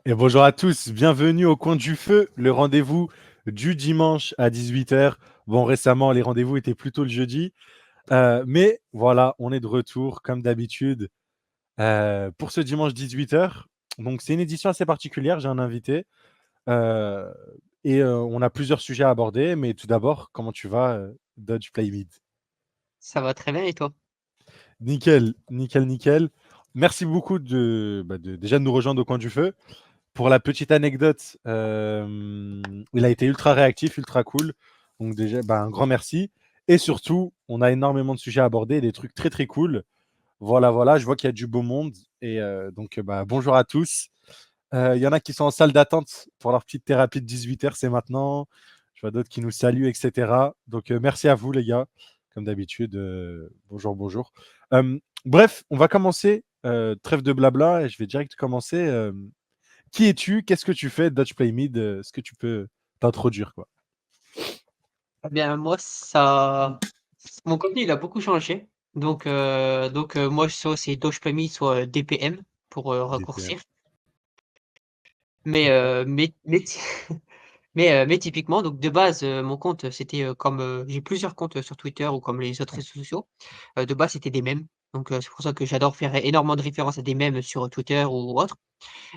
Et bonjour à tous, bienvenue au Coin du Feu, le rendez-vous du dimanche à 18h. Bon, récemment, les rendez-vous étaient plutôt le jeudi, mais voilà, on est de retour comme d'habitude pour ce dimanche 18h. Donc, c'est une édition assez particulière, j'ai un invité euh, et on a plusieurs sujets à aborder, mais tout d'abord, comment tu vas, Dodge Play Mid? Ça va très bien et toi? Nickel, nickel, nickel. Merci beaucoup déjà de nous rejoindre au Coin du Feu. Pour la petite anecdote, il a été ultra réactif, ultra cool. Donc déjà, un grand merci. Et surtout, on a énormément de sujets à aborder, des trucs très très cool. Voilà, voilà, je vois qu'il y a du beau monde. Et bonjour à tous. Il y en a qui sont en salle d'attente pour leur petite thérapie de 18h, c'est maintenant. Je vois d'autres qui nous saluent, etc. Donc merci à vous les gars, comme d'habitude. Bonjour, bonjour. Bref, on va commencer. Trêve de blabla, et je vais direct commencer. Qui es-tu? Qu'est-ce que tu fais, Dutch Play Mid? Est-ce que tu peux t'introduire, quoi? Eh bien, moi, mon contenu, il a beaucoup changé. Moi, soit c'est Dogeplamy, soit DPM pour DPM. raccourcir. Mais, mais typiquement, donc de base, mon compte, c'était comme j'ai plusieurs comptes sur Twitter ou comme les autres réseaux sociaux. De base, c'était des mèmes. Donc, c'est pour ça que j'adore faire énormément de références à des mèmes sur Twitter ou autre.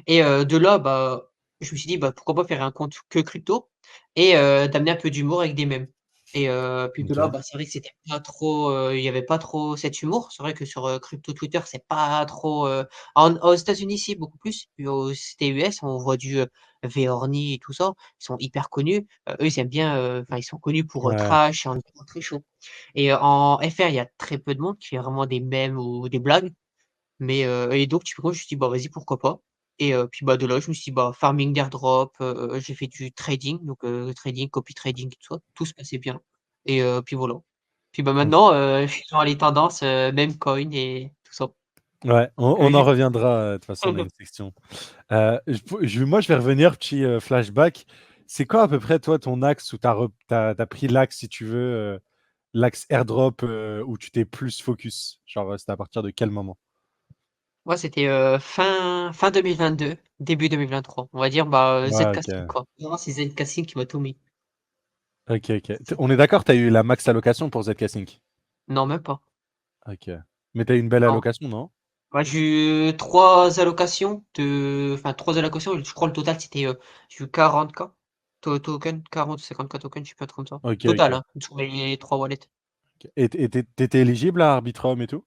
Et de là, je me suis dit, pourquoi pas faire un compte que crypto et d'amener un peu d'humour avec des mèmes. Et puis de là, Ok. c'est vrai que c'était pas trop, il y avait pas trop cet humour. C'est vrai que sur crypto Twitter, c'est pas trop. Aux États-Unis, si beaucoup plus. Puis aux États US, on voit du Vehorny et tout ça. Ils sont hyper connus. Eux, ils aiment bien. Enfin, ils sont connus pour Ouais. trash et en étant très chaud. Et en FR, il y a très peu de monde qui fait vraiment des mèmes ou des blagues. Mais et donc typiquement, je me suis dit: «Bah, vas-y, pourquoi pas?» Et puis, de là, je me suis dit: «Bah, farming d'airdrop», j'ai fait du trading, donc trading, copy trading, tout ça, tout se passait bien et puis voilà. Puis, Donc, maintenant, je suis dans les tendances, meme coin et tout ça. ouais, on en Juste reviendra de toute façon dans une section. Moi, je vais revenir, petit flashback. C'est quoi à peu près, toi, ton axe où tu as pris l'axe, si tu veux, l'axe airdrop où tu t'es plus focus? Genre, c'était à partir de quel moment? moi, c'était, fin 2022, début 2023. On va dire, Ouais, Zcasting, ok. quoi. Vraiment, c'est Zcasting qui m'a tout mis. Ok, ok. On est d'accord, tu as eu la max allocation pour Zcasing? Non, même pas. Ok. Mais tu as eu une belle Non. allocation, non? J'ai eu 3 allocations enfin 3 allocations, je crois le total c'était, j'ai eu 40K tokens, 40 ou 50K tokens, je sais pas, un truc comme ça. Ok, Total, ok. hein, sur les 3 wallets. Et t'étais éligible à Arbitrum et tout?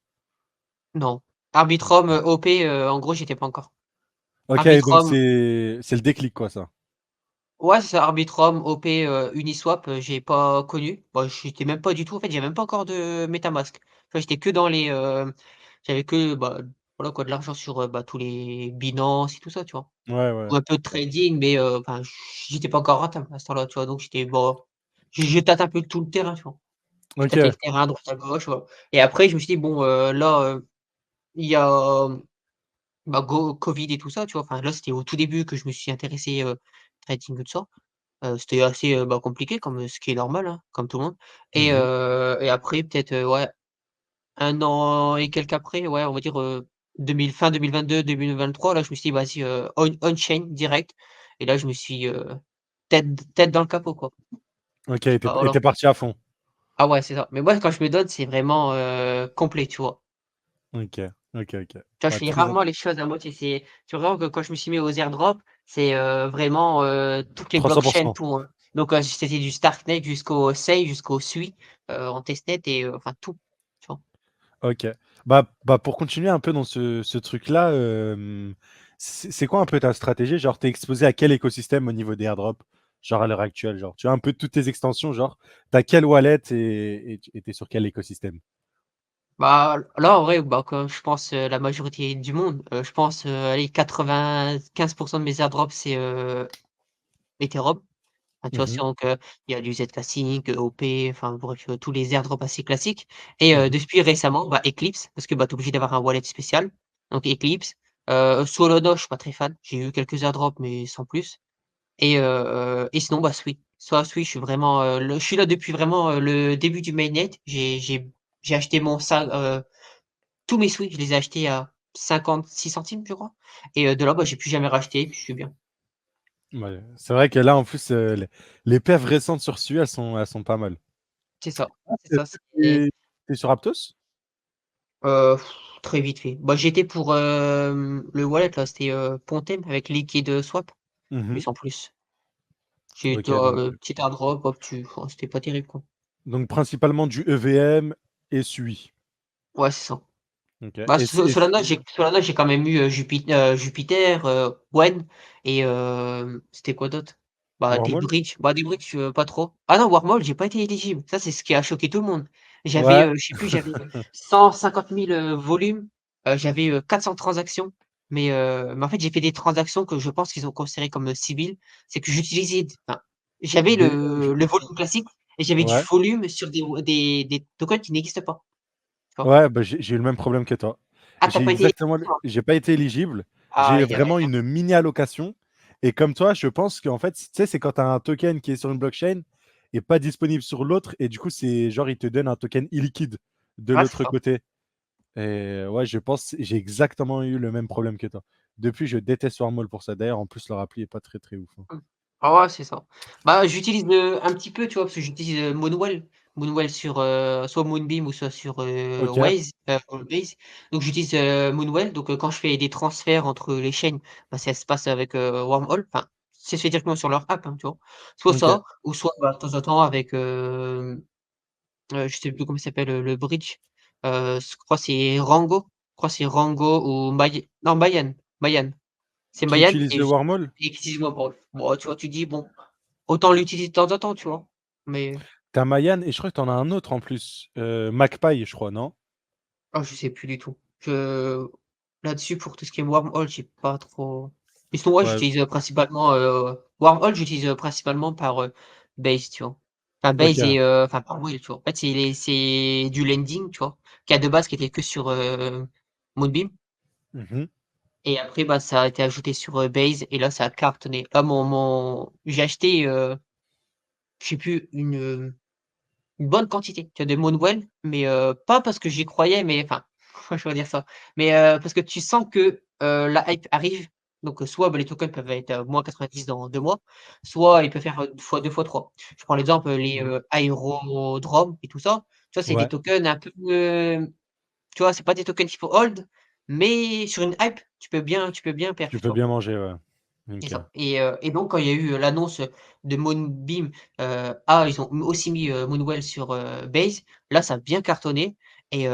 Non. Arbitrum, OP, en gros, j'étais pas encore. Ok, donc Arbitrum, c'est le déclic, quoi, ça. ouais, c'est ça, Arbitrum, OP, Uniswap, j'ai pas connu. J'étais même pas du tout en fait, j'avais même pas encore de MetaMask. Tu vois, j'étais que dans les, j'avais que, voilà quoi, de l'argent sur, tous les Binance et tout ça, tu vois? Ouais, ouais. Un peu de trading, mais enfin, j'étais pas encore rentable à ce temps-là, tu vois? Donc j'étais bon, je tâte un peu tout le terrain, tu vois? Je tâtais Ok. le terrain à droite à gauche, voilà et après je me suis dit: «Bon, là, il y a, go Covid et tout ça», tu vois? Enfin, là, c'était au tout début que je me suis intéressé, trading et tout ça. C'était assez, compliqué comme, ce qui est normal, hein, comme tout le monde Mhm. et après peut-être, ouais, 1 an et quelques après, ouais, on va dire, fin 2022-2023, là, je me suis dit: «Vas-y, on chain direct» et là, je me suis, tête dans le capot, quoi. Ok, et Voilà. t'es parti à fond. Ah ouais, c'est ça. Mais moi, quand je me donne, c'est vraiment, complet, tu vois? Ok, ok, ok. Tu vois, je Ouais, fais très rarement les choses à moitié. Tu vois, vraiment que quand je me suis mis aux airdrops, c'est, vraiment, toutes les blockchains, 300%. tout, hein. Donc, c'était du Starknet jusqu'au Sei, jusqu'au Sui, en testnet et enfin tout, tu vois? Ok. Pour continuer un peu dans ce truc-là, c'est quoi un peu ta stratégie? Genre, t'es exposé à quel écosystème au niveau des airdrops? Genre, à l'heure actuelle, genre, tu as un peu toutes tes extensions, genre, t'as quelle wallet et t'es sur quel écosystème? Là, en vrai, comme je pense, la majorité du monde, je pense, allez 95 de mes airdrops, c'est, Ethereum. Enfin, tu vois? Mhm, Donc, il y a du Zcash, OP, enfin bref, tous les airdrops assez classiques et mhm, depuis récemment, Eclipse, parce que, tu es obligé d'avoir un wallet spécial. Donc Eclipse, Solana, je suis pas très fan. J'ai eu quelques airdrops, mais sans plus et sinon, Sui. Sui, je suis vraiment, je suis là depuis vraiment, le début du mainnet. J'ai acheté tous mes Sui, je les ai achetés à 56 centimes, je crois. Et de là, bah, j'ai plus jamais racheté, puis je suis bien. Ouais, c'est vrai que là, en plus, les perfs récentes sur Sui, elles sont pas mal. C'est ça, c'est Heu, ça, c'est tu es sur Aptos? heu, très vite fait. Bah, j'étais pour, le wallet là, c'était, Pontem avec Liquid Swap, mais Mmh. sans plus. C'était, OK, donc petit airdrop, hop, enfin, c'était pas terrible, quoi. principalement du EVM et Sui. Ouais, c'est ça. OK Bah, et c'est Solana, j'ai quand même eu, Jupiter, Gwen et c'était quoi d'autre? Bah, des Wormhole? bridges. Bah, des bridges, pas trop. Ah non, Wormhole, j'ai pas été éligible. Ça, c'est ce qui a choqué tout le monde. J'avais, Ouais, je sais plus, j'avais, 150 000, volumes, j'avais, 400 transactions, mais en fait, j'ai fait des transactions que je pense qu'ils ont considérées comme, civiles. C'est que j'utilisais enfin, j'avais des le volume classique et j'avais du ouais, volume sur des tokens qui n'existent pas, tu vois? ouais, bah, j'ai eu le même problème que toi. Ah, tu as pas été J'ai pas été éligible. J'ai eu Aïe, aïe, vraiment une mini allocation et comme toi, je pense qu'en fait, tu sais, c'est quand tu as un token qui est sur une blockchain et pas disponible sur l'autre et du coup, c'est genre, il te donne un token illiquide de ouais, c'est l'autre ça. côté et ouais, je pense j'ai exactement eu le même problème que toi. Depuis, je déteste Wormhole pour ça. D'ailleurs, en plus, leur appli est pas très, très ouf, hein. Mmh. Ah ouais, c'est ça. Bah, j'utilise, un petit peu, tu vois? Parce que j'utilise, Moonwell. Moonwell sur, soit Moonbeam ou soit sur, OK, Waze, Base. Donc j'utilise, Moonwell. Donc, quand je fais des transferts entre les chaînes, bah, ça se passe avec, Wormhole. Enfin, c'est fait directement sur leur app, hein, tu vois? Soit OK. ça, ou soit, bah, de temps en temps avec, je sais plus comment il s'appelle, le bridge. Je crois c'est Rango. Je crois c'est Rango ou non, Mayan. C'est Qui Mayan utilise et le j Wormhole? excuse-moi pour bon, tu vois, tu dis: «Bon, autant l'utiliser de temps en temps», tu vois? Mais Tu as Mayan et je crois que tu en as un autre en plus, MacPie, je crois, non? ah, je sais plus du tout. Je Là-dessus, pour tout ce qui est wormhole, j'ai pas trop mais sinon, ouais, Ouais, j'utilise, principalement, wormhole, j'utilise, principalement par, Base, tu vois? Enfin Base OK. et enfin par Whale, tu vois? En fait, c'est du lending, tu vois? Qui a de base qui était que sur, Moonbeam Mmh. et après, bah, ça a été ajouté sur, Base et là, ça a cartonné. Là, j'ai acheté, je sais plus, une bonne quantité, tu as de Monwell, mais pas parce que j'y croyais, mais enfin, comment je pourrais dire ça? Mais parce que tu sens que, la hype arrive, donc soit, bah, les tokens peuvent être à -90 dans 2 mois, soit ils peuvent faire, fois 2 fois 3. Je prends l'exemple, les, aérodromes et tout ça, tu vois, c'est des Ouais, tokens un peu, tu vois, c'est pas des tokens qu'il faut hold, mais sur une hype, tu peux bien tu perf, tu peux vois? bien manger, ouais. C'est OK. ça et donc quand il y a eu, l'annonce, de Moonbeam, ils ont aussi mis, Moonwell sur, Base. Là, ça a bien cartonné et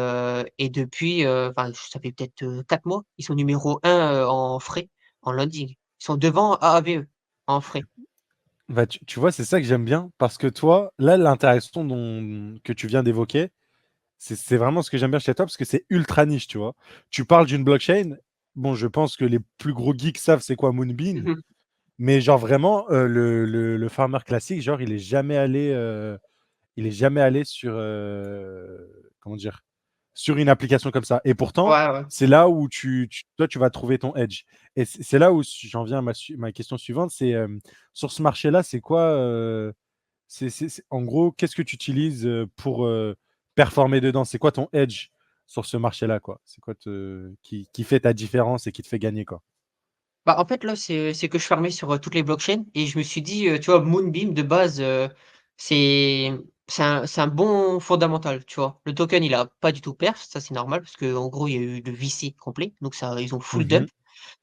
depuis, enfin, ça fait peut-être, 4 mois, ils sont numéro 1 en frais, en lending. Ils sont devant AAVE en frais. Bah, tu vois, c'est ça que j'aime bien parce que toi, là, l'interaction que tu viens d'évoquer, c'est vraiment ce que j'aime bien chez toi parce que c'est ultra niche, tu vois? Tu parles d'une blockchain, bon, je pense que les plus gros geeks savent c'est quoi Moonbeam, Mmh mh. mais genre vraiment, le farmer classique, genre, il est jamais allé sur, comment dire? Sur une application comme ça et pourtant, Ouais, ouais. c'est là où toi, tu vas trouver ton edge et c'est là où j'en viens à ma question suivante, c'est, sur ce marché-là, c'est quoi, c'est en gros, qu'est-ce que tu utilises, pour, performer dedans? C'est quoi ton edge sur ce marché-là, quoi? C'est quoi qui fait ta différence et qui te fait gagner, quoi? Bah, en fait, là, c'est que je farmais sur, toutes les blockchains et je me suis dit, tu vois, Moonbeam de base, c'est c'est un bon fondamental, tu vois? Le token, il a pas du tout perf, ça c'est normal parce qu'en gros, il y a eu le VC complet, donc ça ils ont full Mmh. dump.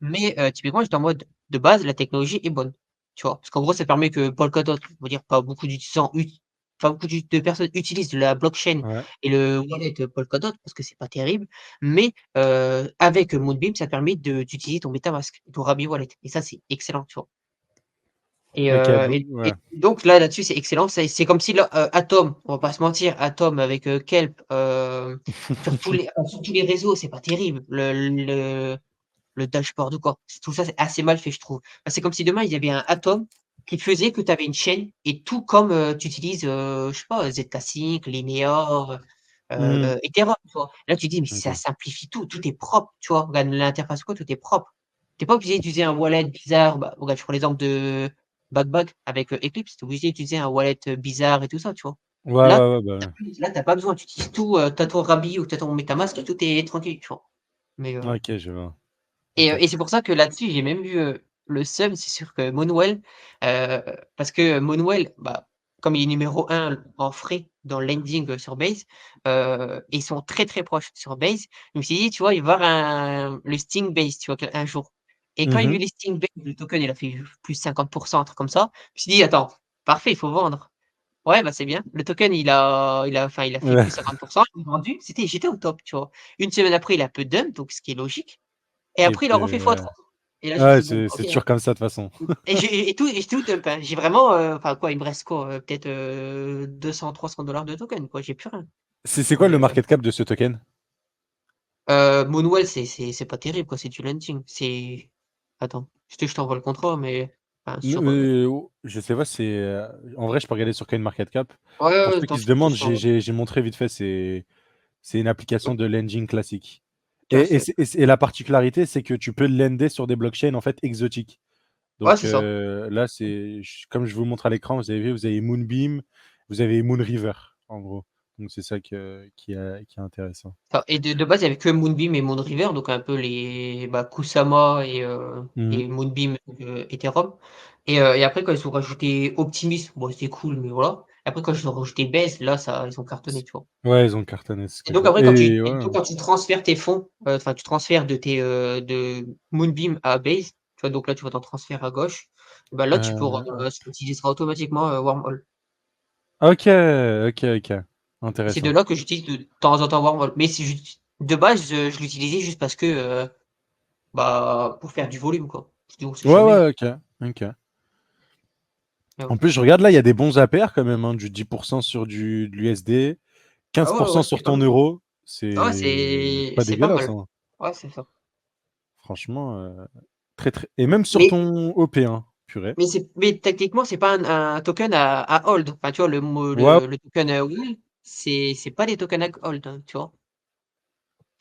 Mais typiquement, j'étais en mode, de base, la technologie est bonne, tu vois? Parce qu'en gros, ça permet que Polkadot, on va dire pas beaucoup d'utilisants enfin beaucoup de personnes utilisent la blockchain Ouais. et le wallet Polkadot parce que c'est pas terrible, mais avec Moonbeam, ça permet d'utiliser ton MetaMask, ton Rabi Wallet et ça, c'est excellent, tu vois? Et OK, heu donc et ouais. donc là-dessus, c'est excellent. C'est comme si là, Atom, on va pas se mentir, Atom avec, Kelp, sur tous les réseaux, c'est pas terrible. Le dashboard ou quoi. Tout ça, c'est assez mal fait, je trouve. Bah, c'est comme si demain, il y avait un Atom qui faisait que tu avais une chaîne et tout comme, tu utilises, je sais pas, ZK-Sync, Linear, Mmh. Ethereum, tu vois? Là, tu dis: «Mais ça OK. simplifie tout, tout est propre», tu vois? Regarde l'interface quoi, tout est propre. Tu es pas obligé d'utiliser un wallet bizarre. Bah, regarde, je prends l'exemple de Backbug avec, Eclipse. Tu es obligé d'utiliser un wallet, bizarre et tout ça, tu vois? Ouais, Là, ouais, ouais, bah, ouais. tu as pas besoin, tu utilises tout, tu as ton Rabi ou tu as ton MetaMask et tout est tranquille, tu vois? Mais, OK, je vois. et OK. et c'est pour ça que là-dessus, j'ai même eu, le seum, c'est sûr que Moonwell, heu, parce que Moonwell, bah, comme il est numéro un en frais dans le landing, sur Base, et ils sont très, très proches sur Base. Je me suis dit: «Tu vois, il va y avoir le Sting Base, tu vois, un jour», et quand j'ai vu Mmh. les Sting Base, le token, il a fait plus 50%, un truc comme ça. Je me suis dit: «Attends, parfait, il faut vendre». Ouais, bah, c'est bien. Le token, il a fait Ouais. plus 50%, j'ai vendu, j'étais au top, tu vois? Une semaine après, il a un peu dump, donc ce qui est logique, et Et après il a puis, refait ouais. x3, et là j'ai Ouais, dit: «Bon, c'est OK, hein». toujours comme ça de toute façon. Et j'ai tout dump, hein. J'ai vraiment, enfin quoi, il me reste quoi, peut-être, 200-300 de token, quoi, j'ai plus rien. C'est quoi Mais, le market cap de ce token? Moonwell, c'est pas terrible, quoi, c'est du lending. Attends, je t'envoie le contrat, mais enfin N je sais pas, en vrai, je peux regarder sur CoinMarketCap. ouais, ouais, Pour ouais, ceux qui attends, se demandent, je t'envoie. j'ai montré vite fait, c'est une application de lending classique. Tu vois, c'est Et la particularité, c'est que tu peux lender sur des blockchains en fait exotiques. ouais, Donc c'est ça. là, comme je vous montre à l'écran, vous avez vu, vous avez Moonbeam, vous avez Moonriver, en gros. Donc c'est ça qui est intéressant. Et de base, il y avait que Moonbeam et Moonriver, donc un peu les, bah, Kusama Mhm. et Moonbeam, donc, Ethereum, et après quand ils ont rajouté Optimism, bon, c'était cool, mais voilà. Après quand ils ont rajouté Base, là, ça ils ont cartonné, tu vois? Ouais, ils ont cartonné, c'est ce Et que je donc vois. après Et ouais. quand tu transfères tes fonds, enfin tu transfères de Moonbeam à Base, tu vois? Donc là, tu vois ton transfert à gauche, bah, là tu pourras, Ouais. ça utilisera automatiquement, Wormhole. Ok, ok, ok. Et c'est de Intéressant. là que j'utilise de temps en temps Wormhole. Mais si de base, je l'utilisais juste parce que, bah, pour faire du volume, quoi. Je dis: «On sait Ouais, jamais». ouais, ok. Ok. Mais En ouais. plus, je regarde là, il y a des bons APR quand même, hein, du 10% sur de l'USD, Ah ouais, ouais, 15% c'est sur pas ton mal. euro. Ah ouais, C'est pas c'est pas dégueulasse, mal. hein. Ouais, c'est ça. Franchement, très très. Et même sur Mais ton OP, hein, purée. mais techniquement, c'est pas un token à hold. Enfin, tu vois, Ouais, le token, wheel, c'est pas des tokens à hold, hein, tu vois?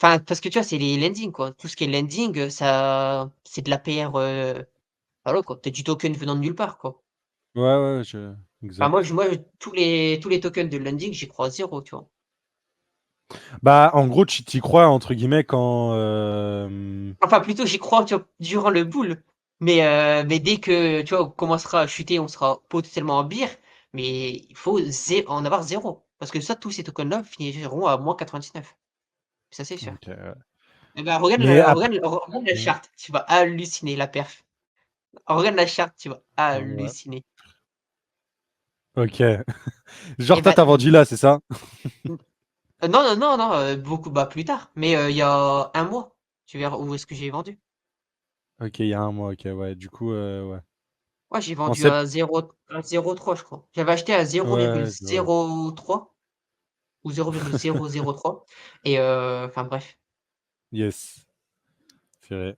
Enfin, parce que tu vois, c'est les lending, quoi. Tout ce qui est lending, ça c'est de l'APR, voilà, quoi. Tu du token venant de nulle part, quoi. ouais, ouais, Enfin, exact. tous les tokens de lending, j'y crois zéro, tu vois? Bah, en gros, tu t'y crois, entre guillemets, quand. Enfin, plutôt, j'y crois, tu vois, durant le bull, mais dès que, tu vois, on commencera à chuter, on sera potentiellement en bear, mais il faut en avoir zéro. Parce que ça, tous ces tokens-là finiront à -99. Ça, c'est sûr. Ok, ouais. Et ben, Mais après. regarde la charte, tu vas halluciner la perf. Regarde la charte, tu vas Ouais. halluciner. Ok. Et Genre, toi, ben, t'as vendu là, c'est ça? non, non, non, non, beaucoup, bah, plus tard, mais il y a un mois. Tu verras où est-ce que j'ai vendu. Ok, il y a un mois, ok, ouais. Du coup, ouais. Ouais, j'ai En vendu sept. à 0,3, je crois. J'avais acheté à Ouais, je vois. 0,03 ou 0,003, et enfin bref. Yes. Purée.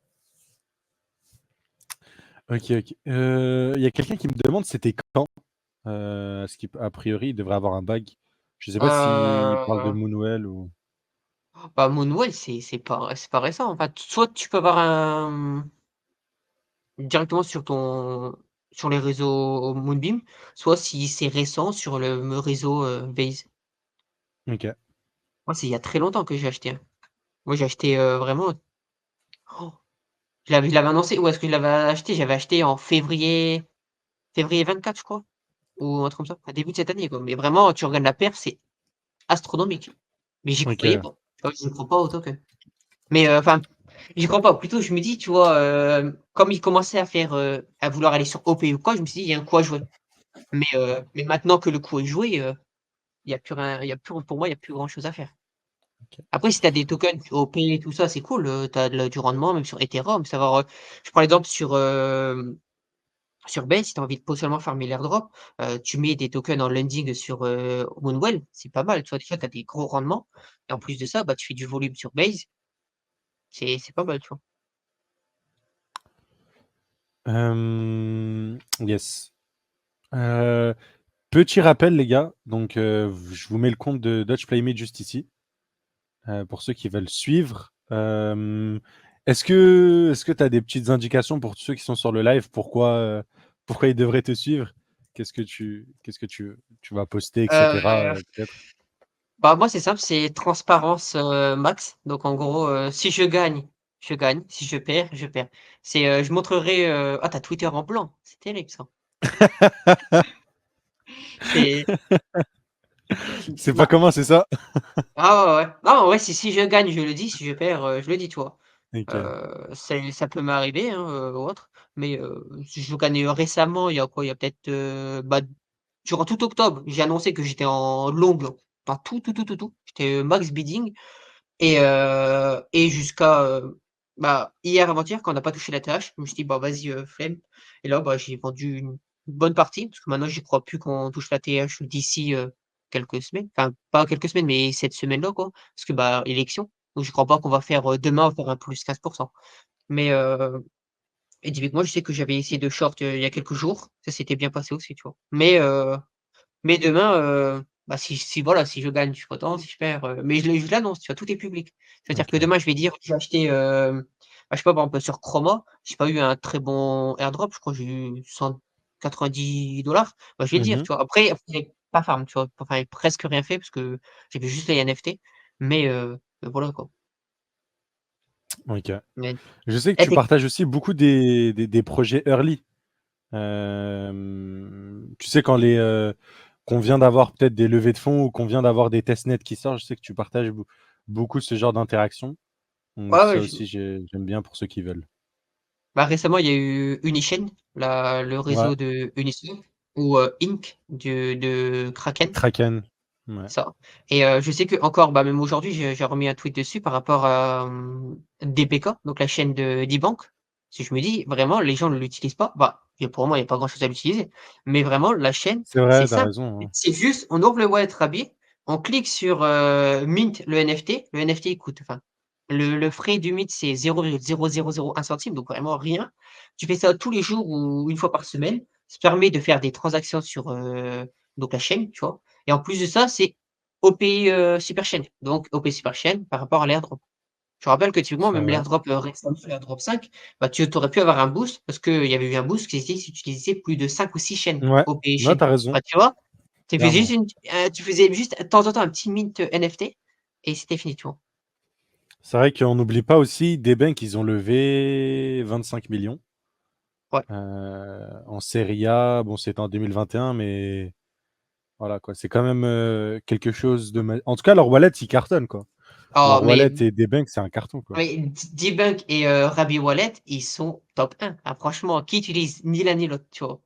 Ok, ok. Il y a quelqu'un qui me demande c'était quand, ce qui, a priori, il devrait avoir un bag. Je sais pas s'il parle de Heu, Moonwell ou. Bah, Moonwell, c'est pas récent. Enfin, soit tu peux avoir directement sur les réseaux Moonbeam, soit si c'est récent sur le réseau, Base. Ok. Moi, c'est il y a très longtemps que j'ai acheté, hein. Moi, j'ai acheté, vraiment, oh, je l'avais annoncé, où est-ce que je l'avais acheté? J'avais acheté en février 24, je crois, ou un truc comme ça, enfin début de cette année, quoi. Mais vraiment, tu regardes la perf, c'est astronomique. Mais j'y croyais Ok. pas. Tu vois? Je crois pas au token. Mais, enfin, j'y crois pas. Plutôt, je me dis, tu vois, comme il commençait à vouloir aller sur OP ou quoi, je me suis dit: «Il y a un coup à jouer». Mais maintenant que le coup est joué, il y a plus rien, pour moi, il y a plus grand chose à faire. Ok. Après, si tu as des tokens OP et tout ça, c'est cool, tu as du rendement même sur Ethereum. Savoir, je prends l'exemple sur Base, si tu as envie de potentiellement farmer l'airdrop, tu mets des tokens en lending sur, Moonwell, c'est pas mal, tu vois? Déjà, tu as des gros rendements, et en plus de ça, bah, tu fais du volume sur Base, c'est pas mal, tu vois? Yes. Euh, Petit rappel, les gars. Donc, je vous mets le compte de Dutch Playmate juste ici, pour ceux qui veulent suivre. Est-ce que tu as des petites indications pour tous ceux qui sont sur le live? Pourquoi ils devraient te suivre? Qu'est-ce que tu vas poster, etc. Heu, Peut-être? Bah, moi, c'est simple, c'est transparence, max. Donc en gros, si je gagne, je gagne. Si je perds, je perds. C'est, je montrerai, ah, tu Twitter en blanc, c'est terrible ça. C'est C'est pas bah, commun, c'est ça? ah ouais, ouais. Non, ouais, si je gagne, je le dis, si je perds, je le dis, tu vois? OK. Ça peut m'arriver, hein, ou autre, mais si je gagne récemment, il y a quoi? Il y a peut-être, bah, durant tout octobre, j'ai annoncé que j'étais en long, dans tout. J'étais, max bidding. Et jusqu'à, bah, hier, avant-hier, quand on n'a pas touché la TH, je me suis dit: «Bah, vas-y, flemme» et là, bah, j'ai vendu une bonne partie parce que maintenant j'y crois plus qu'on touche la TH d'ici, quelques semaines. Enfin, pas quelques semaines, mais cette semaine-là, quoi. Parce que, bah, élection, donc je crois pas qu'on va faire, demain, on va faire un plus 15. Mais, et typiquement, je sais que j'avais essayé de short, il y a quelques jours, ça s'était bien passé aussi, tu vois? Mais demain, bah, si voilà, si je gagne, je suis content, si je perds, mais je l'annonce, tu vois? Tout est public. C'est-à-dire que OK. demain, je vais dire: «J'ai acheté», bah, je sais pas, par exemple, sur Chroma, j'ai pas eu un très bon airdrop, je crois que j'ai eu 190 bah, je vais le dire, Mmh. tu vois? Après, j'ai pas farm, tu vois? Enfin, presque rien fait parce que j'ai fait juste les NFT, mais voilà, quoi. OK. Mais Je sais que eh, tu tu partages aussi beaucoup des projets early. Tu sais quand qu'on vient d'avoir peut-être des levées de fonds ou qu'on vient d'avoir des testnets qui sortent, je sais que tu partages beaucoup ce genre d'interaction. Donc ouais, ça ouais, aussi j'aime bien pour ceux qui veulent. bah, récemment, il y a eu Unichain, le Ouais, réseau de Uniswap ou, Inc. de Kraken. Kraken. Ouais. Ça et je sais qu'encore, bah, même aujourd'hui, j'ai remis un tweet dessus par rapport à, DPK, donc la chaîne de d'Ibank. Si je me dis: «Vraiment, les gens ne l'utilisent pas», bah, et pour moi, il y a pas grand chose à l'utiliser. Mais vraiment, la chaîne, C'est c'est vrai, tu as simple. raison, hein. C'est juste, on ouvre le wallet Rabby, on clique sur, mint le NFT. Le NFT, il coûte enfin, le frais du mint, c'est 0,0001 centime, donc vraiment rien. Tu fais ça tous les jours ou une fois par semaine. Ça te permet de faire des transactions sur, donc la chaîne, tu vois? Et en plus de ça, c'est OPI, super chaîne. Donc OPI super chaîne par rapport à l'airdrop. Je rappelle que typiquement C'est même vrai. l'airdrop, récemment, l'airdrop 5, bah, tu aurais pu avoir un boost parce qu'il y avait eu un boost qui était si tu utilisais plus de 5 ou 6 chaînes, Ouais. OPI Non, chaîne. tu as raison, Bah, tu vois? clairement. Tu faisais juste de temps en temps un petit mint, NFT et c'était fini, tu vois? C'est vrai qu'on n'oublie pas aussi, Desbank, ils ont levé 25 millions Ouais. en Serie A. Bon, c'était en 2021, mais voilà quoi. C'est quand même quelque chose de. En tout cas, leur wallet, ils cartonnent quoi. Oh Leur wallet mais et Desbank, c'est un carton quoi. mais Debunk et Rabby Wallet, ils sont top 1. Ah franchement, qui utilise ni l'un ni l'autre, tu vois?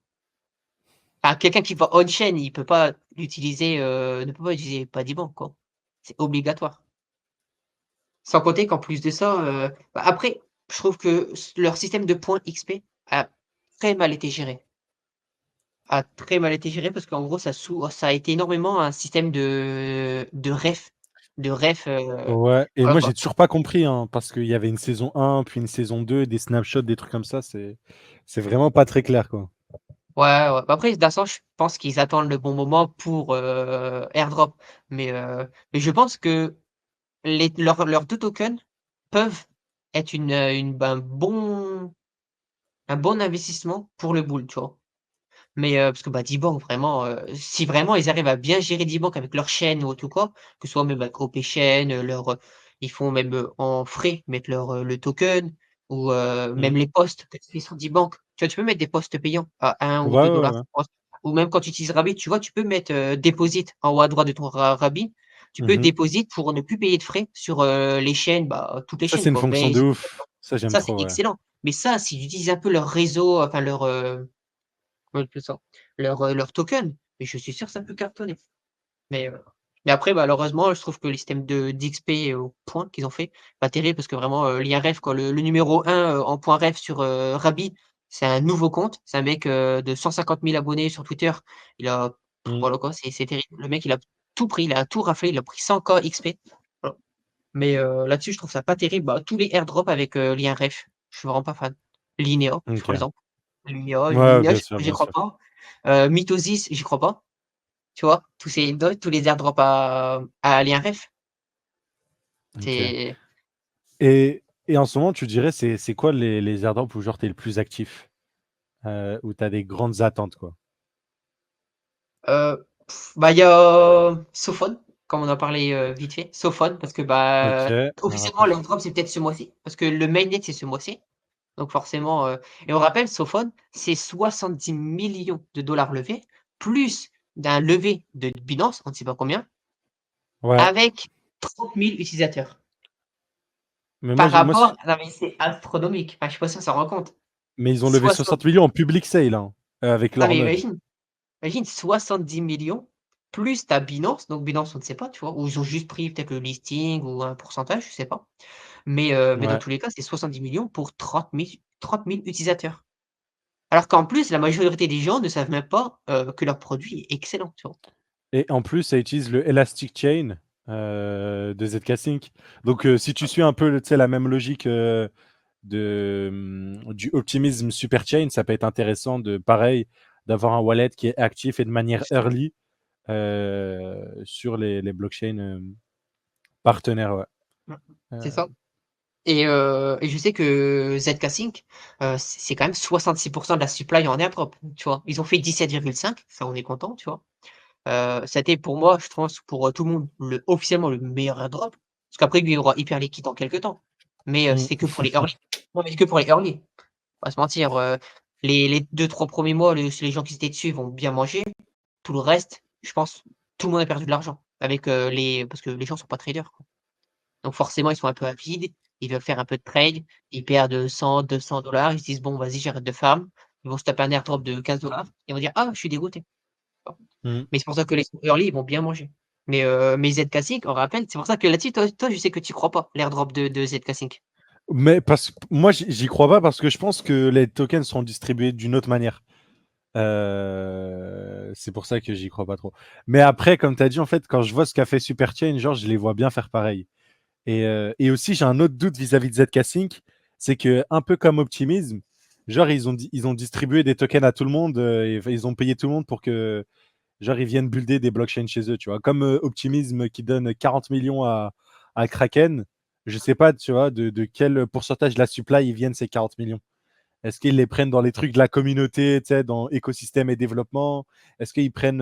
Ah, quelqu'un qui va on-chain, il peut pas l'utiliser, ne peut pas utiliser Padiban, quoi. C'est obligatoire. Sans compter qu'en plus de ça, bah, après, je trouve que leur système de points XP a très mal été géré. A très mal été géré parce qu'en gros, ça a été énormément un système de ref, Ouais, et voilà moi quoi. j'ai toujours pas compris, hein, parce qu'il y avait une saison 1, puis une saison 2, des snapshots, des trucs comme ça, c'est vraiment pas très clair, quoi. Ouais, ouais. Bah, après, d'un sens, je pense qu'ils attendent le bon moment pour, airdrop. Mais je pense que leurs 2 tokens peuvent être un bon investissement pour le bull, tu vois? Mais, parce que, bah, Dbank vraiment, si vraiment ils arrivent à bien gérer Dbank avec leur chaîne ou autre ou quoi, que ce soit même avec OP-Chain, ils font même, en frais, mettre le token ou, Mmh. même les posts que tu fais sur Dbank. Tu vois, tu peux mettre des posts payants à 1 ou Ouais, ouais, 2 ouais. je pense. Ou même quand tu utilises Rabby, tu vois, tu peux mettre, deposit en haut à droite de ton Rabby. Tu peux Mmh. deposit pour ne plus payer de frais sur, les chaînes, bah, toutes les Ça, chaînes, c'est une quoi. fonction de Base, ouf. Ça, j'aime ça, c'est trop, ouais. excellent. Mais ça, s'ils utilisent un peu leur réseau, enfin comment on appelle ça? Leur token, mais je suis sûr que ça peut cartonner. Mais, mais après malheureusement, je trouve que les systèmes d'XP au point qu'ils ont fait, pas terrible parce que vraiment, l'IRF quoi, le numéro 1, en point ref sur, Rabby, c'est un nouveau compte. C'est un mec, de 150 000 abonnés sur Twitter. Il a Mmh. voilà quoi, c'est terrible. Le mec, il a tout pris, il a tout raflé, il a pris 100 K XP. Voilà. Mais, là-dessus, je trouve ça pas terrible. Bah, tous les airdrops avec, l'IRF, je suis vraiment pas fan. Linea, par OK. exemple. Ouais, Linéa, bien sûr, j'y bien crois sûr. pas. Mitosis, j'y crois pas. Tu vois? Tous les airdrops à lien ref, OK. c'est, Et en ce moment, tu dirais, c'est quoi les airdrops où genre tu es le plus actif? Où tu as des grandes attentes, quoi? bah, il y a Sophon. comme on en parlait vite fait, Sophon, parce que Ok. Alors, officiellement attends. l'airdrop c'est peut-être ce mois-ci, parce que le mainnet c'est ce mois-ci. Donc forcément, et on rappelle, Sophon, c'est 70 millions de dollars levés, plus d'un levé de Binance, on ne sait pas combien, Ouais. avec 30 000 utilisateurs. Mais Par rapport, non mais c'est astronomique. Enfin, je sais pas si on s'en rend compte. mais ils ont levé 60, 60 millions en public sale, hein, avec non leur mais node. imagine 70 millions plus ta Binance, donc Binance on ne sait pas, tu vois, ou ils ont juste pris peut-être le listing ou un pourcentage, je sais pas. Mais dans Ouais. tous les cas, c'est 70 millions pour 30 000 utilisateurs. Alors qu'en plus, la majorité des gens ne savent même pas, que leur produit est excellent, tu vois? Et en plus, ça utilise le Elastic Chain de ZK Sync. Donc, si tu suis un peu, tu sais, la même logique du Optimism Superchain, ça peut être intéressant de, pareil, d'avoir un wallet qui est actif et de manière early sur les blockchains partenaires. Ouais. Mmh. C'est Euh, ça. Et je sais que ZK Sync, c'est quand même 66 de la supply en airdrop, tu vois? Ils ont fait 17,5, ça on est content, tu vois? Ça a été pour moi, je pense pour, tout le monde, officiellement le meilleur airdrop. Parce qu'après lui, il y aura hyper liquide dans quelques temps. Mais, mm. c'est que pour les early. Non, mais c'est que pour les early. On va se mentir, les 2-3 premiers mois, les gens qui étaient dessus vont bien manger. Tout le reste, je pense, tout le monde a perdu de l'argent avec, parce que les gens sont pas traders, quoi. Donc forcément, ils sont un peu avides, ils veulent faire un peu de trade, ils perdent 100-200 $, ils se disent: «Bon vas-y, j'arrête de farm». Ils vont se taper un airdrop de 15 $, ils vont dire: «Ah, je suis dégoûté». Mm. Mais c'est pour ça que les early, ils vont bien manger. Mais ZK Sync, on rappelle, c'est pour ça que là-dessus, toi, je sais que tu crois pas, l'airdrop de ZK Sync. Mais parce que moi, j'y crois pas parce que je pense que les tokens seront distribués d'une autre manière. C'est pour ça que j'y crois pas trop. Mais après, comme tu as dit, en fait, quand je vois ce qu'a fait Superchain, genre, je les vois bien faire pareil. Et aussi, j'ai un autre doute vis-à-vis de ZK Sync, c'est que un peu comme Optimism, genre, ils ont distribué des tokens à tout le monde, et ils ont payé tout le monde pour que, genre, ils viennent builder des blockchains chez eux, tu vois. Comme Optimism qui donne 40 millions à Kraken, je sais pas, tu vois, de quel pourcentage de la supply ils viennent ces 40 millions. Est-ce qu'ils les prennent dans les trucs de la communauté, tu sais, dans écosystème et développement? Est-ce qu'ils prennent.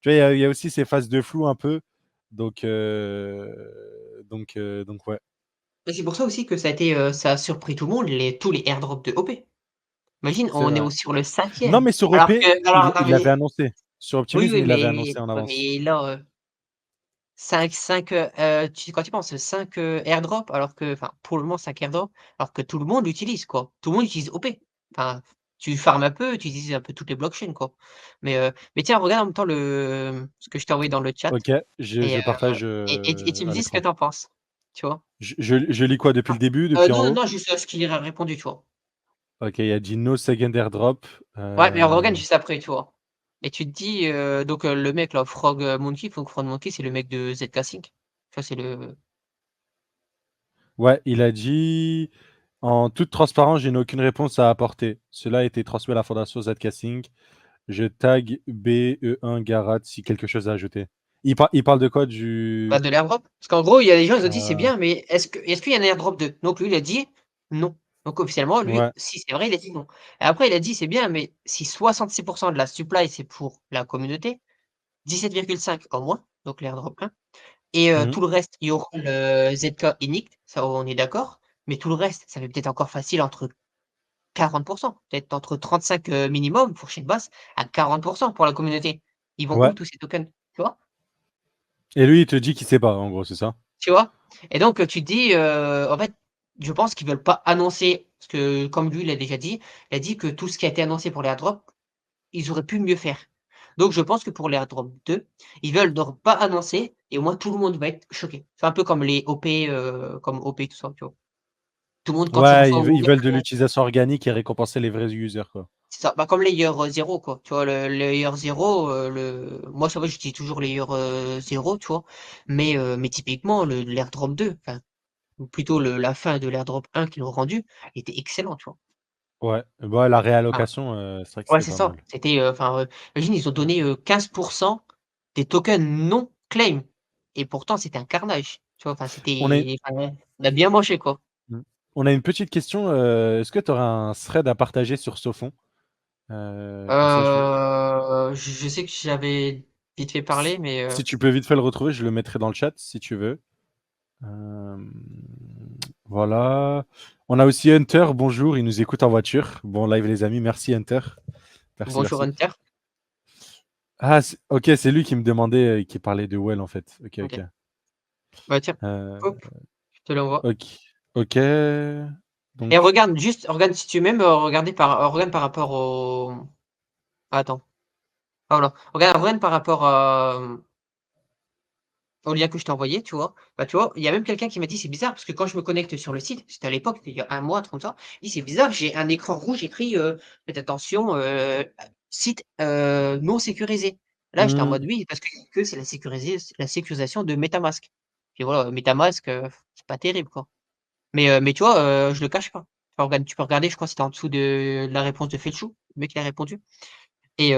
Tu vois, il y a aussi ces phases de flou un peu. Donc, donc ouais. Et c'est pour ça aussi que ça a surpris tout le monde, tous les airdrops de OP. Imagine, C'est on est vrai. sur le Non, 5e, mais sur alors OP, que alors non il l'avait mais annoncé. Sur oui, Optimism, oui, il l'avait annoncé en ouais, avance. mais là, 5 quand tu penses 5 airdrops alors que enfin, pour le moment 5 airdrops, alors que tout le monde l'utilise, quoi. Tout le monde utilise OP. Enfin, tu farmes un peu, tu utilises un peu toutes les blockchains, quoi. Mais tiens, regarde en même temps ce que je t'ai envoyé dans le chat Ok, et je partage tu me à dis ce que l'écran. tu en penses, tu vois? Je lis quoi depuis le début, depuis en Non, haut? non, juste, ce qu'il a répondu, tu vois? Ok, il y a dit no second airdrop. Ouais, mais on regarde juste après, tu vois? Et tu te dis, donc le mec là, Frog Monkey, c'est le mec de ZK Sync. Tu vois, c'est le Ouais, il a dit en toute transparence, je n'ai aucune réponse à apporter. Cela a été transmis à la fondation Zcasing. Je tag BE1 Garat si quelque chose à ajouter. Il parle de quoi bah, du. de l'airdrop. Parce qu'en gros, il y a des gens, ils ont dit: «C'est euh, bien, mais est-ce qu'il y a un airdrop de?» Donc lui, il a dit: «Non». Donc officiellement, lui, Ouais. si c'est vrai, il a dit: «Non». Et après, il a dit: «C'est bien, mais si 66 de la supply, c'est pour la communauté, 17,5 en moins, donc l'airdrop 1 et Mhm. tout le reste, il y aura le ZK Init, ça on est d'accord, mais tout le reste, ça fait peut-être encore facile entre 40 peut-être entre 35, minimum, fourchette basse, à 40 pour la communauté. Ils vont où Ouais. tous ces tokens?» Tu vois? Et lui, il te dit qu'il sait pas, en gros, c'est ça? Tu vois? Et donc, tu te dis, en fait, je pense qu'ils veulent pas annoncer parce que comme lui, il a déjà dit, il a dit que tout ce qui a été annoncé pour les airdrops, ils auraient pu mieux faire. Donc je pense que pour les airdrops 2, ils veulent ne pas annoncer et au moins tout le monde va être choqué. C'est un peu comme les OP, comme OP tout ça, tu vois? Tout le monde quand tu Ouais, reçois ils Google, veulent de l'utilisation organique et récompenser les vrais users, quoi. c'est ça, bah, comme Layer 0 quoi, tu vois? Le Layer 0, moi ça va, j'utilise toujours Layer, 0, tu vois? Mais typiquement l'airdrop 2, enfin ou plutôt la fin de l'airdrop 1 qu'ils ont rendu, était excellent, tu vois? Ouais. Bah, la Ah, réallocation, c'est vrai que ouais, c'était c'est pas ça. mal. C'était, enfin, imagine, ils ont donné, 15 des tokens non claim et pourtant c'était un carnage, tu vois? Enfin, On a, c'était enfin, ouais, on a bien mangé, quoi. mm. On a une petite question. Est-ce que tu aurais un thread à partager sur Sofon? Comme ça, Je sais que j'avais vite fait parler, mais Si tu peux vite fait le retrouver, je le mettrai dans le chat si tu veux. Euh, Voilà. On a aussi Hunter, bonjour, il nous écoute en voiture. Bon live les amis, merci Hunter. Merci, bonjour merci. Hunter. Ah, ok, c'est lui qui me demandait, qui parlait de Well en fait. Ok, OK. ok. Bah, tiens, Euh, hop, je te l'envoie ok, ok. et Donc, regarde juste, regarde si tu veux même, regarde par rapport au attends. Ah voilà, regarde par rapport à, au lien que je t'ai envoyé, tu vois? Bah, tu vois, il y a même quelqu'un qui m'a dit: «C'est bizarre» parce que quand je me connecte sur le site, c'était à l'époque, c'était il y a un mois, un truc comme ça, il dit: «C'est bizarre, j'ai un écran rouge écrit, faites attention, site, non sécurisé». Là, j'étais en hmm, mode: «Oui, parce que c'est la sécurisation de MetaMask». Puis voilà, MetaMask, c'est pas terrible, quoi. Mais tu vois, je le cache pas. Tu peux regarder, je crois que c'était en dessous de la réponse de Felchou, le mec qui a répondu et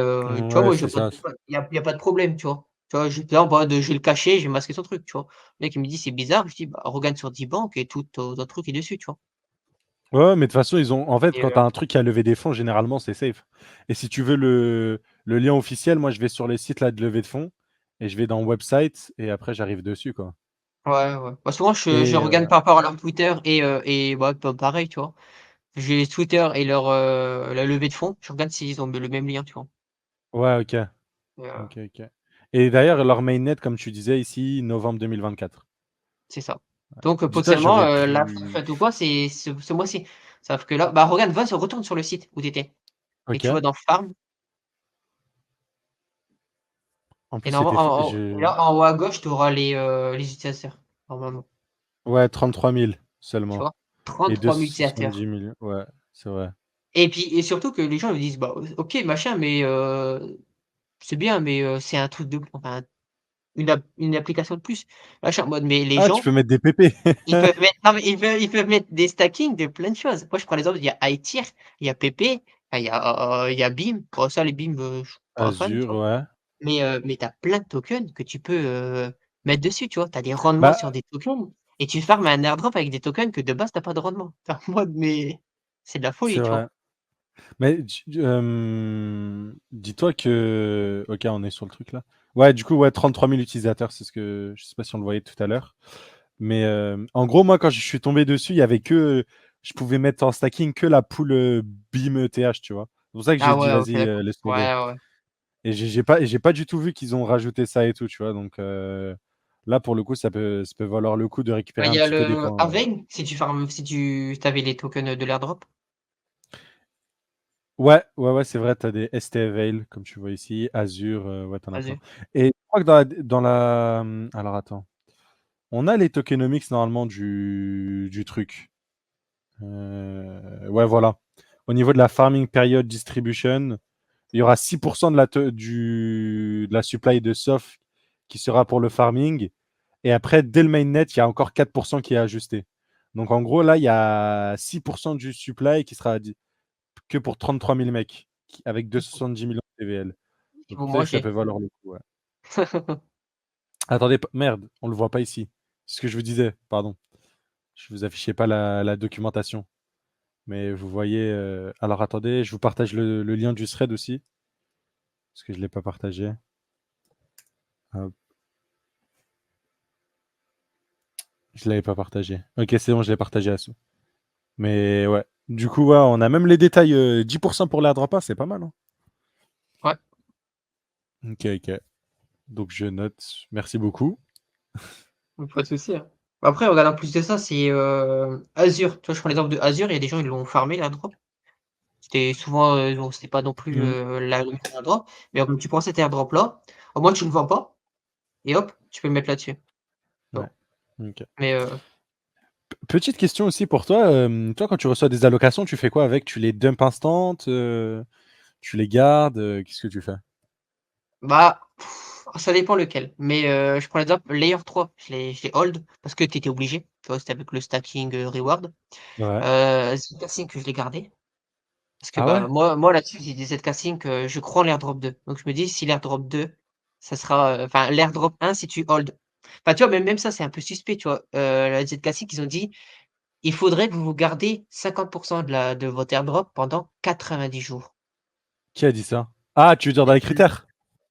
tu vois, ouais, moi, c'est ça. il y a pas de problème, tu vois? Tu vois, j'étais là en mode, je vais le cacher, je vais masquer son truc, tu vois? Le mec, il me dit: «C'est bizarre», je dis: «Bah, regarde sur Dbank et tout ton truc est dessus», tu vois? Ouais, mais de toute façon, ils ont. En fait, Et quand tu as un truc qui a levé des fonds, généralement, c'est safe. Et si tu veux le lien officiel, moi, je vais sur les sites là de levée de fonds et je vais dans website et après, j'arrive dessus, quoi. ouais, ouais. Bah, souvent, je Et regarde par rapport à leur Twitter et bah, pareil, tu vois? J'ai Twitter et leur, la levée de fonds, je regarde s'ils ont le même lien, tu vois? ouais, ok. Et Ok, ok. Et d'ailleurs, leur mainnet, comme tu disais ici, novembre 2024. c'est ça. Donc Dis-toi, potentiellement, j'aurais la pu. prochaine ou quoi, c'est ce mois-ci. Sauf que là bah, regarde, retourne sur le site où tu étais et Ok. tu vas dans Farm En et plus, c'était. normalement en haut et là, en haut à gauche, tu auras les utilisateurs, normalement, Ouais, 33 000 tu seulement. vois? Et 33 000 utilisateurs 270 millions. Ouais, c'est vrai. et puis et surtout que les gens ils disent: «Bah, OK machin, mais c'est bien, mais c'est un truc de enfin, une application de plus». Machin, en mode mais les Ah, tu gens, peux mettre des PP. ils peuvent mettre non mais ils peuvent mettre des stackings de plein de choses. Moi, je prends l'exemple, il y a iTier, il y a PP, enfin, il y a BIM. Bon ça les BIM, je suis pas fan, tu Azure, vois? ouais. Mais tu as plein de tokens que tu peux, mettre dessus, tu vois? Tu as des rendements Bah, sur des tokens et tu farmes un airdrop avec des tokens que de base tu as pas de rendement. Tu es en mode mais c'est de la folie, c'est tu vois? vrai. Mais dis-toi que. Ok, on est sur le truc là. Ouais, du coup, ouais, 33 000 utilisateurs, c'est ce que. Je sais pas si on le voyait tout à l'heure. Mais en gros, moi, quand je suis tombé dessus, il y avait que. Je pouvais mettre en stacking que la pool BIM ETH, tu vois. C'est pour ça que j'ai Ah dit, ouais, OK, vas-y, d'accord. laisse tomber. Ouais, ouais. Et j'ai pas du tout vu qu'ils ont rajouté ça et tout, tu vois. Donc là, pour le coup, ça peut valoir le coup de Bah, récupérer il un y a petit peu des le points. Aven, si tu avais les tokens de l'airdrop, Ouais, ouais, ouais, c'est vrai, tu as des ST Avail, comme tu vois ici, Azure, ouais, t'en as plein. vas-y. Et je crois que alors attends, on a les tokenomics normalement du truc. Ouais, voilà. Au niveau de la farming period distribution, il y aura 6% de la supply de soft qui sera pour le farming. Et après, dès le mainnet, il y a encore 4% qui est ajusté. Donc en gros, là, il y a 6% du supply qui sera que pour 33 000 mecs, avec 270 millions de TVL. Ils Donc vont peut-être que ça manger. peut valoir le coup. Ouais. Attendez, merde, on le voit pas ici. C'est ce que je vous disais, pardon. Je vous affichais pas la documentation. Mais vous voyez. Alors attendez, je vous partage le lien du thread aussi. Parce que je ne l'ai pas partagé. Hop, je ne l'avais pas partagé. Ok, c'est bon, je l'ai partagé à sous. Mais ouais. Du coup, ouais, on a même les détails. 10% pour l'airdrop, c'est pas mal, hein. Ouais, Ok, ok. Donc je note. Merci beaucoup. pas de souci, hein. Après, regarde, en plus de ça, c'est, Azure. Tu vois, je prends l'exemple de Azure, il y a des gens, ils l'ont farmé l'airdrop. C'était souvent, bon, c'était pas non plus, Hmm, la le meilleur airdrop, mais comme tu prends cet airdrop là, au moins tu le vends pas et hop, tu peux le mettre là-dessus, tu ouais. vois? Ok. Mais, Petite question aussi pour toi. Toi, quand tu reçois des allocations, tu fais quoi avec? Tu les dumps instant? Tu les gardes? Qu'est-ce que tu fais? bah, ça dépend lequel, mais, je prends l'exemple Layer 3, je l'ai hold parce que tu étais obligé, tu vois? C'était avec le stacking, reward. Ouais. Zcasing que je l'ai gardé parce que, Ah ouais? bah, moi là-dessus, j'ai des Zcasing que je crois en l'airdrop 2. Donc je me dis si l'airdrop 2, ça sera, enfin l'airdrop 1 si tu hold. Enfin, tu vois, même ça, c'est un peu suspect, tu vois? La Zcasing, ils ont dit: «Il faudrait que vous gardez 50 de votre airdrop pendant 90 jours». Qui a dit ça? Ah, tu veux dire dans les critères?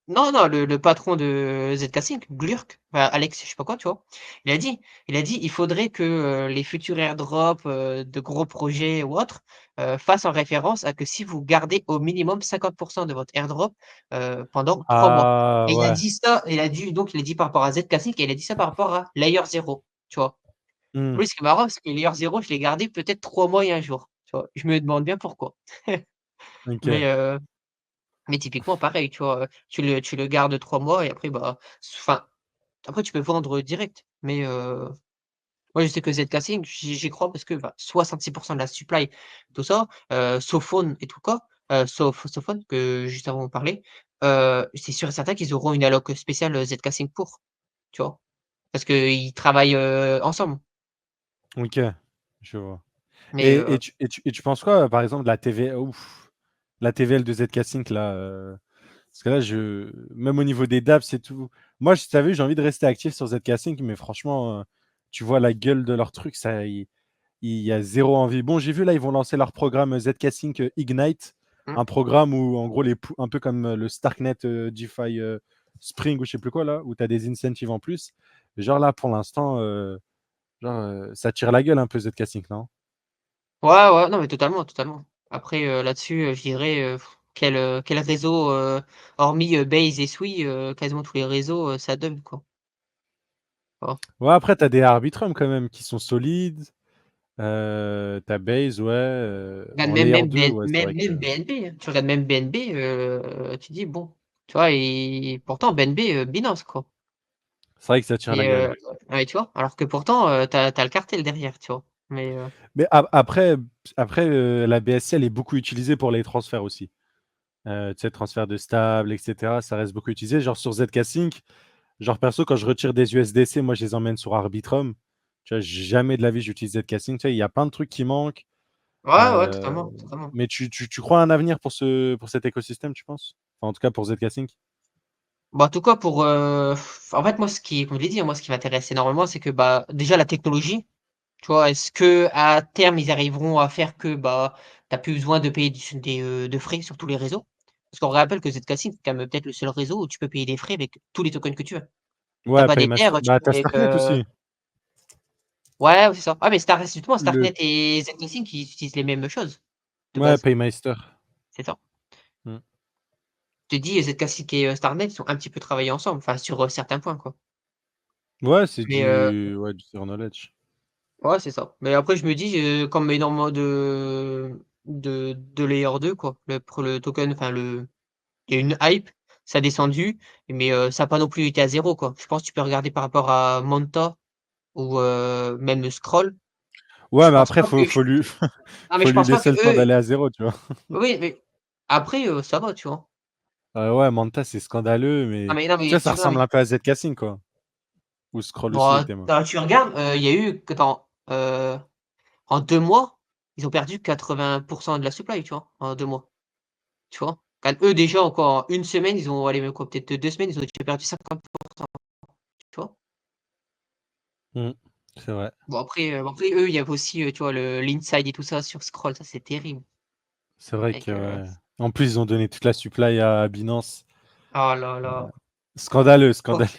Non, non, le patron de ZK Sync, Glurk, enfin Alex, je sais pas quoi, tu vois? Il a dit: «Il faudrait que, les futurs airdrops, de gros projets ou autres, fassent en référence à que si vous gardez au minimum 50 de votre airdrop, pendant 3 mois». Ah Et il a ouais. dit ça, il a dit par rapport à ZK Sync et il a dit ça par rapport à Layer 0, tu vois? Mmh. Oui, ce qui est marrant, parce que Layer 0, je l'ai gardé peut-être 3 mois et un jour, tu vois? Je me demande bien pourquoi. OK. Mais typiquement pareil, tu vois? Tu le gardes 3 mois et après, bah, enfin, après tu peux vendre direct. Mais moi je sais que ZK Sync, j'y crois parce que, bah, 66 de la supply, tout ça, Sophone et tout quoi, Sophone que juste avant on parlait, c'est sûr et certain qu'ils auront une alloc spéciale, ZK Sync pour, tu vois? Parce qu'ils travaillent, ensemble. OK, je vois. Mais Et tu penses quoi, par exemple, de la TV ouf, la TVL de ZK Sync là, parce que là, même au niveau des dApps et tout, moi, tu as vu, j'ai envie de rester actif sur ZK Sync, mais franchement, tu vois la gueule de leur truc, ça, il y a zéro envie. Bon, j'ai vu là, ils vont lancer leur programme ZK Sync Ignite, mmh, un programme où, en gros, un peu comme le Starknet DeFi Spring ou je sais plus quoi là, où tu as des incentives en plus. Genre là, pour l'instant, genre, ça tire la gueule un peu ZK Sync, non? ouais, ouais, non mais totalement, totalement. Après, là-dessus, je dirais, quel réseau, hormis, Base et Sui, quasiment tous les réseaux, ça donne quoi. Tu Ouais, après, tu as des Arbitrum quand même qui sont solides. Tu Base, ouais. Regarde En même layer même 2, BN ouais, c'est vrai même que. même BNB, hein. Tu regardes même BNB, tu dis: «Bon», tu vois? Et pourtant BNB, Binance quoi. C'est vrai que ça tire la Et gueule. ouais, tu vois? Alors que pourtant, tu as le cartel derrière, tu vois? Mais Mais après, la BSC, elle est beaucoup utilisée pour les transferts aussi. Tu sais, transfert de stable, et cetera, ça reste beaucoup utilisé. Genre sur ZK Sync, genre perso, quand je retire des USDC, moi, je les emmène sur Arbitrum. Tu vois, jamais de la vie, j'utilise ZK Sync. Tu sais, il y a plein de trucs qui manquent. ouais, ouais, Heu, totalement, totalement. mais tu crois à un avenir pour cet écosystème, tu penses? Enfin, en tout cas pour ZK Sync? Bah, en tout cas pour, en fait moi ce qui comme je l'ai dit, hein, moi ce qui m'intéresse énormément, c'est que, bah, déjà la technologie. Tu vois? Est-ce qu'à terme, ils arriveront à faire que, bah, tu as plus besoin de payer de frais sur tous les réseaux? Parce qu'on rappelle que ZK-Sync, c'est quand même peut-être le seul réseau où tu peux payer des frais avec tous les tokens que tu veux. Tu as Ouais, pas d'Ether, Paymaster. tu Bah, payes tu avec, Starknet aussi. ouais, c'est ça. Ah mais justement Le Starknet et ZK-Sync, ils utilisent les mêmes choses, de Ouais, base, Paymeister. c'est ça. Mmh. Je te dis ZK-Sync et Starknet, ils sont un petit peu travaillés ensemble, enfin sur, certains points, quoi. Ouais, c'est Mais, du zero knowledge. ouais, c'est ça. Mais après je me dis, comme énormément de layer 2 quoi, le token, enfin il y a une hype, ça a descendu, mais ça a pas non plus été à zéro quoi. Je pense que tu peux regarder par rapport à Manta ou même Scroll. Ouais, Je mais pense après, pas que non, mais faut je lui pense pas laisser le temps qu'eux d'aller à zéro, tu vois? oui, mais après, ça va, tu vois? Ouais, Manta, c'est scandaleux, mais Non tu sais, mais ça tu non ressemble mais un peu à ZK Sync, quoi. Ou Scroll aussi bon, était moche. tu regardes, il y a eu que en 2 mois, ils ont perdu 80 de la supply, tu vois? En 2 mois, tu vois? Quand eux déjà encore en 1 semaine, ils ont allez même quoi, peut-être 2 semaines, ils ont déjà perdu 50, tu vois? Mmh. C'est vrai. Bon après eux, il y avait aussi, tu vois le l'inside et tout ça sur Scroll, ça c'est terrible. C'est vrai que, Mec, ouais. En plus, ils ont donné toute la supply à Binance. oh là là. Scandaleux, Oh, scandaleux.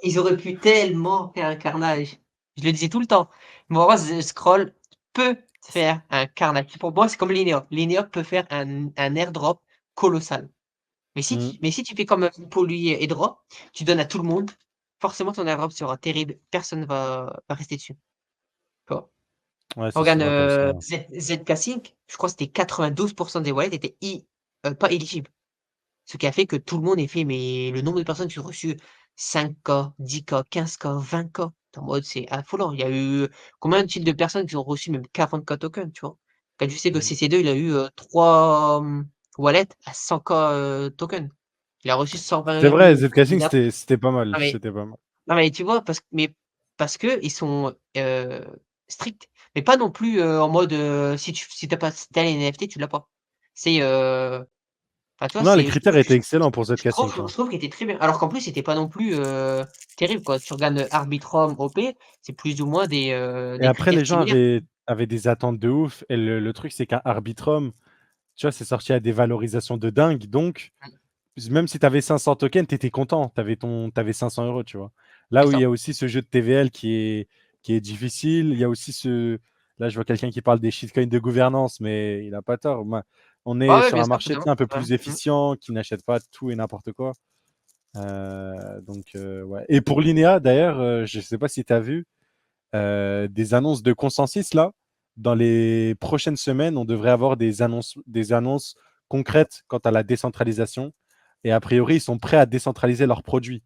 ils auraient pu tellement faire un carnage. Je le disais tout le temps. Moi, The Scroll peut faire un carnage. Pour moi, c'est comme Linear. Linear peut faire un airdrop colossal. Mmh. Mais si tu fais comme, Poly airdrop, tu donnes à tout le monde, forcément ton airdrop sera terrible. Personne va rester dessus, tu vois? Ouais, c'est Regarde, souvent comme ça. ZK Sync, je crois que c'était 92 des wallets étaient pas éligibles. Ce qui a fait que tout le monde ait fait mais le nombre de personnes qui ont reçu 5K, 10K, 15K, 20K, tu es en mode c'est affolant. Il y a eu combien-t-il de personnes qui ont reçu même 40K tokens, tu vois? Quand tu sais que Mmh. CC2 il a eu, 3, wallets à 100K, tokens. Il a reçu C'est 120 vrai, 000 ZK Sync, d'ap c'était pas mal, non mais c'était pas mal. non mais tu vois? Parce qu'ils sont, stricts, mais pas non plus, en mode, si tu as pas tel NFT, tu l'as pas. C'est, enfin, tu vois, Non, les c'est critères étaient excellents pour ZK Sync, hein. je trouve qu'il était très bien. Alors qu'en plus, c'était pas non plus, terrible, quoi. Tu regardes, Arbitrum, OP, c'est plus ou moins Et des après, critères les gens similaires. avaient des attentes de ouf et le truc, c'est qu'un Arbitrum, tu vois, c'est sorti à des valorisations de dingue, donc même si tu avais 500 tokens, tu étais content. Tu avais 500 euros, tu vois. Là C'est où il y ça. a aussi ce jeu de TVL qui est difficile, il y a aussi ce. Là, je vois quelqu'un qui parle des shitcoins de gouvernance, mais il n'a pas tort. On Ouais, est ouais, sur bien un sûr, marché tu sais, totalement. un peu Ouais. plus efficient, qui n'achète pas tout et n'importe quoi. Donc, ouais. Et pour l'INEA, d'ailleurs, je ne sais pas si tu as vu des annonces de consensus là. Dans les prochaines semaines, on devrait avoir des annonces concrètes quant à la décentralisation. Et a priori, ils sont prêts à décentraliser leurs produits.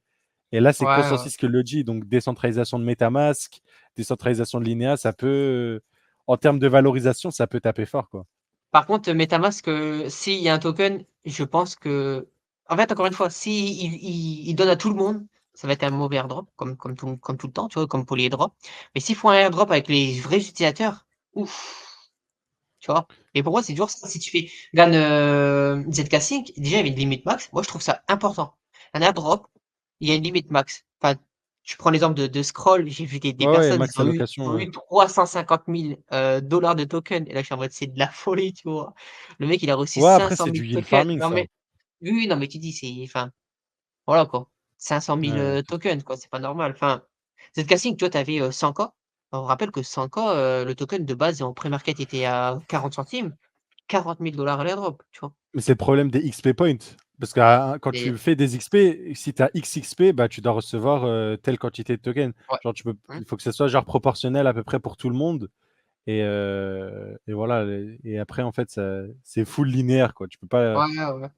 Et là, c'est Ouais, ouais. Consensus que le dit. Donc, décentralisation de MetaMask, décentralisation de l'INEA, ça peut, en termes de valorisation, ça peut taper fort, quoi. Par contre, MetaMask, s'il y a un token, je pense que en fait, encore une fois, s'ils donnent à tout le monde, ça va être un mauvais airdrop comme tout le temps, tu vois? Comme pour les airdrops. Mais s'ils font un airdrop avec les vrais utilisateurs, ouf, tu vois? Et pour moi, c'est toujours ça. Si tu fais regarde, ZK-Sync, déjà, il y avait une limite max. Moi, je trouve ça important. Un airdrop, il y a une limite max. Enfin, tu prends l'exemple de Scroll, j'ai vu des Ouais, ouais, personnes, max ils allocation, ont ouais. eu 350 000 dollars de tokens et là, je suis en mode: «C'est de la folie», tu vois? Le mec, il a reçu Ouais, après, 500 c'est 000 du yield tokens. farming, Non, ça. mais oui, oui, non, mais tu dis, c'est enfin, voilà, quoi. 500 000, Ouais, tokens, quoi, c'est pas normal. Enfin, Zcasing, tu vois, tu avais, 100 K. On rappelle que 100 K, le token de base en pré-market était à 40 centimes, 40 000 à l'airdrop, tu vois? mais c'est le problème des XP points. Parce que quand Et tu fais des XP, si tu as XP, bah, tu dois recevoir telle quantité de tokens. ouais. Genre, Mmh. il faut que ce soit genre proportionnel à peu près pour tout le monde. Et voilà. Et après, en fait, c'est full linéaire, quoi. Ouais, ouais, ouais.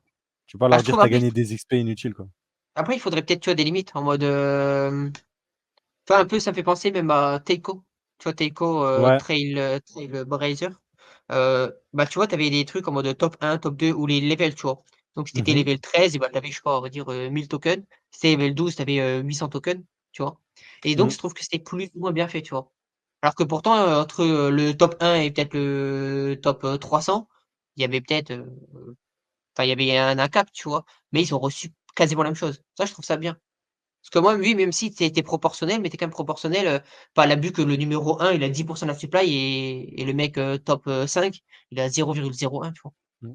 Tu peux pas Ah, leur je dire trouve que tu as après gagné des XP inutiles, quoi. après il faudrait peut-être, tu vois, des limites en mode, enfin, un peu, ça me fait penser même à Taiko. Tu vois, Taiko, Ouais. Trailblazer. Bah, tu vois, tu avais des trucs en mode top 1, top 2 ou les levels, tu vois? Donc si tu étais Mhm. level 13 et bah, tu avais, je sais pas, on va dire, 1 000 tokens. Si tu level 12, tu avais, 800 tokens, tu vois? Et donc Mm. je trouve que c'était plus ou moins bien fait, tu vois? Alors que pourtant, entre, le top 1 et peut-être le top, 300, il y avait peut-être, enfin, il y avait un cap, tu vois? Mais ils ont reçu quasiment la même chose. Ça, je trouve ça bien. Parce que moi, oui, même si tu étais proportionnel, mais tu es quand même proportionnel, pas à l'abus que le numéro 1, il a 10 de la supply et le mec, top, 5, il a 0,01, tu vois? Mm.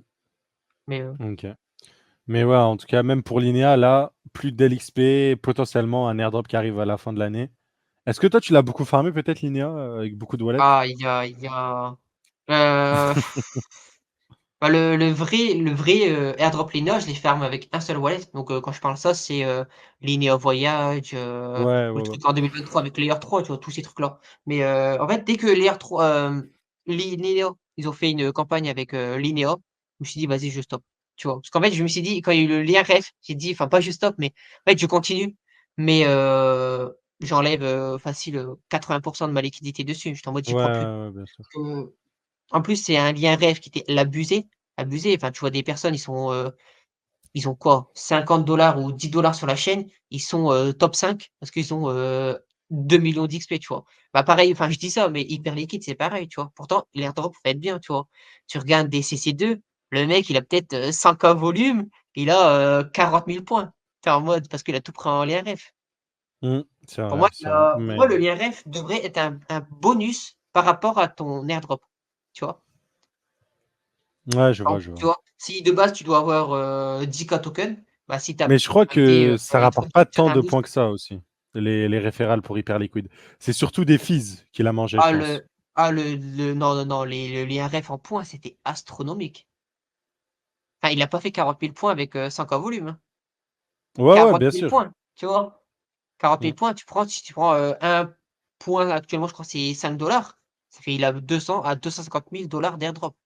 Mais, Ok. Mais ouais, en tout cas, même pour l'INEA, là, plus d'LXP, potentiellement un airdrop qui arrive à la fin de l'année. Est-ce que toi, tu l'as beaucoup farmé, peut-être, l'INEA, avec beaucoup de wallets? ah, heu, bah, le vrai, airdrop Lina, je l'ai ferme avec un seul wallet. Donc, quand je parle de ça, c'est, Linea Voyage, Ouais, ou le ouais, ouais. truc en 2023 avec Layer 3, tu vois? Tous ces trucs-là. Mais, en fait, dès que Layer 3, Linea, ils ont fait une campagne avec, Linea, je me suis dit: «Vas-y, je stoppe». Tu vois? Parce qu'en fait, je me suis dit quand il y a eu le lien ref, j'ai dit enfin pas je stoppe, mais en fait, je continue, mais, j'enlève, facile, 80 de ma liquidité dessus. J'étais en mode: Ouais, «J'y crois plus». ouais, ouais, bien sûr. En plus, c'est un lien ref qui était abusé. Enfin, tu vois des personnes, ils ont quoi? 50 ou 10 sur la chaîne, ils sont, top 5 parce qu'ils ont, 2 000 000 d'XP, tu vois? Bah, pareil, enfin, je dis ça, mais Hyper Liquide, c'est pareil, tu vois? Pourtant, l'airdrop va être bien, tu vois? Tu regardes des CC2, le mec, il a peut-être, 100 K volume, il a, 40 000 points. Tu es en mode parce qu'il a tout pris en lien ref. C'est Pour moi, vrai, c'est vrai. le lien ref devrait être un bonus par rapport à ton airdrop, tu vois? Ouais, je vois, Donc, je tu vois. vois? Si de base tu dois avoir, 10 K tokens, bah, si tu as Mais je crois impacté, que ça une trente rapporte pas ça tant fait un de boost. points que ça aussi, les référals pour Hyperliquid. C'est surtout des fees qu'il a mangé, je Ah pense. le non, non, non, les ref en points, c'était astronomique. Enfin, il a pas fait 40 000 points avec, 100 K volume, hein. Ouais, ouais, 40 bien 000 sûr. points, tu vois? 40 Mmh. 000 points, si tu prends, 1 point actuellement, je crois que c'est 5 ça fait il a 200 à 250 000 d'airdrop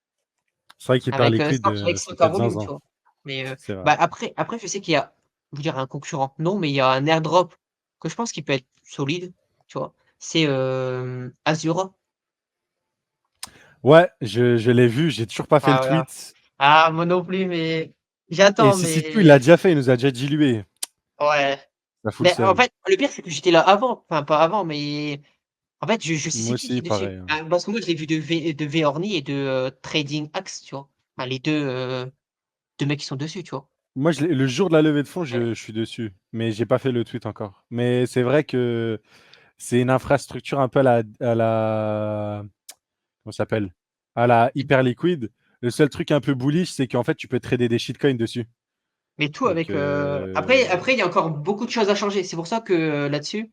C'est vrai qu'Hyperliquid, avec ça 100 peut K être volume, zinzin. tu vois? Mais, C'est vrai. bah, après je sais qu'il y a, je veux dire un concurrent, non, mais il y a un airdrop que je pense qu'il peut être solide, tu vois? C'est, Azura. Ouais, je l'ai vu, j'ai toujours pas fait le Ah voilà. tweet. Ah moi non plus, mais Et j'attends, Sissi2, il l'a mais déjà fait, il nous a déjà dilué. ouais. Ça fout le Mais en seum. fait, le pire, c'est que j'étais là avant, enfin pas avant, mais en fait, je sais c'est Moi qui aussi, est dessus. pareil, hein. Ah, parce que moi, je l'ai vu de Vehorny et de, Trading Axe, tu vois? Enfin les 2 mecs qui sont dessus, tu vois? Moi, le jour de la levée de fonds, Ouais. je suis dessus, mais j'ai pas fait le tweet encore. Mais c'est vrai que c'est une infrastructure un peu à la comment ça s'appelle? À la Hyperliquid. Le seul truc un peu bullish, c'est qu'en fait, tu peux trader des shitcoins dessus. Mais tout Donc, avec, après il y a encore beaucoup de choses à changer. C'est pour ça que, là-dessus,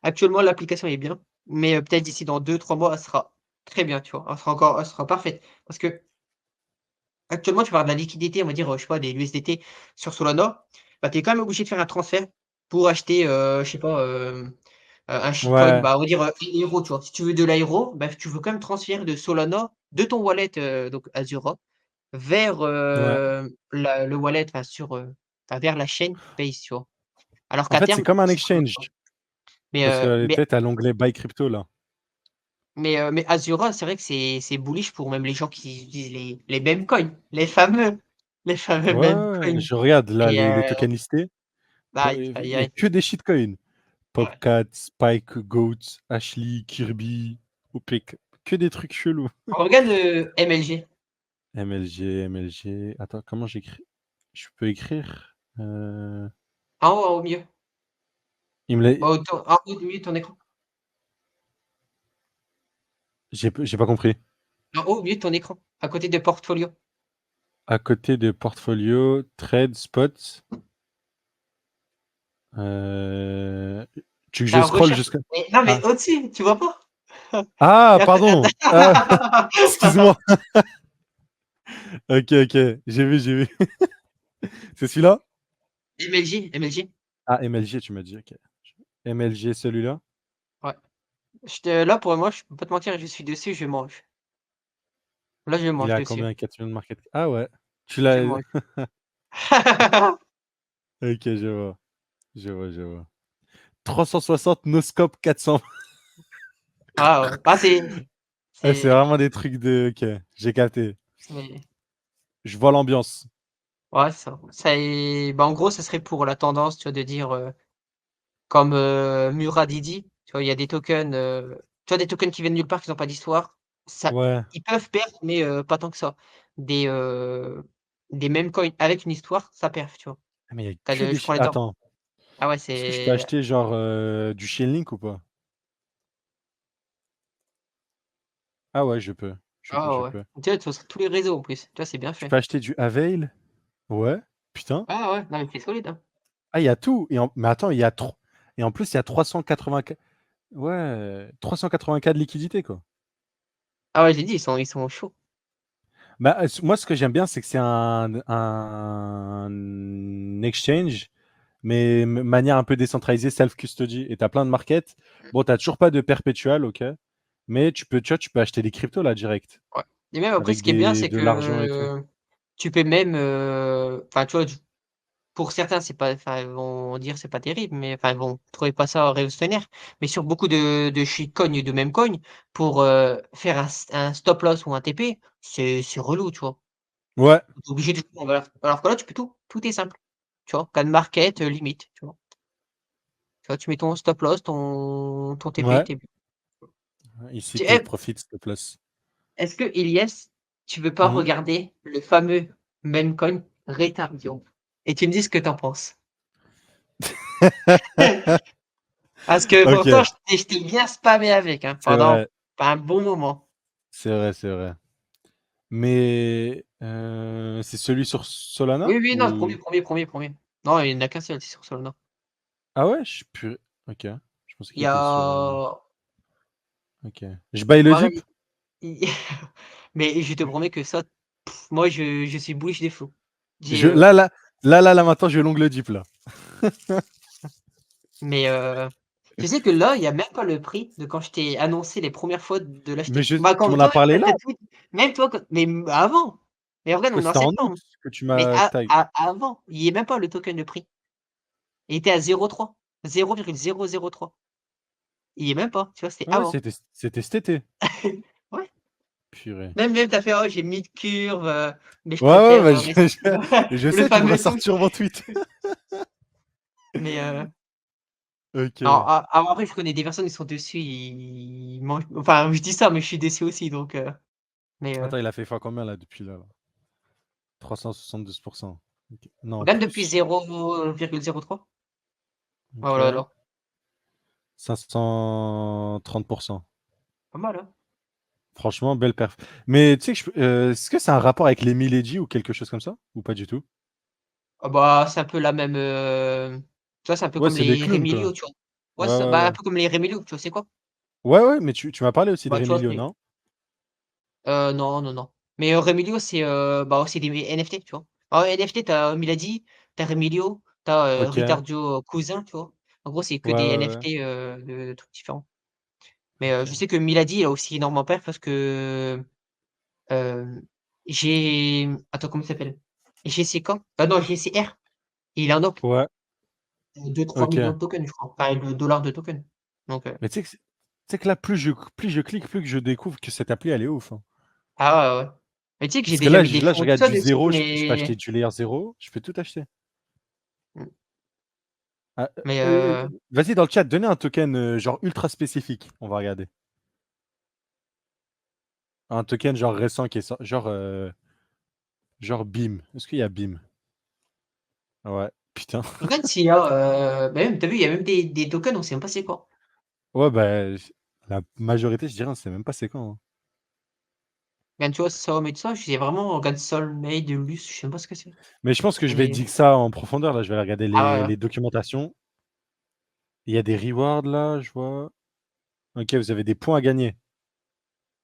actuellement l'application est bien, mais, peut-être d'ici dans 2-3 mois, elle sera très bien, tu vois? Elle sera parfaite. Parce qu'actuellement, tu vas avoir de la liquidité, on va dire, je sais pas, des USDT sur Solana, bah, tu es quand même obligé de faire un transfert pour acheter, je sais pas, un shitcoin, ouais, bah, on va dire, 1 €, tu vois? Si tu veux de l'euro, bah, tu veux quand même transférer de Solana, de ton wallet, donc Azura, vers, ouais. le wallet, enfin enfin vers la chaîne Base, tu vois? Alors En qu'à fait, c'est terme, comme un ce sera exchange. l'autre. Mais, Parce heu, que mais tu sais, l'onglet Buy Crypto là. mais Azura, c'est vrai que c'est bullish pour même les gens qui utilisent les meme coins, les fameux Ouais, meme ouais, ouais, coins je regarde là et les tokens listés. aïe, Il aïe, y a aïe. que des shitcoins. Ouais. Popcat, Spike, Goat, Ashley, Kirby, Opec. Que des trucs chelous. Regarde le MLG, MLG, MLG. Attends, comment j'écris? Je peux écrire? en haut au milieu, Il me l'a- en haut du milieu de ton écran. j'ai pas compris. En haut au milieu de ton écran, à côté de portfolio. À côté de portfolio, trade, spot. euh, Tu veux que Tu je as scroll recherche jusqu'à. mais non, mais Ah, au-dessus, tu vois pas? ah, Et après pardon. Ah, excuse-moi. Ok, ok. J'ai vu, j'ai vu. C'est celui-là? MLG, Ah, MLG, tu m'as dit. Ok. MLG, celui-là. ouais. Là, pour moi, je peux pas te mentir, je suis dessus, je mange. Là, je Il est mange à dessus, combien? 4 millions de market. Ah ouais. Tu je l'as. mange. Ok, je vois. Je vois, je vois. 360 Noscope 400. Ah ouais, bah, Ah, c'est c'est vraiment des trucs de. Ok, j'ai capté. c'est Je vois l'ambiance. ouais, ça est bah, en gros, ça serait pour la tendance, tu vois, de dire, comme, Muradidi, tu vois, il y a des tokens, tu vois, des tokens qui viennent nulle part, qui ont pas d'histoire. Ça Ouais. ils peuvent perdre, mais, pas tant que ça. Des, meme coins avec une histoire, ça perf, tu vois? Ah, mais il y a Tu que des. Je prends l'exemple. Attends. Ah ouais, Est-ce que je peux c'est acheter genre du Chainlink ou pas? Ah ouais, je peux. Je peux, ah je ouais. peux. Tu vois, sur tous les réseaux en plus. Tu vois, c'est bien Je fait. peux acheter du Avail? Ouais. Putain. Ah ouais, non mais c'est solide, hein. Ah, il y a tout. Mais attends, il y a trop. Et en plus, il y a 380K. Ouais, 380K de liquidité, quoi. Ah ouais, j'ai dit, ils sont chauds. Bah, moi, ce que j'aime bien, c'est que c'est un exchange, mais manière un peu décentralisée, self-custody. Et tu as plein de markets. Bon, tu n'as toujours pas de perpétual, ok. Mais tu vois, tu peux acheter des cryptos là direct. Ouais. Et même après, Avec ce qui est bien, c'est de l'argent et tout. que tu peux même, enfin, tu vois, pour certains, c'est pas enfin, ils vont dire: «C'est pas terrible», mais enfin, ils vont trouver pas ça révolutionnaire. Mais sur beaucoup de shitcoins et de meme coins, pour, faire un stop loss ou un TP, c'est relou, tu vois? Ouais, Tu es obligé de voilà. Alors que là, tu peux tout est simple, tu vois? Can market, limite, tu vois? Tu vois, tu mets ton stop loss, ton TP, ouais. tu es bien. Ici, Tu take eh, profit, stop loss. est-ce que Ilyes, tu veux pas Mhm. regarder le fameux meme coin Retardium? Et tu me dis ce que tu en penses? Parce que pourtant, Ok, je t'ai bien spammé avec, hein, c'est pendant vrai, un bon moment. c'est vrai, c'est vrai. Mais c'est celui sur Solana Oui, oui, non, le ou... 1er. Non, il y en a qu'un seul, c'est sur Solana. Ah ouais, je suis plus... Ok, je pensais Il qu'il y était sur... a Ok. Je baille le dip? pareil, il mais je te promets que ça, moi, je suis bullish des fous. J'ai, Je... Là, maintenant, je l'ongle dip, là. mais tu sais que là, il y a même pas le prix de quand je t'ai annoncé les premières fois de Mais l'acheter. Bah, tu quand m'en as toi, parlé là? tu tweet, même toi, mais avant. Mais regarde, Que on est en c'était en août septembre. que tu Mais m'as tag. avant, il y a même pas le token de prix. Il était à 0,3, 0,003. Il y est même pas, tu vois? C'était Ouais, avant. c'était cet été. Ouais. Purée. Même tu as fait: «Oh, j'ai mis de curve, mais je Ouais, ouais, préfère, bah, rester» je le sais, tu me fameux truc. ressortir mon tweet. Mais alors Ok. après je connais des personnes qui sont dessus, ils mangent enfin je dis ça, mais je suis dessus aussi donc mais Attends, il a fait fois combien là depuis là? 372%. Ok. Non, regarde depuis plus. 0,03. Ah voilà Ok. alors, 530%. pas mal, hein? Franchement, belle perf. Mais tu sais que est-ce que c'est un rapport avec les Milady ou quelque chose comme ça? Ou pas du tout? Ah bah, c'est un peu la même, tu vois, c'est un peu Ouais, comme c'est des les clowns, Remilio, quoi. tu vois? Ouais, Ouais, c'est ça, ouais, bah, un ouais. peu comme les Remilio, tu vois c'est quoi? Ouais, ouais, mais tu m'as parlé aussi de Bah, tu vois, Remilio, c'est non? non, non, non. Mais, Remilio, c'est, bah, c'est des NFT, tu vois? En NFT, tu as Milady, tu as Remilio, tu as, OK. Ricardio Cousin, tu vois? En gros, c'est que Ouais, des ouais, ouais. NFT, de trucs différents. Mais, je OK. sais que Milady, il a aussi énormément peur parce que, j'ai attends, comment il s'appelle? GCK? Ah non, GCR, il est en op. Ouais, 2-3 millions OK. de tokens, je crois. Enfin, de dollars de tokens. Donc, Mais tu sais que là, plus je clique, plus que je découvre que cette appli, elle est ouf, hein. ah ouais, ouais. Mais tu sais que j'ai Parce que déjà là, mis des je fonds tout regarde ça du dessus, zéro, je peux acheter mais du layer 0, je peux tout acheter. mmh, Ah, mais, vas-y dans le chat, donnez un token, genre ultra spécifique, on va regarder. Un token genre récent qui est genre BIM. Est-ce qu'il y a BIM? Ouais, putain. regarde s'il y a, bah, même tu as vu, il y a même des tokens, on sait même pas c'est quoi. Ouais, bah, la majorité, je dirais, on sait même pas c'est quand, hein. Regarde, tu vois, Somme et tout ça, j'ai vraiment regarde Soulmate, Luce, je sais même pas ce que c'est. Mais je pense que je vais Et dig ça en profondeur, là, je vais aller regarder ah ouais, ouais. les documentations. Il y a des rewards là, je vois. OK, vous avez des points à gagner.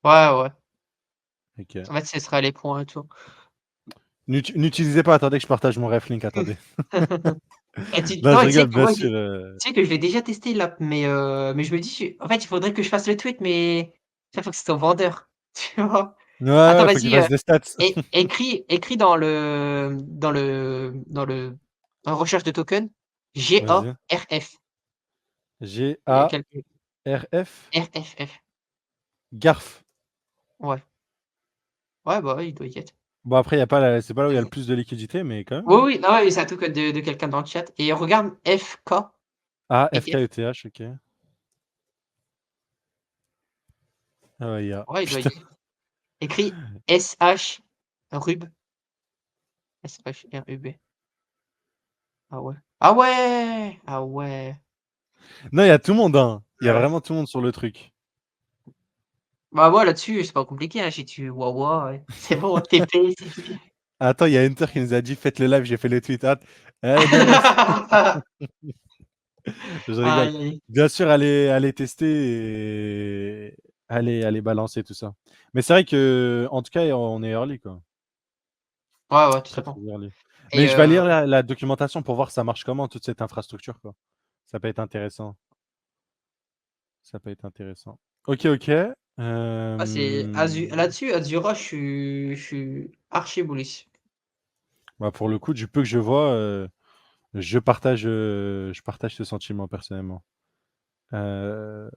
Ouais, ouais. OK. En fait, ce sera les points et tout. N'utilisez pas, attendez que je partage mon reflink, attendez. Et tu Non, non, je mais tu sais rigole, que bien moi, sûr, tu sais que je l'ai déjà testé l'app, mais je me dis: «En fait, il faudrait que je fasse le tweet, mais ça, faut que c'est au vendeur», tu vois? Ouais, Attends, ouais, faut qu'il vas-y, fasse des stats. écris dans recherche de token, Vas-y. GARF et GARF? calcul. RFF, Garf. ouais. Ouais, bah, ouais, il doit y être. Bon après il y a pas la c'est pas là où il y a le plus de liquidité, mais quand même, Oui, hein. oui, non, oui, c'est un token de quelqu'un dans le chat et regarde FK Ah, ETF. FKETH, OK. Ah ouais, il y a Ouais, il doit y putain. être. Écris SHRUB, SHRUB. Ah ouais. Ah ouais! Ah ouais. Non, il y a tout le monde, hein. Il y a Ah ouais. vraiment tout le monde sur le truc. Bah, moi, là-dessus, c'est pas compliqué, hein, j'ai tué Wawa, ouais. C'est bon, tu payé, c'est fini. Attends, il y a Hunter qui nous a dit: «Faites le live», j'ai fait le tweet. Non, je rigole. Aïe, aïe. Bien sûr, allez tester et allez balancer tout ça. Mais c'est vrai qu'en tout cas, on est early, quoi. Ouais, ouais, Très, très totalement early. et Mais je vais lire la documentation pour voir ça marche comment toute cette infrastructure, quoi. Ça peut être intéressant. Ça peut être intéressant. OK, OK. ah, c'est là-dessus, Azura, je suis archi bullish. Bah, pour le coup, du peu que je partage ce sentiment personnellement. Heu,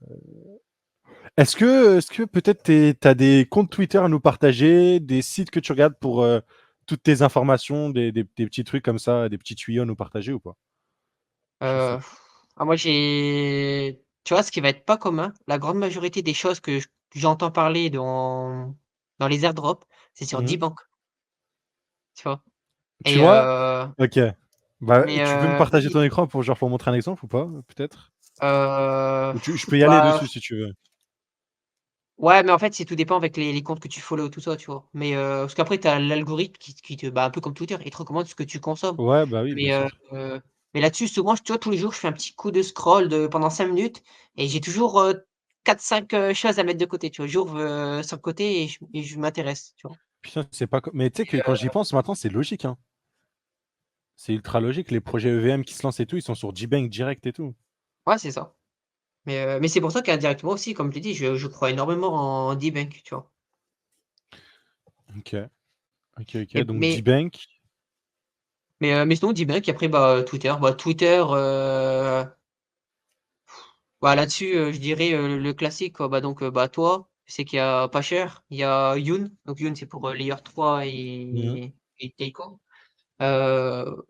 est-ce que peut-être tu as des comptes Twitter à nous partager, des sites que tu regardes pour, toutes tes informations, des petits trucs comme ça, des petits tuyaux à nous partager ou pas? Je suis chaud. Heu, moi, tu vois, ce qui va être pas commun, la grande majorité des choses que j'entends parler dans les airdrops, c'est sur Mmh. Dbank, tu vois? Tu Et vois? OK. Bah, mais tu veux me partager ton écran pour montrer un exemple ou pas, peut-être? heu, Ou je peux y aller bah, dessus si tu veux. ouais, mais en fait, c'est tout dépend avec les comptes que tu follow, tout ça, tu vois? Mais parce qu'après, tu as l'algorithme qui te bah, un peu comme Twitter, il te recommande ce que tu consommes. Ouais, bah, oui, bien Mais sûr. mais là-dessus, souvent, tu vois, tous les jours, je fais un petit coup de scroll pendant 5 minutes et j'ai toujours, 4-5, choses à mettre de côté, tu vois? J'ouvre, sur le côté et je m'intéresse, tu vois? Putain, c'est pas co mais tu sais que Et quand j'y pense maintenant, c'est logique, hein. C'est ultra logique. Les projets EVM qui se lancent et tout, ils sont sur GBank direct et tout. ouais, c'est ça. Mais c'est pour ça qu'indirectement aussi, comme je l'ai dit, je crois énormément en D-Bank, tu vois? OK. OK, OK. Et Donc GBank. mais sinon D-Bank, après, bah, Twitter. Bah, Twitter, bah, là-dessus, je dirais, le classique, quoi. Bah, donc, bah, toi, je sais qu'il y a pas cher, il y a Youn. Donc Youn, c'est pour, Layer 3 Mmh. et Taiko. Heu,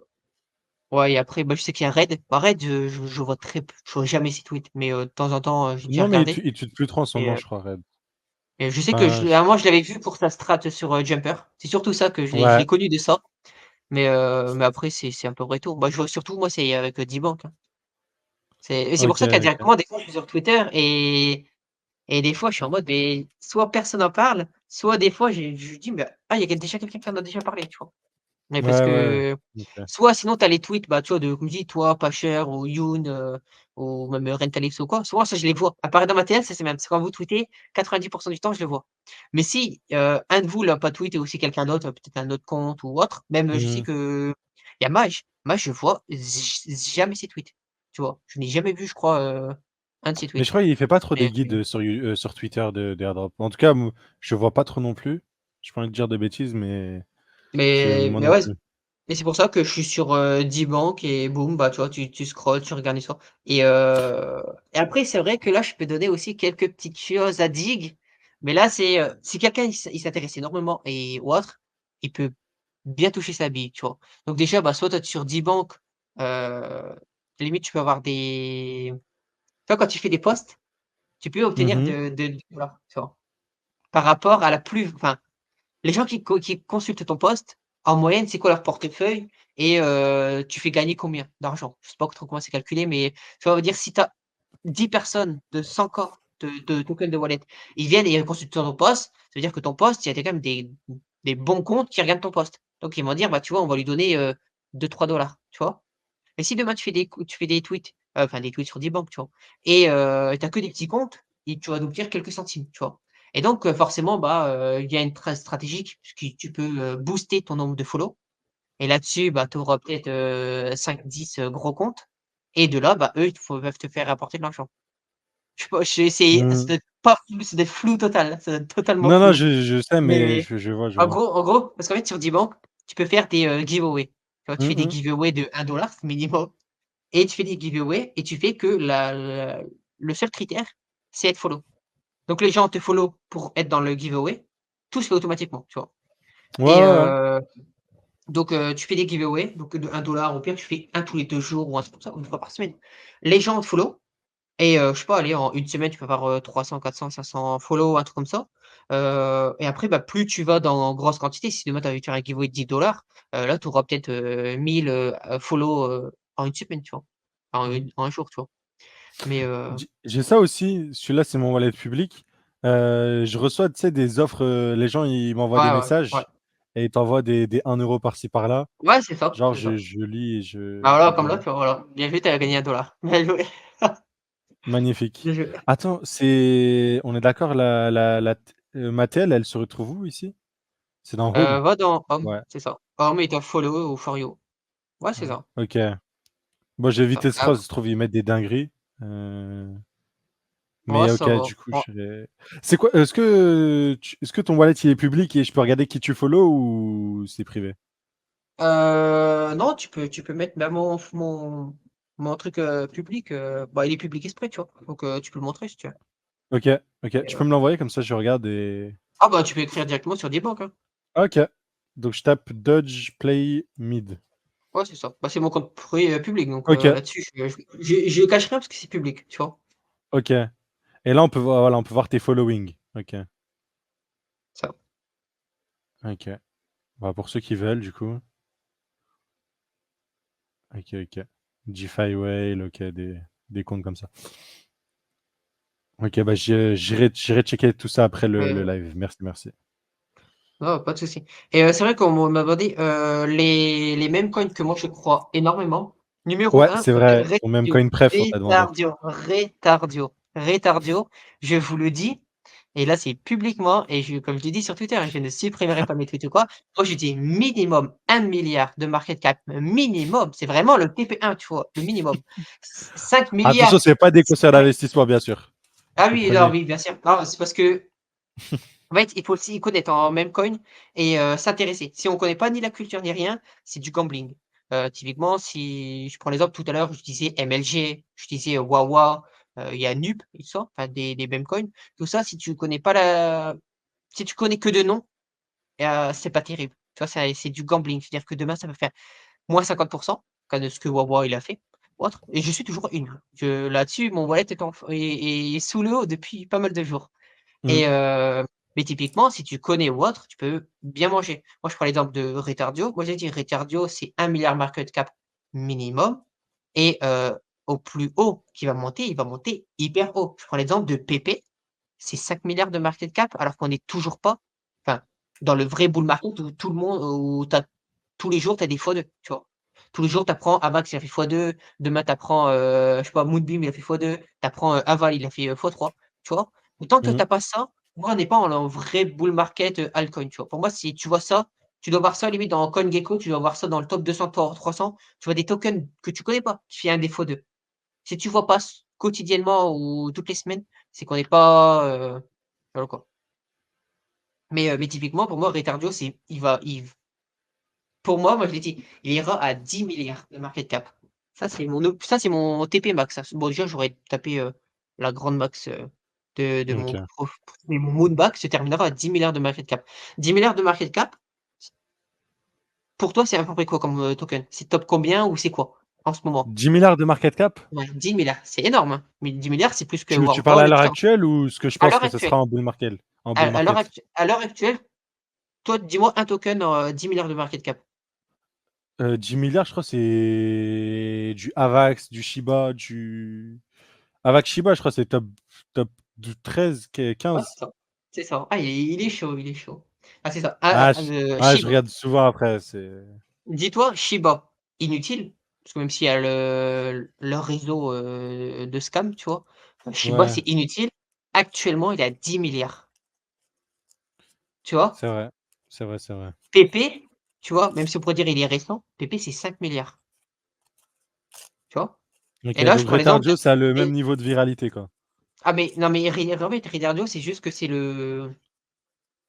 ouais et après, bah, je sais qu'il y a Red. Bah, Red, je vois très peu, je vois jamais ses tweets, mais de temps en temps, j'ai déjà Non, mais regardé il tweet plus trop en ce et moment, je crois, Red. je sais que Enfin, à un moment, je l'avais vu pour sa strat sur, Jumper. C'est surtout ça que je l'ai ouais. connu de ça, mais après, c'est à peu près tout. Bah, je vois surtout, moi, c'est avec, D-Bank, hein. C'est pour OK, ça OK. qu'indirectement, des fois, je suis sur Twitter et des fois, je suis en mode, mais soit personne en parle, soit des fois, je dis: «Mais ah, il y a déjà quelqu'un qui en a déjà parlé», tu vois? Mais Ouais, parce ouais. que OK. soit sinon tu as les tweets, bah, tu vois, de comme je dis, toi, Pacher ou Youn, ou même, Rentalix ou quoi, souvent ça je les vois. Apparaître dans ma TL, ça c'est même, c'est quand vous tweetez, 90 du temps je le vois. Mais si, un de vous l'a pas tweeté ou si quelqu'un d'autre, peut-être un autre compte ou autre, même, je sais Mmh. que il y a Maj. Maj je vois jamais ses tweets, tu vois? Je n'ai jamais vu je crois, un de ses Mais je tweets. crois qu'il fait pas trop des Mais guides, sur Twitter de d'airdrop. En tout cas, je vois pas trop non plus. J'ai pas envie de dire de bêtises, mais moi mais non ouais. plus. Et c'est pour ça que je suis sur, Dbank et boum, bah, tu vois, tu scrolles, tu regardes l'histoire et après c'est vrai que là, je peux donner aussi quelques petites choses à Dig, mais là, c'est, si quelqu'un il s'intéresse énormément et ou autre, il peut bien toucher sa bille, tu vois? Donc déjà, bah, soit toi, tu es sur Dbank, limite tu peux avoir des tu vois, quand tu fais des posts, tu peux obtenir Mmh. de voilà, tu vois? Par rapport à la plus enfin les gens qui consultent ton post, en moyenne, c'est quoi leur portefeuille et tu fais gagner combien d'argent? Je sais pas trop comment c'est calculé, mais tu vois, on va dire si tu as 10 personnes de 100 corps de tokens de wallet, ils viennent et ils consultent ton post, ça veut dire que ton post, il y a quand même des bons comptes qui regardent ton post. Donc ils vont dire: «Bah, tu vois, on va lui donner, 2-3 tu vois? Et si demain tu fais des tweets, enfin des tweets sur des banques, tu vois? Et tu as que des petits comptes et tu vas obtenir quelques centimes, tu vois? Et donc forcément, bah, il y a une stratégique puisque tu peux, booster ton nombre de follow et là-dessus, bah, tu auras peut-être, 5-10, gros comptes et de là, bah, eux, ils peuvent te faire rapporter de l'argent. Je sais pas, ça Mmh. doit être pas flou, ça doit être flou total, ça doit être totalement Non, non, flou. je sais, mais Mais je vois, je vois. en gros, parce qu'en fait sur Dbank, tu peux faire des, giveaways. Tu vois, tu fais des Mmh. giveaways de 1 minimum et tu fais des giveaways et tu fais que le seul critère, c'est être follow. Donc les gens te follow pour être dans le giveaway, tout se fait automatiquement, tu vois? Ouais, Et ouais, ouais. donc tu fais des giveaways, donc de 1 au pire tu fais un tous les 2 jours ou un truc comme ça, ou 1 fois par semaine. Les gens te follow et je sais pas, allez en une semaine tu peux avoir, 300-400-500 follow, un truc comme ça. Et après, bah, plus tu vas dans grosse quantité, si demain tu as envie de faire un giveaway de 10 là tu auras peut-être, 1000, follow, en une semaine, tu vois? En un jour, tu vois? Mais J'ai ça aussi, celui-là, c'est mon wallet public. Je reçois, tu sais, des offres, les gens, ils m'envoient des ouais, ouais, ouais. messages et ils t'envoient des 1 € par-ci par-là. Ouais, c'est ça, Genre c'est ça. je lis et Bah, je voilà, comme là, donne. tu vois, voilà. Bien joué, tu as gagné 1 Bien joué. Magnifique. Bien joué. Attends, on est d'accord, ma TL, elle se retrouve où ici? C'est dans Home? Va dans Home, Ouais, c'est ça. Home et tu as Follow ou For You. Ouais, c'est ouais. ça, OK. Bon, j'ai ça. évité scroll, ça se trouve, ils mettent des dingueries. Heu, Ouais, mais ça OK, va. du coup, Ouais. c'est quoi est-ce que ton wallet, il est public et je peux regarder qui tu follow ou c'est privé? Non, tu peux mettre bah, mon truc, public, bah, il est public exprès, tu vois? Donc tu peux le montrer si tu veux. OK, OK. Et Tu peux me l'envoyer comme ça je regarde et ah bah, tu peux écrire directement sur des banques, hein. OK. Donc je tape Dodge Play Mid. Ouais, c'est ça. Bah, c'est mon compte public donc OK, là-dessus je cache rien parce que c'est public, tu vois? OK. Et là on peut voir, voilà, on peut voir tes following. OK, Ça. OK. Bah, pour ceux qui veulent du coup. OK, OK. GFi Whale, OK, des comptes comme ça. OK, bah, j'irai checker tout ça après le Mais live. Merci, merci. non, pas de souci et c'est vrai qu'on m'a demandé, les mêmes coins que moi je crois énormément. Numéro Ouais, 1, c'est vrai, ton même Retardio, coin préf, on t'a demandé. Retardio. Je vous le dis et là, c'est publiquement et comme je l'ai dit sur Twitter, hein, je ne supprimerai pas mes tweets ou quoi. Moi, je dis minimum 1 milliard de market cap, minimum, c'est vraiment le TP1, tu vois? Le minimum. 5 000 000 Attention, c'est pas des conseils d'investissement, bien sûr. ah oui, non, Comprenez? oui, bien sûr. Non, c'est parce que en fait, il faut aussi connaître en même coin et s'intéresser. Si on connaît pas ni la culture ni rien, c'est du gambling. Typiquement, si je prends l'exemple tout à l'heure, je disais MLG, je disais Wawa, il y a Nup et tout ça, enfin des meme coins. Tout ça, si tu connais que de nom, c'est pas terrible. Tu vois, c'est du gambling. C'est-à-dire que demain, ça peut faire -50 comme ce que Wawa il a fait ou autre et je suis toujours une. Là-dessus, mon wallet est sous l'eau depuis pas mal de jours. Mmh, Et mais typiquement, si tu connais ou autre, tu peux bien manger. Moi, je prends l'exemple de Retardio. Moi, j'ai dit Retardio, c'est 1 milliard market cap minimum et au plus haut qui va monter, il va monter hyper haut. Je prends l'exemple de PP, c'est 5 milliards de market cap alors qu'on n'est toujours pas enfin, dans le vrai bull market où tout le monde où tu tous les jours, tu as des x2, tu vois? Tous les jours, tu apprends Avax, il a fait x2, demain tu apprends, je sais pas, Moonbeam, il a fait x2, tu apprends, Aval, il a fait, x3, tu vois? Mais tant que tu Mmh. as pas ça, moi, on n'est pas en vrai bull market, altcoin, tu vois? Pour moi, si tu vois ça, tu dois voir ça limite dans CoinGecko, tu dois voir ça dans le top 200, 300, tu vois des tokens que tu connais pas, qui fait un des x2. Si tu vois pas quotidiennement ou toutes les semaines, c'est qu'on n'est pas, voilà quoi. Mais typiquement pour moi, Retardio, c'est pour moi je l'ai dit, il ira à 10 milliards de market cap. Ça c'est mon TP max, ça. Bon déjà j'aurais tapé, la grande max, de mon OK. mais mon moon max se terminera à 10 milliards de market cap. 10 milliards de market cap, pour toi c'est à peu près quoi comme, token? C'est top combien ou c'est quoi en ce moment? 10 milliards de market cap? Ouais, 10 milliards, c'est énorme, hein, mais 10 milliards c'est plus que Tu parles Worldball à et tout l'heure ça. actuelle ou ce que je À pense l'heure que ce actuelle. sera en bull market? En À bull à l'heure market. actu à l'heure actuelle, toi, dis-moi un token en, 10 milliards de market cap. 10 milliards, je crois, c'est du Avax, du Shiba, du Avax Shiba, je crois, c'est top 13, Ouais, 15. c'est ça. C'est ça. Ah, il est chaud, il est chaud. Ah, c'est ça. Ah, je Shiba. regarde souvent après. C'est Dis-toi, Shiba, inutile, parce que même s'il y a leur réseau, de scam, tu vois? Shiba, ouais, c'est inutile. Actuellement, il est à 10 milliards, tu vois? c'est vrai, c'est vrai, c'est vrai. PP, tu vois? Même si on pourrait dire il est récent, PP, c'est 5 milliards, tu vois? Ok, Et là, je donc prends l'exemple de Retardio, ça a le même et niveau de viralité, quoi. ah mais non, mais en fait, Ridardio, c'est juste que c'est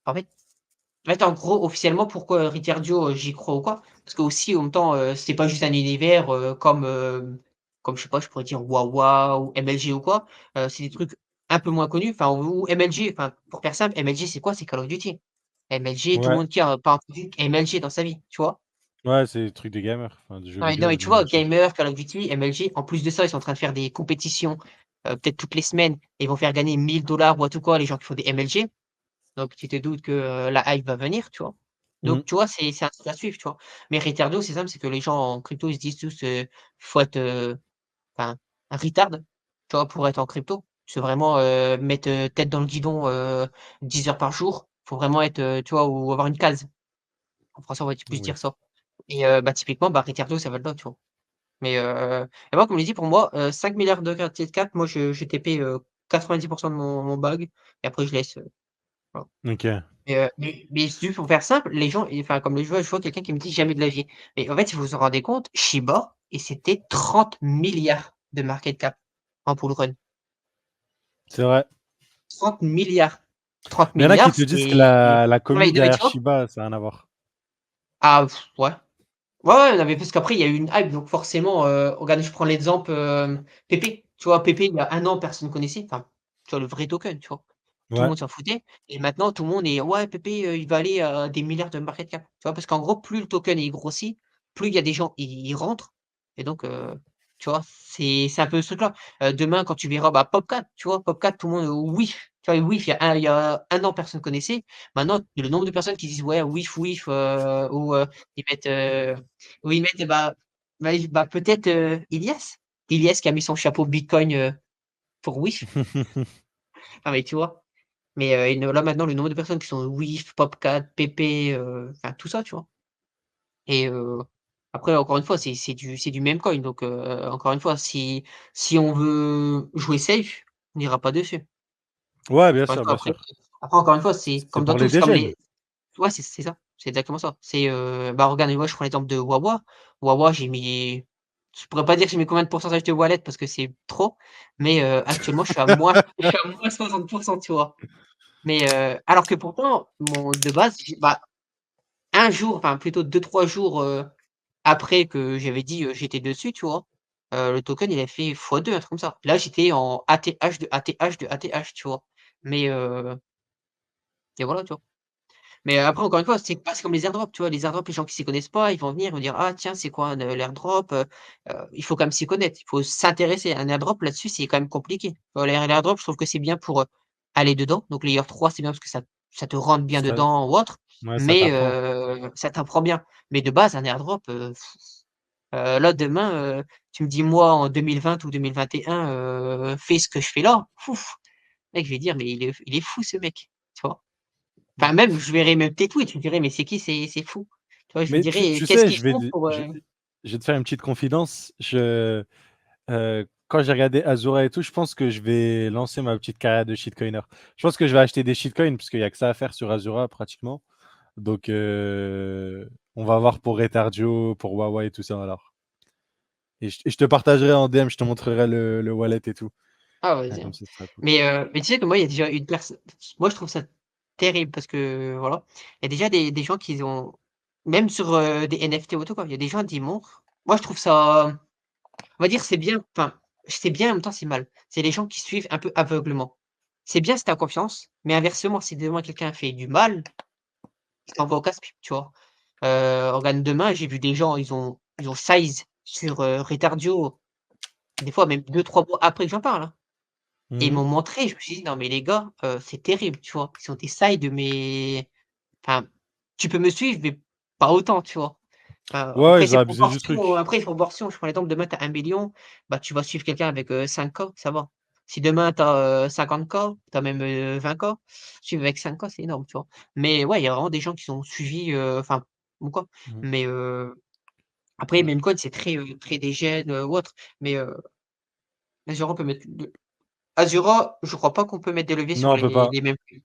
en fait en gros, officiellement, pourquoi Ricciardio, j'y crois ou quoi? Parce qu'aussi, en même temps, c'est pas juste un univers, comme je sais pas, je pourrais dire Wawa ou MLG ou quoi. C'est des trucs un peu moins connus, enfin ou MLG, enfin, pour faire simple, MLG, c'est quoi? C'est Call of Duty. MLG, tout le Ouais, monde qui a pas entendu MLG dans sa vie, tu vois? ouais, c'est des trucs des gamers, enfin, des jeux Non, vidéo, mais de tu manière vois, générale. Gamer, Call of Duty, MLG, en plus de ça, ils sont en train de faire des compétitions, peut-être toutes les semaines et ils vont faire gagner 1 000 $ ou en tout quoi, les gens qui font des MLG. Donc tu te doutes que, la hype va venir, tu vois? Mmh. Donc tu vois, c'est un truc à suivre, tu vois? Mais Retardeo, c'est simple, c'est que les gens en crypto, ils se disent tous, faut être, enfin, un retard, tu vois, pour être en crypto. C'est vraiment, mettre, tête dans le guidon, 10 heures par jour. Faut vraiment être, tu vois, ou avoir une case. En français, on va plus Oui. dire ça et bah, typiquement, bah, Retardeo, ça va là, tu vois? Mais et moi, comme je l'ai dit, pour moi, 5 milliards de market cap, moi, je TP, 90 de mon bag et après je laisse, voilà. OK. Mais si tu veux, pour faire simple, les gens et enfin, comme je vois quelqu'un qui me dit: «Jamais de la vie». Mais en fait, si vous vous en rendez compte, Shiba et c'était 30 milliards de market cap en bull run. C'est vrai. 30 milliards. trente Mais il y en a qui milliards, te disent que c'est la non commu mais tu derrière vois? Shiba, ça a rien à voir. Ah ouais. Ouais, ouais, non mais parce qu'après il y a eu une hype donc forcément, regarde, je prends l'exemple, Pépé. Tu vois? Pépé, il y a un an, personne connaissait, enfin, tu vois? Le vrai token, tu vois? Tout le Ouais. monde s'en foutait et maintenant tout le monde est: «Ouais, Pépé, il va aller à des milliards de market cap». Tu vois? Parce qu'en gros, plus le token il grossit, plus il y a des gens ils rentrent et donc tu vois? C'est un peu ce truc-là. Demain quand tu verras, bah, Popcat, tu vois? Popcat, tout le monde, «Wif». Tu vois? Wif, il y a un an, personne connaissait. Maintenant, le nombre de personnes qui disent: «Ouais, Wif, Wif», ou ils mettent, oui, mais bah, peut-être, Ilias? Ilias qui a mis son chapeau bitcoin, pour Wish. Ah mais tu vois? Mais, et là maintenant le nombre de personnes qui sont Wish, Popcat, PP, enfin tout ça, tu vois? Et après encore une fois c'est du meme coin donc, encore une fois si on veut jouer safe, on n'ira pas dessus. Ouais, bien Encore une sûr, fois bien sûr. après encore une fois c'est C'est comme dans pour tout, les c'est comme dégènes. les ouais c'est ça, c'est exactement ça. C'est, bah, regarde moi je prends l'exemple de Wawa. Wawa j'ai mis je pourrais pas dire que j'ai mis combien de pourcentage de wallet parce que c'est trop, mais, actuellement je suis à moins 60 tu vois? Mais, alors que pourtant mon de base bah, un jour, enfin plutôt 2 3 jours, après que j'avais dit, j'étais dessus, tu vois? Le token il a fait x2, un truc comme ça. Là j'étais en ATH de ATH de ATH, tu vois? Mais, et voilà, tu vois? Mais après, encore une fois, c'est comme les airdrops, tu vois? Les airdrops, les gens qui s'y connaissent pas, ils vont venir, ils vont dire: «Ah tiens, c'est quoi un, l'airdrop?» Il faut quand même s'y connaître, il faut s'intéresser. Un airdrop là-dessus, c'est quand même compliqué. L'airdrop, je trouve que c'est bien pour, aller dedans. Donc layer 3, c'est bien parce que ça te rentre bien Ça dedans ou autre, ouais, ça mais t'apprend. ça t'apprend bien. Mais de base, un airdrop, là demain, tu me dis moi en 2020 ou 2021, fais ce que je fais là, ouf, mec, je vais dire: «Mais il est fou ce mec», tu vois? Enfin même, je verrais même tes tweets, je me dirais: «Mais c'est qui c'est fou?» vois, je me Mais dirais: tu «Qu'est-ce sais, qu'ils font pour, je vais te faire une petite confidence. Quand j'ai regardé Azura et tout, je pense que je vais lancer ma petite carrière de shitcoiner. Je pense que je vais acheter des shitcoins parce qu'il y a que ça à faire sur Azura pratiquement. Donc, on va voir pour Retardio, pour Wawa et tout ça alors. Et je te partagerai en DM, je te montrerai le wallet et tout. Ah Ah, vas-y, comme hein. ça, ce sera cool. Mais tu sais que moi, il y a déjà une personne. Moi je trouve ça terrible parce que voilà, il y a déjà des gens qui ont même sur, des NFT ou tout quoi, il y a des gens qui montrent. Moi je trouve ça, on va dire c'est bien, enfin, c'est bien en même temps c'est mal. C'est les gens qui suivent un peu aveuglement. C'est bien si tu as confiance, mais inversement si demain quelqu'un fait du mal, il t'envoie au casse-pipe, tu vois? Regarde demain, j'ai vu des gens, ils ont size sur, Retardio, des fois même 2-3 mois après que j'en parle, hein. Et ils Mhm. m'ont montré, je me suis dit: «Non mais les gars, c'est terrible», tu vois? Ils ont des sides mais enfin, tu peux me suivre mais pas autant, tu vois? Ouais, Après ils ont c'est abusé du proportion, truc. après c'est proportion. Je prends l'exemple, demain tu as 1 000 000, bah, tu vas suivre quelqu'un avec, 5 K, ça va. Si demain tu as, 50 K, tu as même, 20 K, suivre avec 5 K, c'est énorme, tu vois? Mais ouais, il y a vraiment des gens qui sont suivis, enfin ou quoi. Mhm. Mais, après Ouais. Memecoin c'est très, très des gènes, ou autre. Mais, Azura on peut mettre Azura, je crois pas qu'on peut mettre des leviers Non, sur on peut pas. les mêmes coins.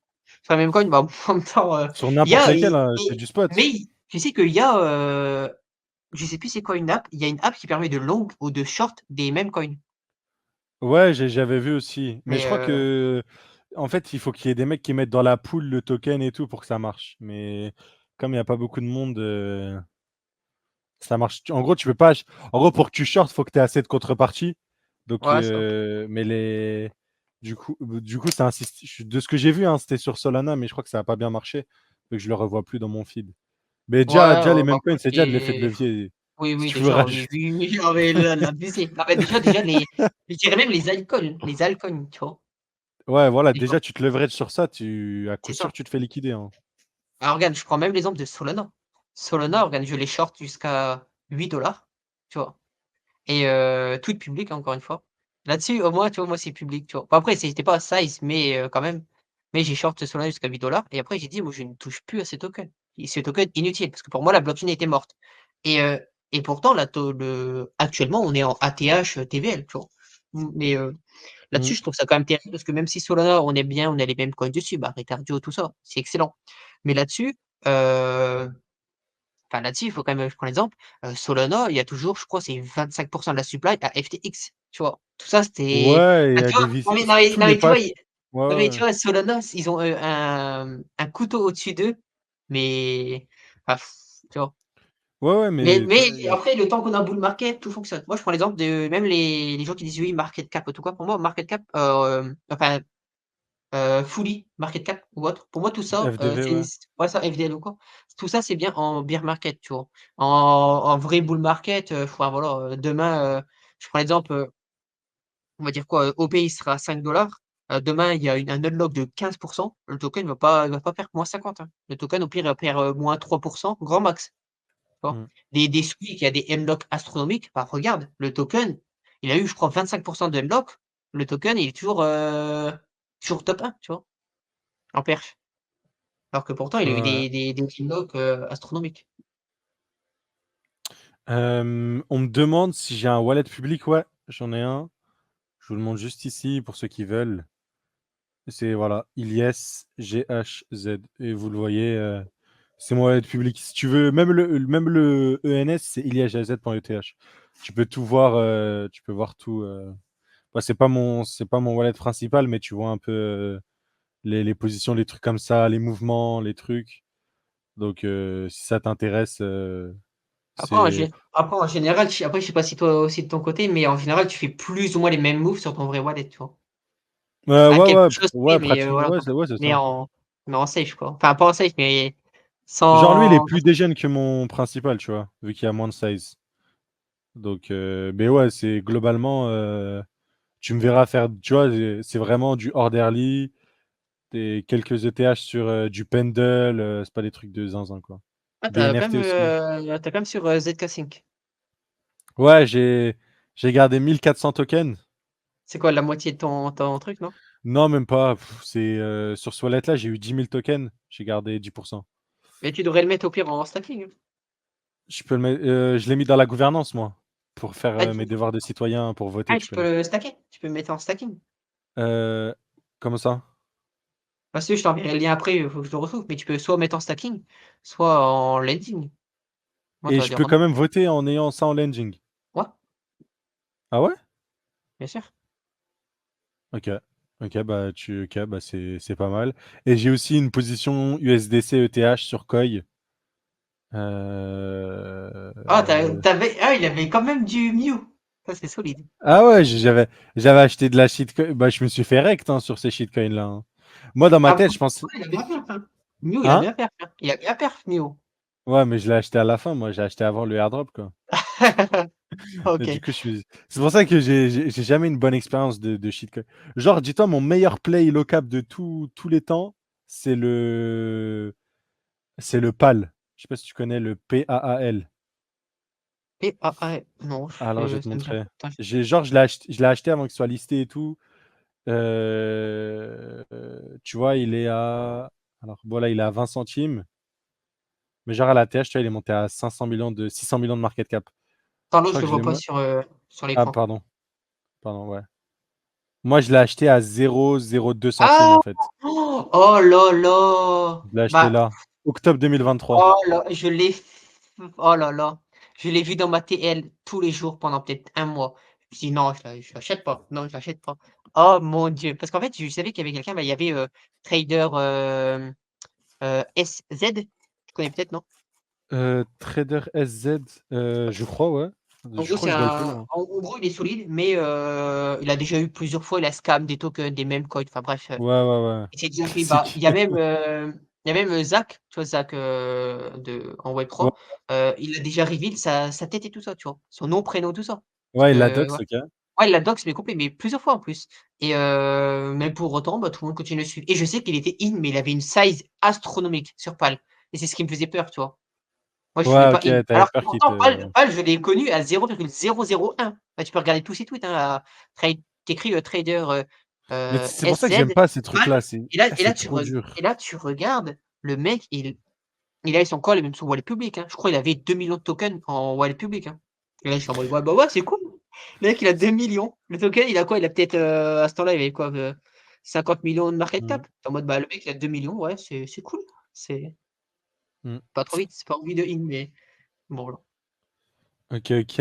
Sur les mêmes coins, bah, en même temps, Sur il y n'importe a lesquels, et hein, c'est du spot. tu sais qu'il y a, je sais plus c'est quoi une app, il y a une app qui permet de long ou de short des mêmes coins. Ouais, j'avais vu aussi. Mais je Mais, crois que, en fait, il faut qu'il y ait des mecs qui mettent dans la pool le token et tout pour que ça marche. Mais comme il n'y a pas beaucoup de monde, ça marche. En gros, tu peux pas. En gros, pour que tu short, faut que tu aies assez de contrepartie. Donc, ouais, ça. mais les. Du coup, ça insiste. De ce que j'ai vu, hein, c'était sur Solana, mais je crois que ça n'a pas bien marché. Donc, je le revois plus dans mon feed. Mais Ouais, déjà les bah, mêmes coins, après c'est déjà de l'effet de c'est levier. oui, Si oui, tu veux déjà, oui, rajouter. oui, oui, non mais là l'abusé. Non mais déjà les je dirais même les altcoins, tu vois? Ouais, voilà, Des fois, déjà, tu te leverage sur ça, à coup c'est sûr, ça. tu te fais liquider, hein. Alors regarde, je prends même l'exemple de Solana. Solana, regarde, je les short jusqu'à 8 $, tu vois? Et tweet public encore une fois. Là-dessus, au moins, tu vois, moi, c'est public, tu vois? Bon après, c'était pas size, mais quand même. Mais j'ai short Solana jusqu'à 8 $ et après j'ai dit: «Moi, je ne touche plus à ces tokens». Et ces tokens inutiles parce que pour moi, la blockchain était morte et pourtant la to le actuellement, on est en ATH, TVL, tu vois? Mais Mmh. là-dessus, je trouve ça quand même terrible parce que même si Solana, on est bien, on a les mêmes coins dessus, bah, Retardio, tout ça, c'est excellent. Mais là-dessus, heu enfin là-dessus, il faut quand même je prends l'exemple, Solana, il y a toujours, je crois, c'est 25 de la supply à FTX, tu vois? Tout ça, c'était Ouais, il y ah, a tu des vois? vis tous Non les mais tu vois, packs. Ouais, non mais tu ouais. vois, Solana, ils ont, un couteau au-dessus d'eux, mais ah, tu vois? Ouais, ouais, Mais mais tu vois, mais après, le temps qu'on a un bull market, tout fonctionne. Moi, je prends l'exemple de même les gens qui disent: «Oui, market cap», en tout cas, pour moi, market cap, enfin Fully, market cap ou autre. Pour moi, tout ça, FDV, c'est ouais. c ouais, ça, FDL ou quoi. Tout ça, c'est bien en bear market, tu vois? En vrai bull market, enfin voilà, demain, je prends l'exemple, on va dire quoi? OP il sera à 5 demain, il y a un unlock de 15, le token va pas faire -50, hein. Le token, au pire, il va faire, -3 grand max, tu vois? Mmh. Des Squeak, il y a des unlocks astronomiques, bah, regarde, le token, il a eu, je crois, 25 de unlock. Le token, il est toujours top 1, tu vois? En perf. Alors que pourtant, il a eu Ouais. des unlocks, astronomiques. On me demande si j'ai un wallet public. Ouais, j'en ai un. Je vous le montre juste ici pour ceux qui veulent. C'est voilà, Ilyes GHZ et vous le voyez, c'est mon wallet public. Si tu veux, même le ENS, c'est ilyesgz.eth. Tu peux tout voir, tu peux voir tout, bah, c'est pas mon wallet principal, mais tu vois un peu, les positions, les trucs comme ça, les mouvements, les trucs. Donc, si ça t'intéresse, c'est Après en général, je sais pas si toi aussi de ton côté, mais en général, tu fais plus ou moins les mêmes moves sur ton vrai wallet, tu vois? À ouais, quelque ouais, chose près, ouais, mais pratiquement, voilà ouais, quoi. c'est Mais ça. en safe quoi. Enfin pas en safe, mais Genre lui, il est sans plus dégène que mon principal, tu vois? Vu qu'il y a moins de size. Donc, mais ouais, c'est globalement, tu me verras faire, tu vois, c'est vraiment du orderly, des quelques ETH sur, du Pendle, c'est pas des trucs de zinzin, quoi. ah Des NFT aussi. tu quand même sur, ZK Sync. Ouais, j'ai gardé 1 400 tokens. C'est quoi la moitié de ton truc, non? Non, même pas, c'est, sur ce wallet-là, j'ai eu 10 000 tokens, j'ai gardé 10. Mais tu devrais le mettre au pire en stacking, hein. je l'ai mis dans la gouvernance, moi, pour faire Ah, mes devoirs de citoyen, pour voter, tu tu peux connais. le stacker. Tu peux le mettre en stacking. Euh, Comment ça? Parce que je t'enverrai le lien après, il faut que je le retrouve, mais tu peux soit mettre en stacking, soit en lending. Moi, Et tu vas je dire peux quand vraiment. même voter en ayant ça en lending. Ouais, Ah ouais? bien sûr. Ok. Ok, bah c'est pas mal. Et j'ai aussi une position USDC ETH sur Koi. Ah, Euh, ah, il avait quand même du Mew. Ça, c'est solide. Ah ouais, j'avais acheté de la shitcoin. Bah, je me suis fait rect hein, sur ces shitcoins-là, hein. Moi, dans ma Ah, tête, je pense. il a bien perf, hein. Mew, il a Hein? bien perf, hein. Il a bien perf, Mew. Ouais, mais je l'ai acheté à la fin. Moi, j'ai acheté avant le airdrop, quoi. Et du OK. coup, c'est pour ça que j'ai jamais une bonne expérience de shitcoin. Genre, dis-toi, mon meilleur play low-cap de tous les temps, c'est c'est le PAL. Je sais pas si tu connais le PAAL. Non, Alors, je vais te ça me dit rien. montrer. Attends, Genre, je l'ai acheté avant qu'il soit listé et tout. Tu vois, il est à. Alors, voilà, il est à 20 centimes. Mais genre, à la TH, tu vois, il est monté à 600 millions de market cap. Je l'autre, je crois le que je vois l'ai. pas sur Ah, l'écran. pardon. Pardon, ouais. Moi, je l'ai acheté à 0,02 centimes, Ah! en fait. Oh là là! Je l'ai acheté Bah, là. Octobre 2023. oh là, oh là là, je l'ai vu dans ma TL tous les jours pendant peut-être un mois. Je me suis dit: «Non, je l'achète pas, non, je l'achète pas». Oh mon Dieu! Parce qu'en fait, je savais qu'il y avait quelqu'un, bah, il y avait, Trader, SZ, tu connais peut-être, non? Trader SZ, je crois, ouais. En Je gros, crois que je dois le connaître, hein. en gros, il est solide, mais il a déjà eu plusieurs fois, il a scam des tokens, des meme coins, enfin bref, Ouais, ouais, ouais. il s'est déjà pris bas. Classique. Il y a même, Zach, tu vois Zach, de en Ouais, Web3, il a déjà reveal sa tête et tout ça, tu vois? Son nom, prénom, tout ça. Parce ouais, il la que dox, ouais. ok. Ouais, il l'a dox, mais complet, mais plusieurs fois en plus et mais pour autant, bah, tout le monde continue de le suivre et je sais qu'il était in, mais il avait une size astronomique sur PAL et c'est ce qui me faisait peur, tu vois? Moi, je suivais Ouais, pas ok, in. t'avais Alors que peur qu'il pourtant te. PAL, je l'ai connu à 0,001. Bah, tu peux regarder tous ses tweets, hein, à trade tu écris, trader, Mais c'est pour ça que SZ, j'aime pas ces PAL trucs-là. C'est trop et dur. là tu regardes, le mec, il avait son call et même son wallet public, hein. Je crois il avait 2 millions de tokens en wallet public, hein et là, je suis en mode: «Ouais, bah, ouais, c'est cool». Le mec, il a 2 millions. Le token, il a quoi? Il a peut-être, à ce temps-là, il avait quoi, 50 millions de market Mm, cap. Tu es en mode: «Bah, le mec, il a 2 millions, ouais, c'est cool». C'est mm. pas trop vite, c'est pas envie de in, mais bon, voilà. Ok, ok.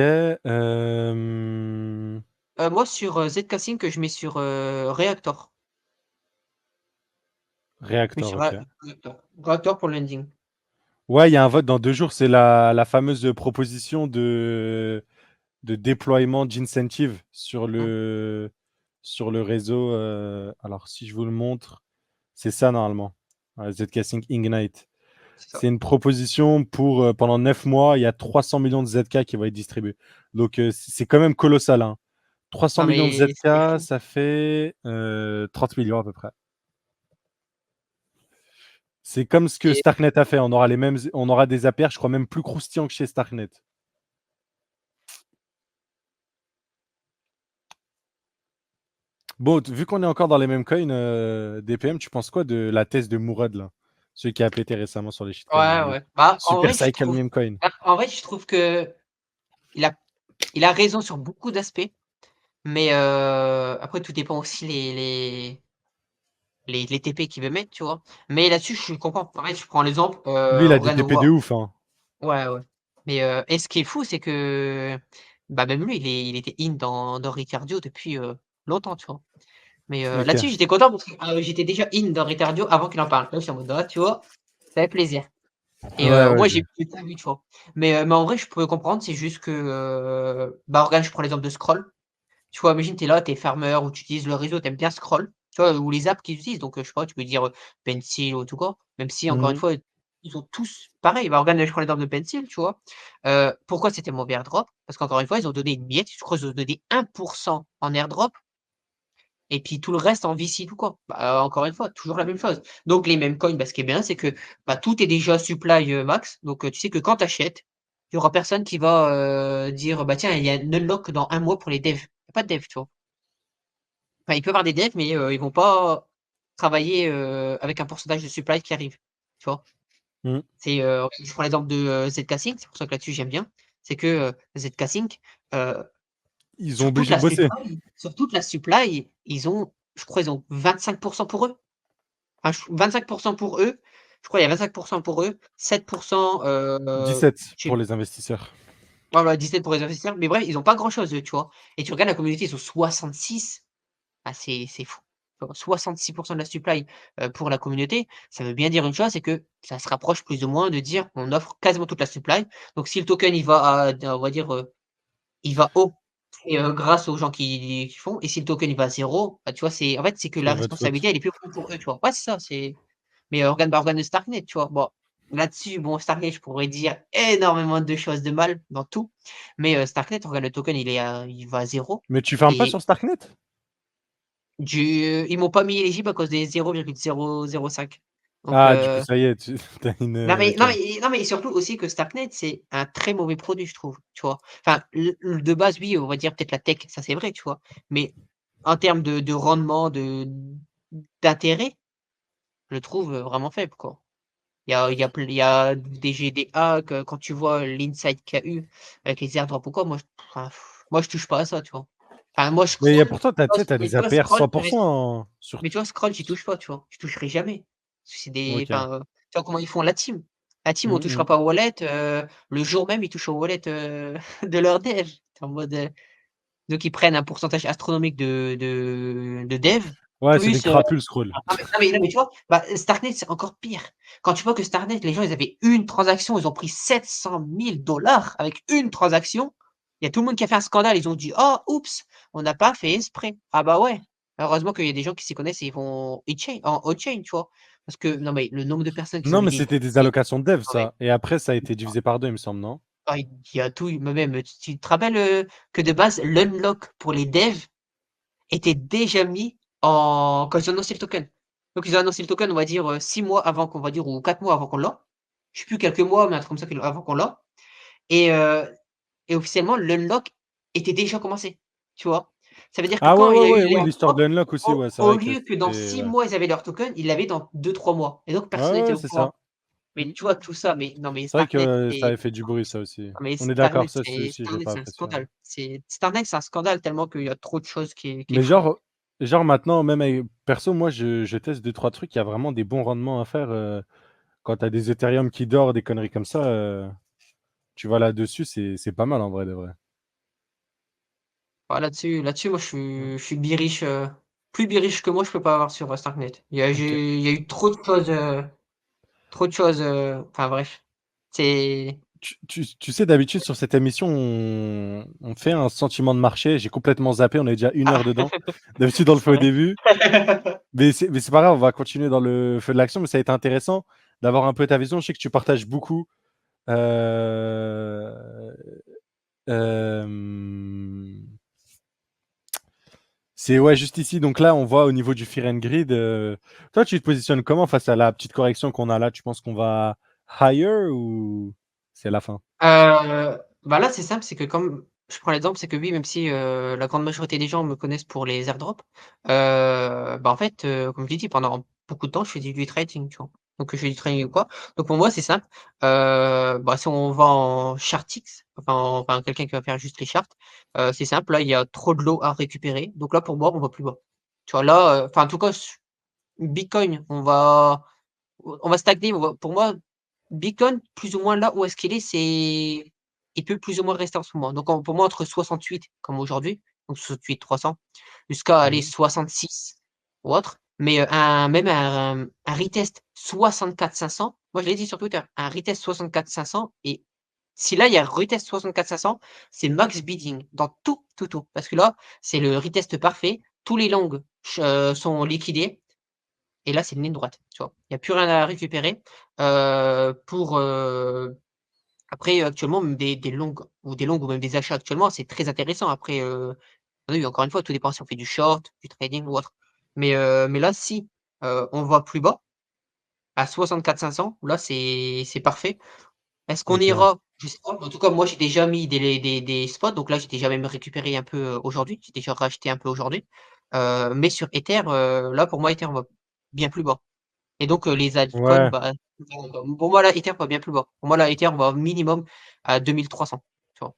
Moi sur, Zcash que je mets sur, Reactor. Je mets Reactor, sur ok. Reactor pour le lending. Ouais, il y a un vote dans 2 jours. C'est la fameuse proposition de déploiement d'incentive Mmh, sur le réseau. Alors, si je vous le montre, c'est ça normalement. Ouais, Zcasing Ignite. c'est ça. C'est une proposition pour pendant 9 mois, il y a 300 millions de ZK qui vont être distribués. Donc, c'est quand même colossal, hein. 300 Non, millions de mais c'est ZK, fou ça fait 30 millions à peu près. C'est comme ce que et Starknet a fait. On aura des APR, je crois même plus croustillants que chez Starknet. Bon, vu qu'on est encore dans les mêmes coins, DPM, tu penses quoi de la thèse de Mourad, là? Celui qui a pété récemment sur les shitcoins, là, ouais, le ouais. Bah, Super Cycle Meme Coin. en vrai, je trouve qu'il a il a raison sur beaucoup d'aspects, mais après tout dépend aussi les TP qu'il veut mettre, tu vois? Mais là-dessus, je comprends. Pareil, je prends l'exemple, Lui, il a des regarde, on TP de voit ouf, hein. ouais, ouais. Mais et ce qui est fou, c'est que, bah, même lui, il était in dans Ricardio depuis, longtemps, tu vois? Mais Ok. là-dessus, j'étais content parce que, j'étais déjà in dans Ricardio avant qu'il en parle. Là, je suis en mode: «Ah, tu vois? Ça fait plaisir» et Ouais, ouais, moi, j'ai pas vu, tu vois? Mais en vrai, je peux comprendre, c'est juste que, bah, regarde, je prends l'exemple de Scroll. Tu vois, imagine, tu es là, tu es farmer ou tu utilises le réseau, tu aimes bien Scroll, tu vois? Ou les apps qu'ils utilisent, donc je sais pas, tu peux dire, Pencil ou tout quoi, même si encore une Mhm. fois, ils ont tous pareil. Bah, regarde, je prends l'exemple de Pencil, tu vois? Pourquoi c'était mauvais airdrop? Parce qu'encore une fois, ils ont donné une miette, je crois qu'ils ont donné 1 en airdrop et puis tout le reste en VC ou quoi. Bah, encore une fois, toujours la même chose. Donc les mêmes coins, bah, ce qui est bien, c'est que, bah, tout est déjà supply, max, donc tu sais que quand tu achètes, il y aura personne qui va, dire: «Bah, tiens, il y a un unlock dans un mois pour les devs». Il y a pas de devs, tu vois? Enfin, il peut y avoir des devs, mais ils vont pas travailler, avec un pourcentage de supply qui arrive, tu vois? Mmh. C'est, je prends l'exemple de, ZK Sync, c'est pour ça que là-dessus j'aime bien. C'est que, ZK Sync, heu, Ils ont obligé de bosser. sur toute la supply, ils ont je crois ils ont 25 pour eux. Enfin, ch 25 pour eux, je crois il y a 25 pour eux, 7 17 je sais pour les investisseurs. voilà 17 pour les investisseurs, mais bref, ils ont pas grand chose eux, tu vois? Et tu regardes la communauté, ils ont 66. Ah c'est fou. Tu vois? 66 de la supply, pour la communauté, ça veut bien dire une chose, c'est que ça se rapproche plus ou moins de dire on offre quasiment toute la supply. Donc si le token il va à on va dire, il va haut, c'est, grâce aux gens qui font et si le token il va à 0, bah, tu vois, c'est en fait, c'est que C'est la votre faute. responsabilité elle est plus grande pour eux, tu vois? Ouais, c'est ça, c'est mais, regarde Starknet, tu vois? Bon, là-dessus, bon, Starknet, je pourrais dire énormément de choses de mal dans tout, mais, Starknet, regarde le token, il va à 0 Mais tu farmes pas et sur Starknet? ils m'ont pas mis éligible à cause des 0,005 donc, Ah, du coup, ça y est, tu tu une, non mais OK. non mais non mais surtout aussi que Starknet, c'est un très mauvais produit, je trouve, tu vois? Enfin, le de base, oui, on va dire peut-être la tech, ça c'est vrai, tu vois? Mais en termes de rendement, d'intérêt, je le trouve, vraiment faible, quoi. Il y a des GDA que quand tu vois l'insight qu'il y a eu avec les airdrops ou quoi, moi je enfin, moi je touche pas à ça, tu vois? Enfin moi je Mais y a scroll, pourtant, tu sais, tu as mais des tu vois APR scroll, 100 sur mais tu vois scroll, j'y touche pas, tu vois? Je toucherai jamais. Parce que c'est des OK. enfin, tu vois comment ils font la team? La team, on Mmh touchera mh. pas au wallet, le jour même, ils touchent au wallet, de leur dev. Tu es en mode, donc ils prennent un pourcentage astronomique de dev Ouais, c'est des plus, crapules scroll. non mais tu vois? Bah, Starknet, c'est encore pire. Quand tu vois que Starknet, les gens, ils avaient une transaction, ils ont pris 700 000 avec une transaction. Il y a tout le monde qui a fait un scandale. Ils ont dit: «Oh, oups, on n'a pas fait exprès». Ah bah ouais, heureusement qu'il y a des gens qui s'y connaissent et ils vont en on-chain, tu vois? Parce que non mais le nombre de personnes qui Non, ont mais dit c'était des mais allocations de dev, non mais ça, et après ça a été divisé par 2, il me semble, non? ah, il y a tout, même tu te rappelles, que de base l'unlock pour les devs était déjà mis en quand ils ont annoncé le token. Donc ils ont annoncé le token, on va dire, 6 mois avant qu'on va dire ou 4 mois avant qu'on l'a. Je sais plus quelques mois, mais un truc comme ça avant qu'on l'a et officiellement l'unlock était déjà commencé, tu vois? Ça veut dire que Ah ouais, quand il ouais, y a eu ouais, les oui, l'histoire de airdrops, l'unlock aussi, ouais, c'est au vrai que lieu que dans c'était 6 ouais. mois ils avaient leur token, ils l'avaient dans 2-3 mois et donc Ouais, personne n'était ouais, au c'est courant. ça. Mais Mmh. tu vois tout ça, mais non mais C'est vrai Starknet que ça c'est avait fait du bruit, ça aussi. non mais On est d'accord, ça aussi, j'ai Starknet pas c'est un apprécié, ouais. scandale. Starknet c'est un scandale tellement qu'il y a trop de choses qui est Mais fou. genre maintenant, même avec perso, moi, je teste 2-3 trucs, il y a vraiment des bons rendements à faire, quand tu as des Ethereum qui dort, des conneries comme ça, tu vas là-dessus, c'est pas mal en vrai de vrai. Ah là-dessus moi Mmh. je suis biriche, plus biriche que moi je peux pas avoir sur, Starknet. OK. Il y a eu trop de choses, enfin bref. C'est Tu sais, d'habitude, sur cette émission, on fait un sentiment de marché. J'ai complètement zappé, on est déjà 1 heure ah dedans. D'habitude, on le c'est fait au vrai. début. Mais c'est pas grave, on va continuer dans le feu de l'action, mais ça a été intéressant d'avoir un peu ta vision. Je sais que tu partages beaucoup, heu, hem, c'est ouais, juste ici, donc là, on voit au niveau du Fear and Greed, toi, tu te positionnes comment face à la petite correction qu'on a là? Tu penses qu'on va higher ou c'est la fin? Bah, là, c'est simple, c'est que comme je prends l'exemple, c'est que oui, même si, la grande majorité des gens me connaissent pour les airdrops, bah, en fait, comme je l'ai dit, pendant beaucoup de temps, je fais du trading, tu vois? Donc je fais du trading ou quoi. Donc pour moi, c'est simple, bah, si on va en chartix, enfin quelqu'un qui va faire juste les charts, c'est simple, là, il y a trop de lots à récupérer. Donc là, pour moi, on va plus bas. Tu vois? Là, enfin, en tout cas, Bitcoin, on va stagner, pour moi, Bitcoin, plus ou moins là où est-ce qu'il est, c'est il peut plus ou moins rester en ce moment. Donc pour moi, entre 68 comme aujourd'hui, donc 68 300 jusqu'à aller Mmh. 66 ou autre, mais un retest 64 500, moi je l'ai dit sur Twitter, un retest 64 500 et si là, il y a retest 64 500, c'est max bidding dans tout, tout, tout. Parce que là, c'est le retest parfait, tous les longs sont liquidés et là, c'est une ligne droite, tu vois? Il y a plus rien à récupérer, pour, après actuellement même des longues ou même des achats actuellement, c'est très intéressant après, oui, encore une fois, tout dépend si on fait du short, du trading ou autre. Mais là, si, on va plus bas, à 64 500, là, c'est parfait. Est-ce qu'on OK. ira? Je sais pas, mais en tout cas, moi, j'ai déjà mis des spots, donc là, j'ai déjà même récupéré un peu, aujourd'hui. J'ai déjà racheté un peu aujourd'hui, mais sur Ether, là, pour moi, Ether va bien plus bas. Et donc les altcoins, Ouais, bah, pour moi là, Ether va bien plus bas. Pour moi là, Ether va minimum à 2 300, tu vois?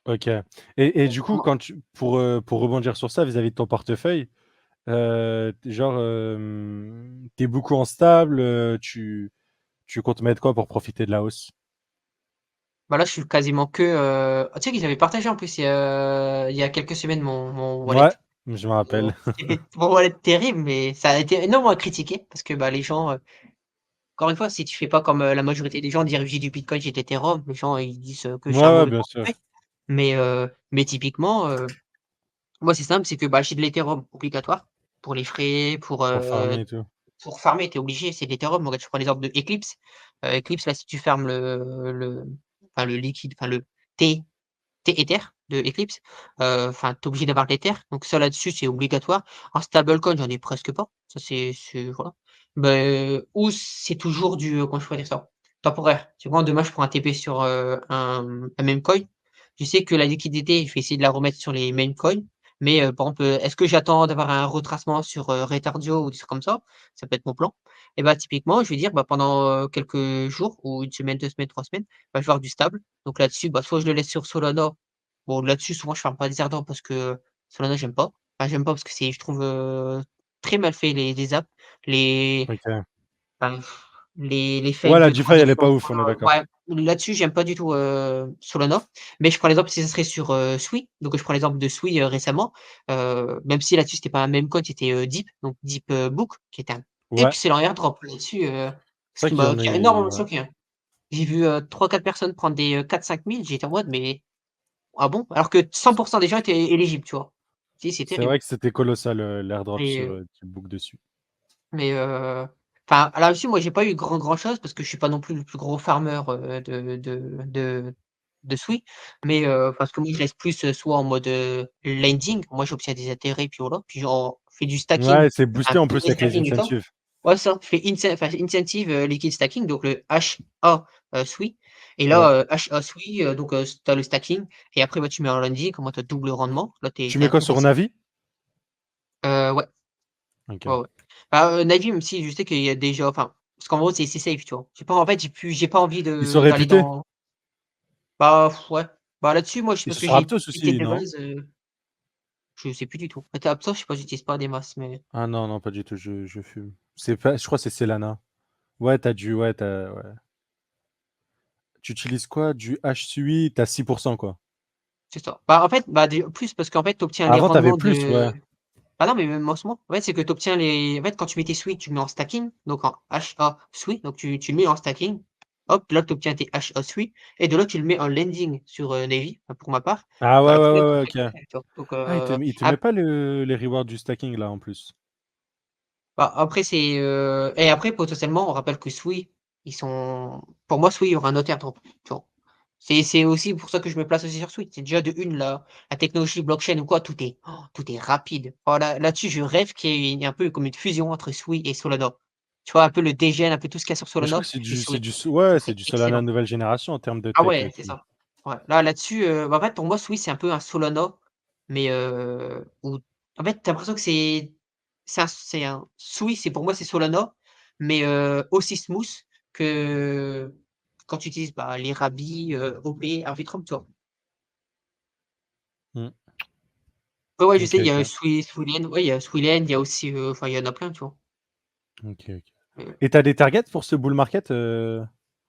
OK. Et Donc du coup, quand tu pour rebondir sur ça vis-à-vis de ton portefeuille, genre, tu beaucoup en stable, tu comptes mettre quoi pour profiter de la hausse? bah, là, je suis quasiment que, tu sais qu'ils avaient partagé en plus il y a quelques semaines mon wallet. Ouais, je me rappelle. C'était mon wallet terrible, mais ça a été énormément critiqué parce que, bah, les gens, encore une fois, si tu fais pas comme, la majorité des gens, dire: «J'ai du bitcoin, j'ai de l'ethereum», les gens ils disent, que Ouais, j'ai un ouais, mauvais bien portefeuille. sûr. Mais typiquement, moi c'est simple, c'est que, bah, j'ai de l'ethereum obligatoire pour les frais, Pour farmer et tout. pour farmer, tu es obligé, c'est de l'ethereum. Regarde, je prends l'exemple de Eclipse. Eclipse, là, si tu fermes le liquide, enfin le thé Ether de Eclipse, enfin, tu es obligé d'avoir de l'Ether, donc ça là-dessus, c'est obligatoire. En stablecoin, j'en ai presque pas. Ça c'est voilà. Ou c'est toujours du, comment je pourrais dire ça? Temporaire. Tu vois, demain, je prends un TP sur, un meme coin. Je sais que la liquidité, je vais essayer de la remettre sur les meme coins, mais par exemple, est-ce que j'attends d'avoir un retracement sur, Retardio ou des trucs comme ça? Ça peut être mon plan. Et bah, typiquement, je vais dire, bah, pendant, quelques jours ou une semaine, 2 semaines, 3 semaines, bah, je vais avoir du stable. Donc là-dessus, bah, soit je le laisse sur Solana. Bon, là-dessus, souvent, je ferme pas des airdrops parce que Solana, j'aime pas. Enfin, j'aime pas parce que c'est je trouve, très mal fait les apps. Les OK. enfin, les Ouais, fails la de DeFi, elle est transaction, pas ouf, on est d'accord. ouais, là-dessus, j'aime pas du tout, Solana. Mais je prends l'exemple si ça serait sur, Sui. Donc je prends l'exemple de Sui, récemment, même si là-dessus, c'était pas un meme coin, c'était, Deep, donc Deep, Book, qui était un Ouais, excellent airdrop. Là-dessus, ce c'est vrai qui qu'il y m'a en a qui a eu, énormément ouais. choqué, hein. J'ai vu, 3-4 personnes prendre des, 4-5 000, j'étais en mode: «Mais ah bon?» Alors que 100 des gens étaient éligibles, tu vois? Si, c'est C'est terrible. vrai que c'était colossal, l'airdrop Et sur, Book dessus. mais enfin, là-dessus, moi, j'ai pas eu grand chose parce que je suis pas non plus le plus gros farmer, de Sui. Mais parce que moi, je reste plus, soit en mode, lending. Moi, j'obtiens des intérêts, puis voilà. Puis genre, je fais du stacking, Ouais, c'est un boosté en plus purée avec les stacking et ça. incentives. Ouais, ça, je fais enfin, incentive, liquid stacking, donc le HA, Sui. Et Ouais. là, HA Sui, donc tu as le stacking et après, bah, tu mets en lending, comme ça, tu as double rendement. Là, tu Tu es mets quoi sur intéressé. Navi? Ouais. Ouais, OK. ouais. Bah, Navi, même si je sais qu'il y a déjà enfin, parce qu'en gros, c'est safe, tu vois? J'ai pas en fait, j'ai pas envie Ils sont de d'aller réputés? dans bah, ouais. Bah, là-dessus, moi, je Ils parce sont que sur j'ai Aptos été aussi, de non? base, je sais plus du tout. Mais Aptos, je sais pas, j'utilise pas des masses, mais Ah non, non, pas du tout, je fume. C'est pas je crois que c'est Selana. Ouais, ouais. Tu utilises quoi? Du HSUI, tu as 6 quoi. c'est ça. Bah, en fait, bah, dé plus parce qu'en fait, tu obtiens les Avant, tu avais rendements plus, de ouais. ah non, mais même en ce moment, en fait, c'est que tu obtiens les en fait, quand tu mets tes switch, tu le mets en stacking, donc en HA switch, donc tu le mets en stacking. Hop, là, tu obtiens tes HA switch et de là, tu le mets en lending sur, Navy, enfin, pour ma part. Ah ouais, ouais, Après, ouais, bah, ouais, après, OK. tu vois? Donc Ah, il te met pas les rewards du stacking là en plus? bah, après c'est, et après potentiellement on rappelle que Sui, ils sont pour moi Sui, il y aura un autre airdrop, tu vois? C'est aussi pour ça que je me place aussi sur Sui. C'est déjà de une la technologie blockchain ou quoi, tout est rapide. Oh là-dessus, je rêve qu'il y ait un peu comme une fusion entre Sui et Solana. Tu vois? Un peu le dégel, un peu tout ce qu'il y a sur Bah, je crois Solana que et c'est Sui. ouais, Ça c'est serait du Solana excellent. nouvelle génération en termes de Ah tech ouais, et c'est tout. ça. Ouais, là là-dessus, bah, en fait pour moi Sui, c'est un peu un Solana, mais où en fait, tu as l'impression que c'est un Sui, c'est pour moi, c'est Solana, mais aussi smooth que quand tu utilises, bah, les Rabi, OP, Arbitrum, tu vois? Mmh. Ouais, ouais, je sais, OK, il y a OK. Sui-Lien, ouais, il y a Sui-Lien, il y a aussi, enfin, il y en a plein, tu vois? OK, OK. Heu, Et tu as des targets pour ce bull market,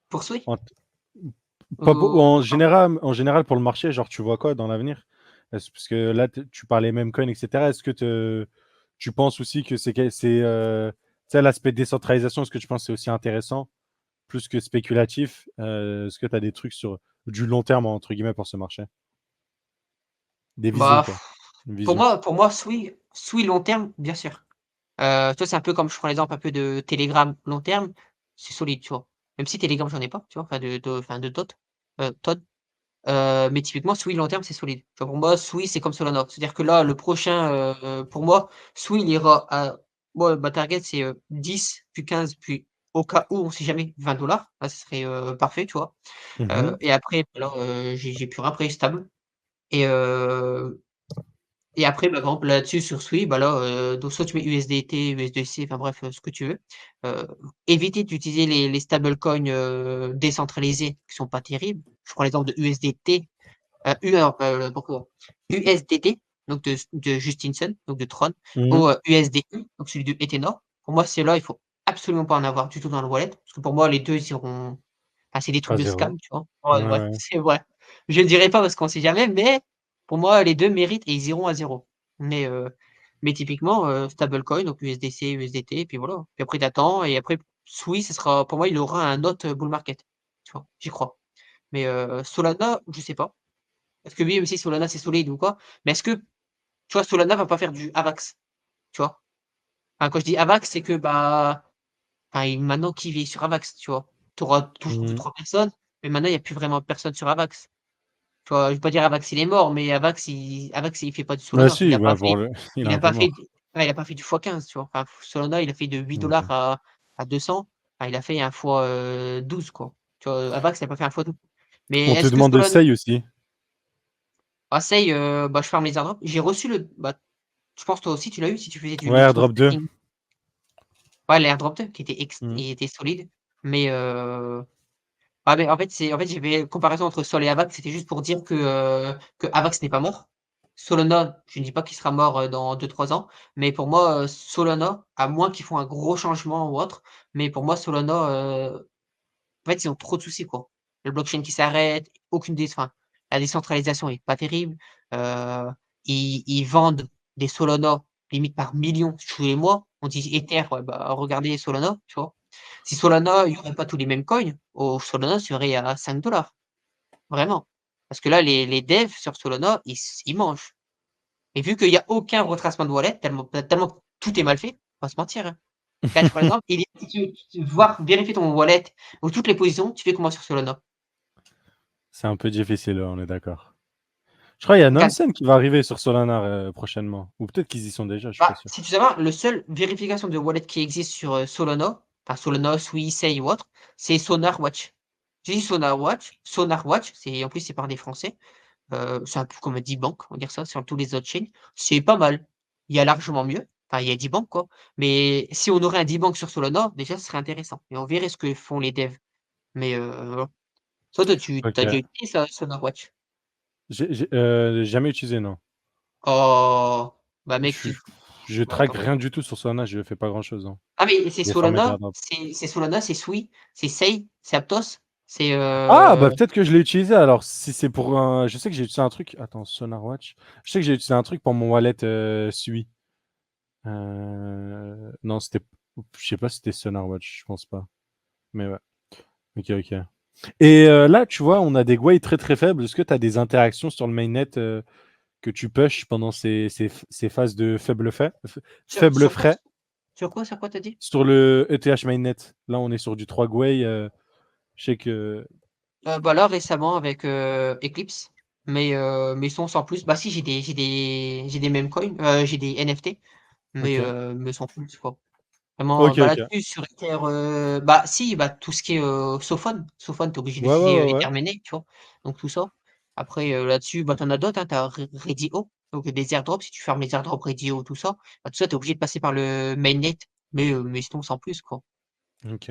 pour Sui? en t pas beau Enfin, en général pour le marché, genre tu vois quoi dans l'avenir? Parce que là, tu parlais Memecoin et cetera. Est-ce que tu penses aussi que tu sais l'aspect décentralisation, est-ce que tu penses que c'est aussi intéressant, plus que spéculatif? Est-ce que tu as des trucs sur du «long terme» entre guillemets pour ce marché? Des visions bah, quoi, une pour vision. moi pour moi, Sui long terme, bien sûr. Tu vois, c'est un peu comme je prends l'exemple un peu de Telegram long terme, c'est solide, tu vois? Même si Telegram, j'en ai pas, tu vois? Enfin de Todd, Todd, mais typiquement Sui long terme, c'est solide. Tu vois, pour moi, Sui, c'est comme Solana. C'est-à-dire que là, le prochain, pour moi, Sui, il ira à moi, ma target, c'est, 10 puis 15 puis au cas où, on sait jamais, 20 $. Là, ce serait, parfait, tu vois? Mmh. Et après, alors, j'ai plus rien, après stable et Et après, bah, par exemple, là-dessus sur Sui, bah, là, donc soit tu mets USDT, USDC, enfin bref, ce que tu veux. Heu, éviter d'utiliser les stablecoins, décentralisés qui sont pas terribles. Je prends l'exemple de USDT, U alors, pourquoi? USDT, donc de Justinson, donc de Tron, Mmh. ou, USDI, donc celui de Ether. Pour moi, ceux-là, il faut absolument pas en avoir du tout dans le wallet, parce que pour moi, les 2 ils iront enfin, c'est des trucs À de 0. scam, tu vois? Ouais, Ouais, ouais, ouais. c'est vrai. Je ne dirai pas parce qu'on sait jamais, mais pour moi, les 2 méritent et ils iront à 0. Mais, typiquement, stablecoin, donc USDC, USDT et puis voilà. Puis après tu attends et après Sui, ce sera pour moi, il aura un autre bull market, tu vois? J'y crois. Mais, Solana, je sais pas. Parce que oui, aussi Solana, c'est solide ou quoi, mais est-ce que, tu vois, Solana va pas faire du AVAX, tu vois? Enfin, quand je dis AVAX, c'est que, bah, enfin, maintenant qui vit sur AVAX, tu vois? Tu auras toujours Mmh. 2-3 personnes, mais maintenant il y a plus vraiment personne sur AVAX. Tu vois? Je vais pas dire Avax il est mort, mais Avax il fait pas du Bah Solana. si, bah pour le il est Il un a peu pas fait mort. d ouais, il a pas fait du x15, tu vois? Enfin, Solana, il a fait de OK. 8 à 200. Enfin, il a fait un fois, 12 quoi. Tu vois? Avax, il a pas fait un fois 12. Mais On te est-ce que demande de Solana Sei aussi. Say, bah, je ferme les airdrops. J'ai reçu le bah, je pense toi aussi tu l'as eu si tu faisais du Ouais, micro AirDrop 2. staking. Ouais, l'airdrop 2 qui était Mmh. il était solide, mais ah mais en fait, j'ai fait comparaison entre Sol et Avax, c'était juste pour dire que Avax n'est pas mort. Solana, je ne dis pas qu'il sera mort, dans 2-3 ans, mais pour moi, Solana, à moins qu'ils font un gros changement ou autre, mais pour moi Solana, en fait, ils ont trop de soucis, quoi. Le blockchain qui s'arrête, aucune enfin, la décentralisation est pas terrible, heu, ils vendent des Solana limite par millions tous les mois. On dit Ether, ouais, bah, regardez Solana, tu vois? Si Solana, il y aurait pas tous les mêmes coins, Solana serait à 5 vraiment. Parce que là, les devs sur Solana, ils mangent et vu qu'il y a aucun retracement de wallet, tellement tout est mal fait, on va se mentir, hein. Là, je prends l'exemple, si tu veux voir vérifier ton wallet ou toutes les positions, tu fais comment sur Solana? C'est un peu difficile, ouais, on est d'accord. Je crois il y a Regarde, Nansen qui va arriver sur Solana, prochainement. Ou peut-être qu'ils y sont déjà, je suis pas bah, sûr. si tu veux savoir, le seul vérification de wallet qui existe sur, Solana, enfin Solana, Sui, Sei ou autre, c'est SonarWatch. J'ai dit SonarWatch, c'est en plus c'est par des Français. C'est un peu comme un D-Bank, on va dire ça, sur tous les autres chaînes. C'est pas mal. Il y a largement mieux. Enfin, il y a D-Bank, quoi. Mais si on aurait un D-Bank sur Solana, déjà, ce serait intéressant et on verrait ce que font les devs. Mais, voilà. Toi, tu as déjà OK. utilisé ça, SonarWatch? Jamais utilisé, non. Oh! Bah, Je mec, suis tu je bah, traque attends. rien du tout sur Solana, je fais pas grand-chose, hein. Ah, mais c'est J'ai fermé Solana, l'airdrop. c'est Solana, c'est Sui, c'est Sei, c'est Aptos, c'est, Ah! Bah, peut-être que je l'ai utilisé alors si c'est pour un je sais que j'ai utilisé un truc attends, SonarWatch. Je sais que j'ai utilisé un truc pour mon wallet, Sui. Non, c'était je sais pas si c'était SonarWatch, je pense pas. Mais ouais. OK, OK. Et là, tu vois, on a des gwei très, très faibles. Est-ce que tu as des interactions sur le mainnet, que tu push pendant ces phases de faible sur quoi frais sur quoi tu as dit? sur le ETH mainnet? Là, on est sur du 3 gwei, je sais que Bah, là, récemment avec, Eclipse, mais sinon sans plus. Bah, si, j'ai des meme coins, j'ai des NFT, OK. mais sans plus, quoi. Vraiment, OK, bah, OK. là-dessus sur Ether, bah, si, bah, tout ce qui est, Sophone, tu es obligé Ouais, ouais, d'utiliser, ouais, ouais. Ether mainnet, tu vois? Donc tout ça. Après, là-dessus, bah, tu en as d'autres, hein, tu as Redio, donc des airdrops, si tu fermes les airdrops Redio, tout ça, tu es obligé de passer par le mainnet, mais sinon sans plus, quoi. OK.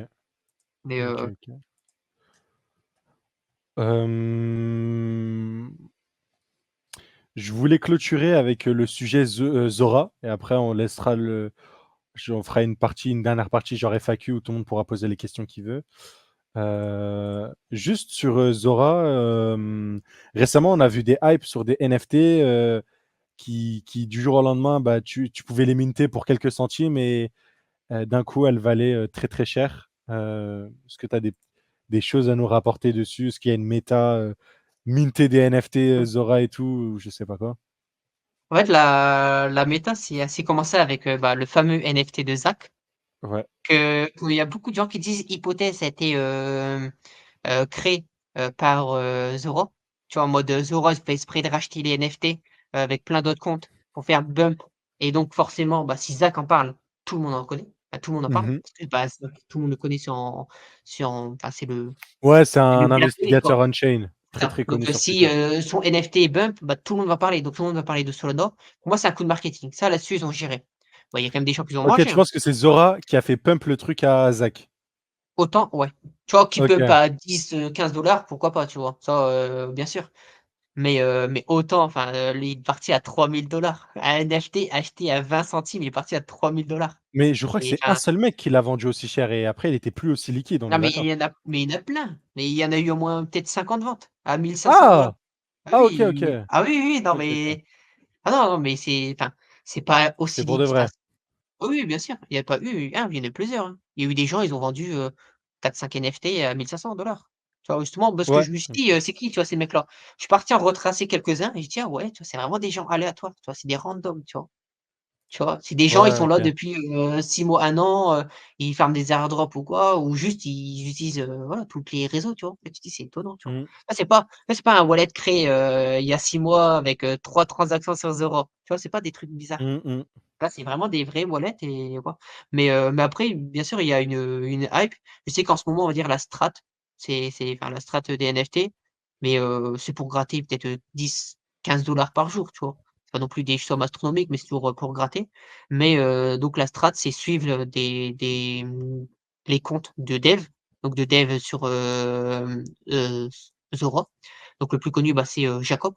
Mais, OK, OK. Hem, je voulais clôturer avec, le sujet Zora et après on fera une dernière partie genre FAQ où tout le monde pourra poser les questions qu'il veut. Juste sur, Zora, récemment, on a vu des hypes sur des NFT, qui du jour au lendemain, bah, tu pouvais les minter pour quelques centimes et d'un coup, elles valaient, très, très cher. Est-ce que tu as des choses à nous rapporter dessus? Est-ce qu'il y a une méta, minter des NFT, Zora et tout ou je sais pas quoi? en fait, la méta, c'est commencé avec, bah, le fameux NFT de Zach, Ouais. qu'il y a beaucoup de gens qui disent Hypothèse a été, créé, par, Zoro. Tu vois, en mode, Zoro, il fait exprès de racheter les NFT, avec plein d'autres comptes pour faire bump et donc forcément, bah, si Zach en parle, tout le monde en connaît. Bah, tout le monde en parle Mmh. parce que, bah, Zach, tout le monde le connaît enfin, c'est Ouais, c'est le un gars télé, investigateur quoi. on-chain. Très, ça. très Donc connu sur si, Twitter. son NFT bump, bah, tout le monde va parler. Donc tout le monde va parler de Solana. Pour moi, c'est un coup de marketing. Ça, là-dessus, ils ont géré. Bah, il y a quand même des gens qui l'ont OK, mangé, tu hein. penses que c'est Zora qui a fait pump le truc à Zach? Autant ouais. Tu vois, qui pump OK. à 10, 15 pourquoi pas, tu vois? Ça, bien sûr. Mais autant, enfin, il est parti à 3 000 $. Un NFT acheté à 20 centimes, il est parti à 3 000 $. Mais je crois que Et c'est un enfin, seul mec qui l'a vendu aussi cher et après il était plus aussi liquide, on non, est d'accord? mais il y en a plein. Mais il y en a eu au moins peut-être 50 ventes à 1 500 $. Ah! Ah Ah OK, OK. oui, ah oui, oui, non OK, OK. mais ah non, non, mais c'est enfin, c'est pas C'est aussi pour de liquide. Enfin, vrai. oui, oui, bien sûr. Il y a pas eu un, il y en a eu plusieurs, hein. Il y a eu des gens, ils ont vendu, 4-5 NFT à 1 500 $. Tu vois? Justement, parce que Ouais, je me suis dit, OK. «C'est qui, tu vois, ces mecs-là?» Je suis parti en retracer quelques-uns et je dis: «Ah ouais, tu vois, c'est vraiment des gens aléatoires, tu vois? C'est des randoms», tu vois? Tu vois? C'est des gens, ils Ouais, sont là OK. depuis, 6 mois, 1 an, ils farment des airdrops ou quoi, ou juste ils utilisent, voilà, tous les réseaux, tu vois? Et tu te dis: «C'est étonnant», tu vois? Mmh. Là, c'est pas un wallet créé, il y a 6 mois avec, 3 transactions sur 0. Tu vois? C'est pas des trucs bizarres. Mmh mh. Là, c'est vraiment des vrais wallets et voilà. Mais après, bien sûr, il y a une hype. Je sais qu'en ce moment, on va dire la strat, c'est enfin la strat des NFT, mais c'est pour gratter peut-être, 10-15 $ par jour, tu vois? C'est pas non plus des sommes astronomiques, mais c'est toujours, pour gratter. Mais donc la strat, c'est suivre, les comptes de dev, donc de dev sur, Zora. Donc le plus connu, bah, c'est, Jacob.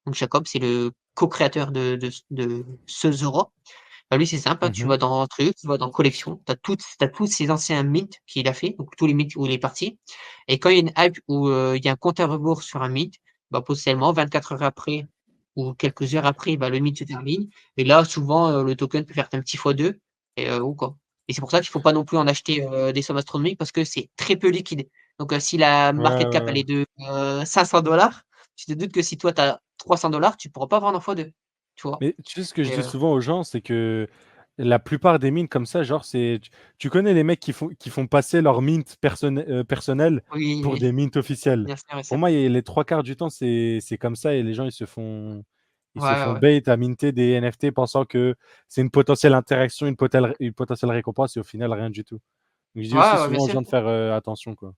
Donc Jacob, c'est le co-créateur de ce Zora. Bah, lui, c'est simple, hein, tu Mmh. vas dans truc, tu vas dans collection, tu as tous ses anciens mints qu'il a fait, donc tous les mints où il est parti et quand il y a une hype où, il y a un compte à rebours sur un mint, bah, potentiellement 24 heures après ou quelques heures après, bah, le mint se termine et là, souvent, le token peut faire un petit x2 et ou quoi et c'est pour ça qu'il faut pas non plus en acheter, des sommes astronomiques parce que c'est très peu liquide. Donc, si la Ouais, market ouais, cap, elle ouais. est de, 500 $, tu te doutes que si toi, tu as 300 $, tu pourras pas vendre en x2, tu vois? Mais tu sais ce que je Et dis souvent aux gens, c'est que la plupart des mines comme ça, genre, c'est tu connais les mecs qui font passer leur mint personnel oui, pour oui, des mints officiels. bien sûr, bien Pour sûr. moi, il y a les 3 quarts du temps, c'est comme ça et les gens, ils Ouais, se ouais, font ouais. bait à minter des NFT pensant que c'est une potentielle interaction, une potentielle récompense et au final, rien du tout. Donc je dis aussi Ouais, ouais, bien souvent aux sûr, gens de faire, attention, quoi.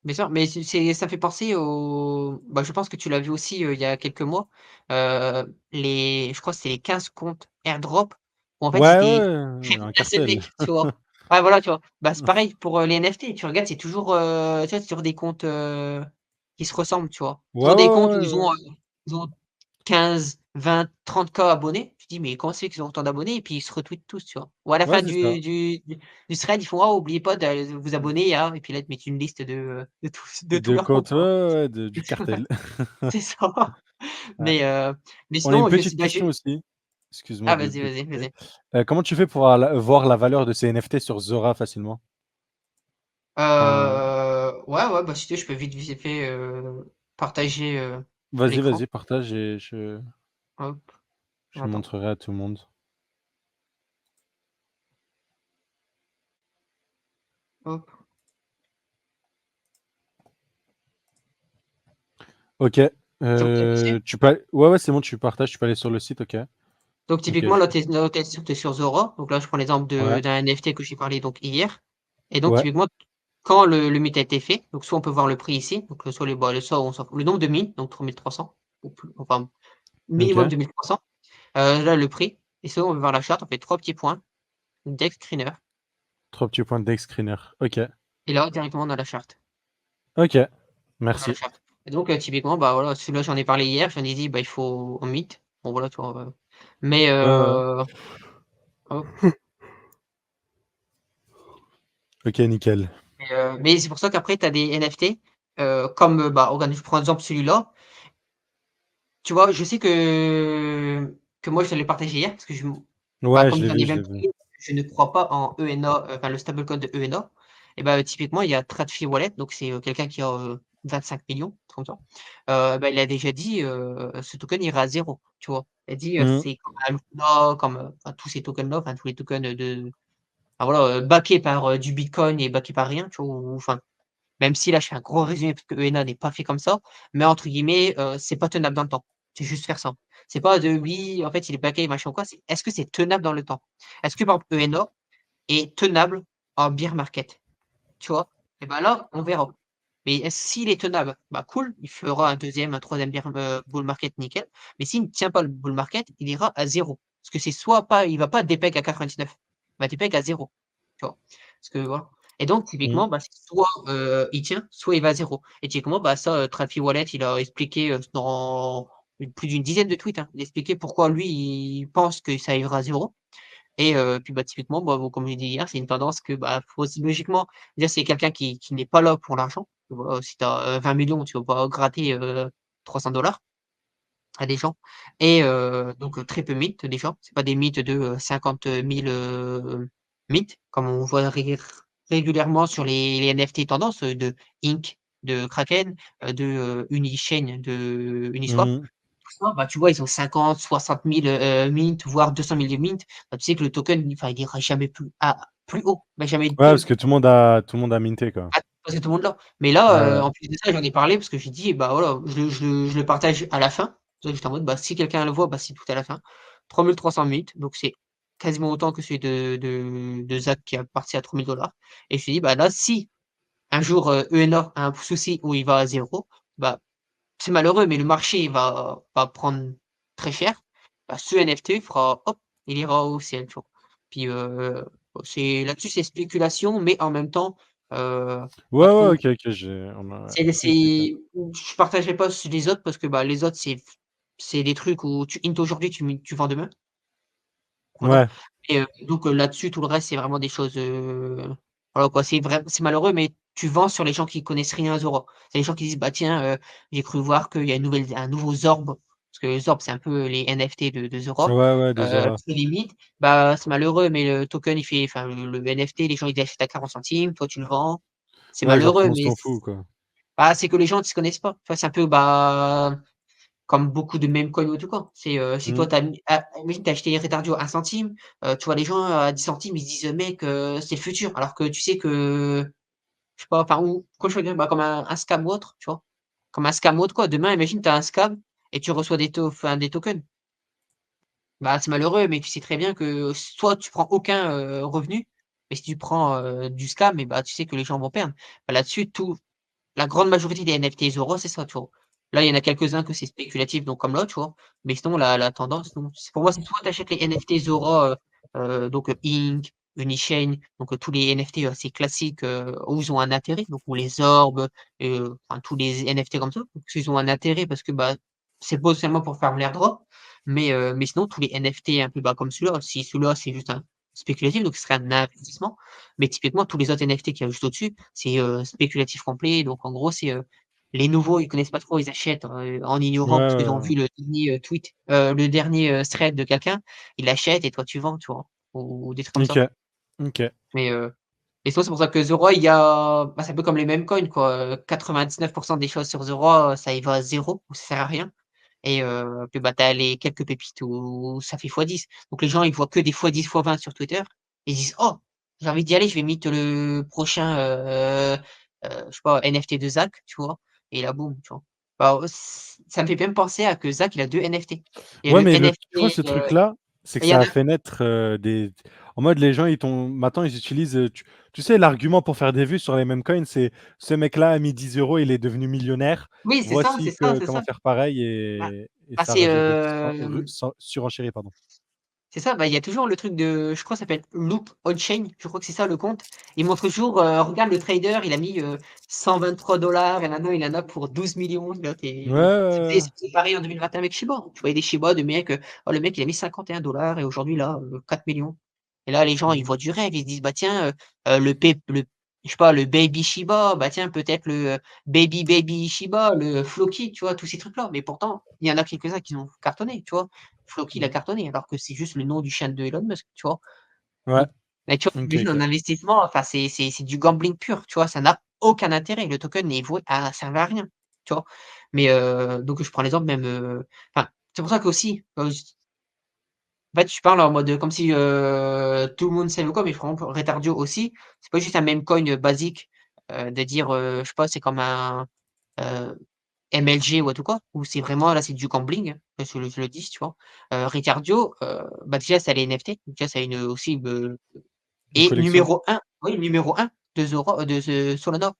bien sûr, mais ça fait penser au bah, je pense que tu l'as vu aussi, il y a quelques mois, les je crois que c'est les 15 comptes airdrop où en fait Ouais, c'était ouais, créé un un seul cartel. mec, tu vois? Ouais, voilà, tu vois? Bah, c'est pareil pour, les NFT, tu regardes, c'est toujours, tu vois, c'est toujours des comptes, qui se ressemblent, tu vois? Ouais, Toujours des comptes où ouais, ouais, ouais. ils ont 15-20-30 K abonnés. Tu te dis: «Mais comment ça fait qu'ils ont autant d'abonnés?» et puis ils se retweetent tous, tu vois? Ou à la Ouais, fin c'est ça. du thread, ils font: «Oh, oubliez pas de vous abonner à» et puis là, ils te mettent une liste de tous De leurs comptes, compte, tu ouais, vois? ouais, ouais, du cartel. C'est ça. Ouais. Mais heu, mais On a une sinon, je sais petite bah, question j'ai aussi. Excuse-moi ah de vas-y, de vas-y, couper. vas-y. Comment tu fais pour voir la valeur de ces NFT sur Zora facilement? Enfin, Ouais, ouais, bah, si tu veux, je peux vite fait, partager, vas-y, l'écran. vas-y, partage et je Hop, attends, montrerai à tout le monde. hop. OK, C'est bon, tu as passé? tu peux ouais, ouais, c'est bon, tu partages, tu peux aller sur le site, OK. Donc OK, typiquement, là, tu es sur Zora. Donc là, je prends l'exemple ouais, d'un NFT que j'ai parlé donc hier et donc ouais, typiquement, quand le mint a été fait, donc soit on peut voir le prix ici, donc soit soit on s'en fout, le nombre de mint, donc 3 300 ou plus, enfin minimum OK. 2 300. Là, le prix et soit on veut voir la charte, on fait 3 petits points, index screener 3 petits points de deck screener. OK, et là, directement dans la charte. OK, Dans la merci. charte et donc typiquement, bah, voilà, celui-là, j'en ai parlé hier, j'en ai dit: «Bah, il faut en mint». Bon voilà, tu vois? Mais Ouais, ouais. hop. OK, nickel. Mais c'est pour ça qu'après tu as des NFT, comme, bah, regarde, je prends exemple celui-là. Tu vois? Je sais que moi je te l'ai partagé hier parce que bah, Ouais, comme je l'ai j'en vu, ai je même l'ai vu. parlé, je ne crois pas en ENA, enfin le stablecoin de ENA et bah, typiquement il y a TradFi Wallet, donc c'est, quelqu'un qui a, 25 000 000 comme ça. Bah, il a déjà dit, ce token ira à 0, tu vois? Il a dit, Mmh. c'est comme un Luna, comme, enfin tous ces tokens-là, enfin tous les tokens, de enfin voilà, backés par, du bitcoin et backés par rien, tu vois? Ou enfin même si là, je fais un gros résumé parce que ENA n'est pas fait comme ça, mais entre guillemets, c'est pas tenable dans le temps. C'est juste faire ça. C'est pas de: «Oui, en fait, il est baqué, machin ou quoi», c'est est-ce que c'est tenable dans le temps? Est-ce que par exemple ENA est tenable en bear market? Tu vois? Et ben là, on verra. Mais s'il est tenable, bah, cool, il fera un deuxième, un troisième bull market, nickel. Mais s'il ne tient pas le bull market, il ira à zéro. Parce que c'est soit pas il va pas dépeg à 99, il va dépeg à zéro, tu vois? Parce que voilà et donc Mmh. typiquement, bah, c'est soit, il tient, soit il va à zéro et typiquement, bah, ça, Trafi Wallet, il a expliqué, dans plus d'une dizaine de tweets, hein. Il a expliqué pourquoi lui, il pense que ça ira à zéro. Et puis, bah, typiquement, bah, comme je l'ai dit hier, c'est une tendance que, bah, faut aussi logiquement dire c'est quelqu'un qui n'est pas là pour l'argent. Voilà, si tu as, 20 000 000, tu vas pas gratter, 300 à des gens et donc très peu mint des gens. C'est pas des mythes de, 50 000, mint comme on voit régulièrement sur les NFT tendances, de Ink, de Kraken, Unichain, de Uniswap. Mmh. Tout ça, bah, tu vois, ils ont 50-60 000 mint, voire 200 000 de mint. Bah, tu sais que le token, enfin, il ira jamais plus haut, il va jamais être Ouais, plus parce que tout le monde a minté, quoi. parce que tout le monde l'a. Mais Ouais, là, ouais. en plus de ça, j'en ai parlé parce que j'ai dit: «Bah, voilà, je le partage à la fin». Tu vois, j'étais en mode: «Bah, si quelqu'un le voit, bah, c'est tout à la fin». 3 300 mint, donc c'est quasiment autant que celui de Zach qui est parti à 3 000 et je me suis dit: «Bah, là, si un jour, ENA a un souci où il va à zéro, bah, c'est malheureux, mais le marché va prendre très cher. Bah, ce NFT fera hop, il ira au ciel, tu vois? Puis, c'est là-dessus, c'est spéculation, mais en même temps, Ouais, pas ouais, trop. OK, OK, C'est OK, OK. je partagerai pas sur les autres parce que, bah, les autres, c'est des trucs où tu int aujourd'hui, tu vends demain. Voilà Ouais, et donc là-dessus, tout le reste, c'est vraiment des choses, voilà quoi, c'est malheureux, mais tu vends sur les gens qui connaissent rien à Zora. C'est les gens qui disent: «Bah tiens, j'ai cru voir qu'il y a un nouveau Zorb», parce que Zorb, c'est un peu les NFT de ouais, Zora, ouais, des auras. qui est limite. Bah, c'est malheureux, mais le token, il fait enfin le NFT, les gens, ils achètent à 40 centimes, toi, tu le vends. C'est Ouais, genre, tout malheureux, le monde mais s'en fout, quoi. bah, c'est que les gens ne se connaissent pas. Tu vois, c'est un peu, bah comme beaucoup de meme coins ou tout quoi. C'est, si toi Mmh. tu as mis imagine tu as acheté Retardio à 1 centime, tu vois les gens à 10 centimes, ils se disent: «Mec, c'est le futur». Alors que tu sais que, je sais pas, enfin ou quoi je veux dire, bah, comme un scam ou autre, tu vois? Comme un scam ou autre quoi. Demain, imagine tu as un scam et tu reçois des tokens. Bah, c'est malheureux, mais tu sais très bien que soit tu prends aucun, revenu, mais si tu prends, du scam et bah, tu sais que les gens vont perdre. Bah, là-dessus, la grande majorité des NFT Zoro, c'est ça, tu vois? Là, il y en a quelques-uns que c'est spéculatif, donc comme là, tu vois? Mais sinon la tendance, non. C'est pour moi, c'est soit tu achètes les NFT Zoro, donc Ink, Unichain, donc tous les NFT assez classiques, où ils ont un intérêt, donc ou les orbes, enfin tous les NFT comme ça, donc ils ont un intérêt parce que, bah, c'est potentiellement pour faire de l'airdrop, mais sinon tous les NFT un peu, bah, comme celui-là, si celui-là, c'est juste un spéculatif, donc ce serait un investissement, mais typiquement tous les autres NFT qu'il y a juste au-dessus, c'est, spéculatif complet, donc en gros, c'est, les nouveaux, ils connaissent pas trop, ils achètent, en Ouais, ignorant parce qu'ils ont ouais, ouais. vu le dernier, tweet, le dernier, thread de quelqu'un, ils l'achètent et toi tu vends, tu vois? Ou des trucs comme ça. OK, OK. Mais, et sinon c'est pour ça que The Roi, il y a bah, c'est un peu comme les mêmes coins quoi, 99 des choses sur The Roi, ça y va à zéro ou ça sert à rien et puis, bah, tu as les quelques pépites où ça fait fois 10. Donc les gens, ils voient que des fois 10 fois 20 sur Twitter. Ils disent: «Oh, j'ai envie d'y aller, je vais meet le prochain, je sais pas, NFT de Zach», tu vois? Et là, boum, tu vois? Bah, ça me fait même penser à que Zach, il a 2 NFT. Il y a Ouais, le mais tu vois NFT, ce truc-là, c'est que il y ça en a a fait naître, des en mode les gens ils t'ont maintenant ils utilisent, tu sais l'argument pour faire des vues sur les mêmes coins, c'est: «Ce mec-là a mis 10 €, il est devenu millionnaire. oui, c'est ça, c'est Voici ça, que c'est comment ça. faire pareil» Bah et bah, ça c'est, rajoute surenchérit, pardon. c'est ça, bah, il y a toujours le truc de je crois ça s'appelle Loop On-chain, je crois que c'est ça le compte. Il montre toujours, regarde le trader, il a mis, 123 et maintenant il en a pour 12 millions. Là, Ouais, ouais, ouais, c'est pareil en 2021 avec Shiba. Tu voyais des Shiba de mecs, oh le mec il a mis 51 et aujourd'hui là, 4 000 000. Et là les gens ils mmh, voient du rêve, ils se disent: «Bah tiens, le je sais pas, le Baby Shiba, bah tiens peut-être le, Baby Shiba, le Floki», tu vois? Tous ces trucs-là. Mais pourtant, il y en a quelques-uns qui ont cartonné, tu vois? Floki, il a mmh, cartonné, alors que c'est juste le nom du chien de Elon Musk, tu vois? ouais, Mmh. Mais tu vois, OK, imagine un OK. investissement, enfin, c'est du gambling pur, tu vois? Ça n'a aucun intérêt. Le token est voué à servir à rien, tu vois? Mais donc je prends l'exemple même, enfin, c'est pour ça qu'aussi, en fait, tu parles en mode, comme si, tout le monde savait ou quoi, mais par exemple, Retardio aussi, c'est pas juste un meme coin, basique, de dire, je sais pas, c'est comme un, heu, MLG ou tout quoi, où c'est vraiment là, c'est du gambling, je le dis, tu vois? Retardio, bah, déjà, ça a les NFT, déjà, ça a une, aussi, Une et collection? numéro un, oui, numéro un de Solana.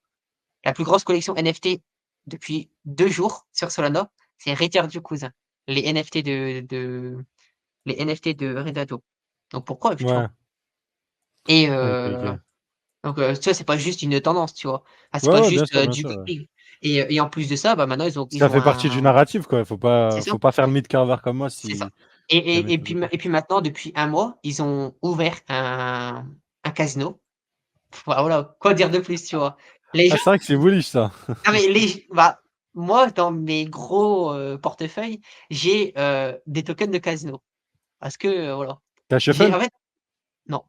La plus grosse collection NFT depuis 2 jours sur Solana, c'est Return du Cousin. Les NFT les NFT de Redato. Donc pourquoi? Ouais, Putain. Et OK, OK. donc tu vois, c'est pas juste une tendance, tu vois? Ah, c'est Ouais, pas ouais, juste, bien du sûr, ouais. coping et en plus de ça, bah, maintenant Ça ils ont fait partie du un narratif, quoi. c'est ça, Faut pas faire le mythe carver comme moi c'est ça si jamais tu faisais pas. et puis maintenant depuis un mois, ils ont ouvert un casino. Voilà, quoi dire de plus, tu vois? Les Ah, gens c'est vrai que c'est bullish ça. non mais bah, moi dans mes gros, portefeuilles, j'ai, des tokens de casino parce que, voilà. Tu as J'ai Shuffle? en fait non,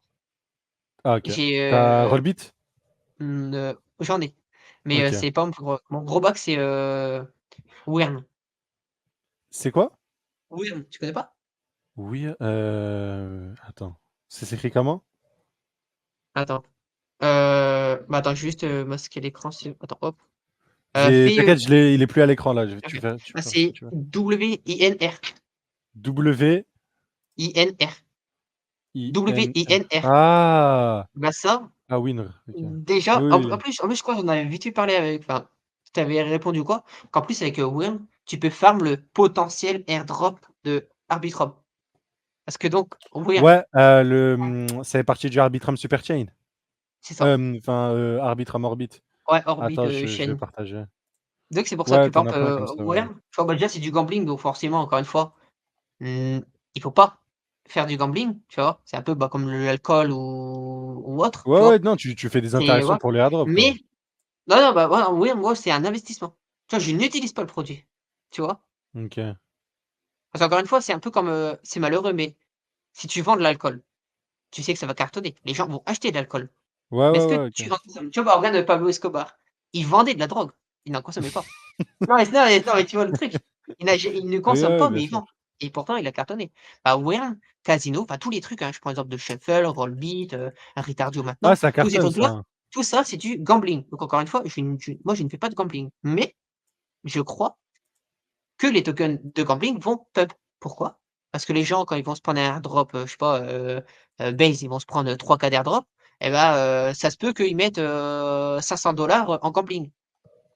Ah, OK. j'ai, Tu as Rollbit? j'en ai, mais, OK. c'est pas mon gros bac, c'est, Wurm. C'est quoi? Wurm, tu connais pas? Oui, attends, ça s'écrit comment? Attends, bah, attends, je vais juste, masquer l'écran si attends, hop, J'ai VE t'inquiète, je l'ai il est plus à l'écran là, je tu OK. fais Bah, faire ce que c'est tu veux. WINR, W-I-N-R. INR, WINR. Ah! Bah, ça, Ah, Winr, OK. déjà, Oui, oui. en plus, je crois que j'en avais vite fait parler avec enfin, tu avais répondu quoi? Qu'en plus avec, Wurm, tu peux farm le potentiel airdrop de Arbitrum. Parce que donc Wurm Ouais, ça fait partie du Arbitrum Superchain. c'est ça. Enfin, Arbitrum Orbit. Ouais, Orbit, Attends, je vais chaîne. partager. Donc c'est pour ça que Ouais, tu par en as exemple, plein comme ça, ouais. Wurm, tu vois, bah, déjà c'est du gambling donc forcément encore une fois, mmh, il faut pas faire du gambling, tu vois? C'est un peu, bah, comme l'alcool ou autre, Ouais, tu ouais, vois? non, tu fais des C'est interactions voilà, pour les airdrops, mais quoi. non, non, bah, voilà, Wurm, moi c'est un investissement. Tu vois, je n'utilise pas le produit, tu vois? OK. Parce qu'encore une fois, c'est un peu comme, c'est malheureux, mais si tu vends de l'alcool, tu sais que ça va cartonner. Les gens vont acheter de l'alcool. Ouais, Mais ouais, est-ce que ouais, tu OK. en consommes? Tu vois, bah, regarde Pablo Escobar, il vendait de la drogue, il n'en consommait pas. Non, mais tu vois le truc? Il ne Oui, consomme ouais, pas, bien mais il sûr. vend et pourtant il a cartonné. Bah, Wham, Casino, enfin tous les trucs, hein, je prends l'exemple de Shuffle, Rollbit, Ritardio Ah, maintenant, ça tous ces cartonne trucs-là, ça. tout ça, c'est du gambling. Donc encore une fois, je ne fais pas de gambling, mais je crois que les tokens de gambling vont pump. Pourquoi? Parce que les gens, quand ils vont se prendre un airdrop, je sais pas, Base, ils vont se prendre 3K d'airdrop et bah, ça se peut qu'ils mettent, 500 en gambling.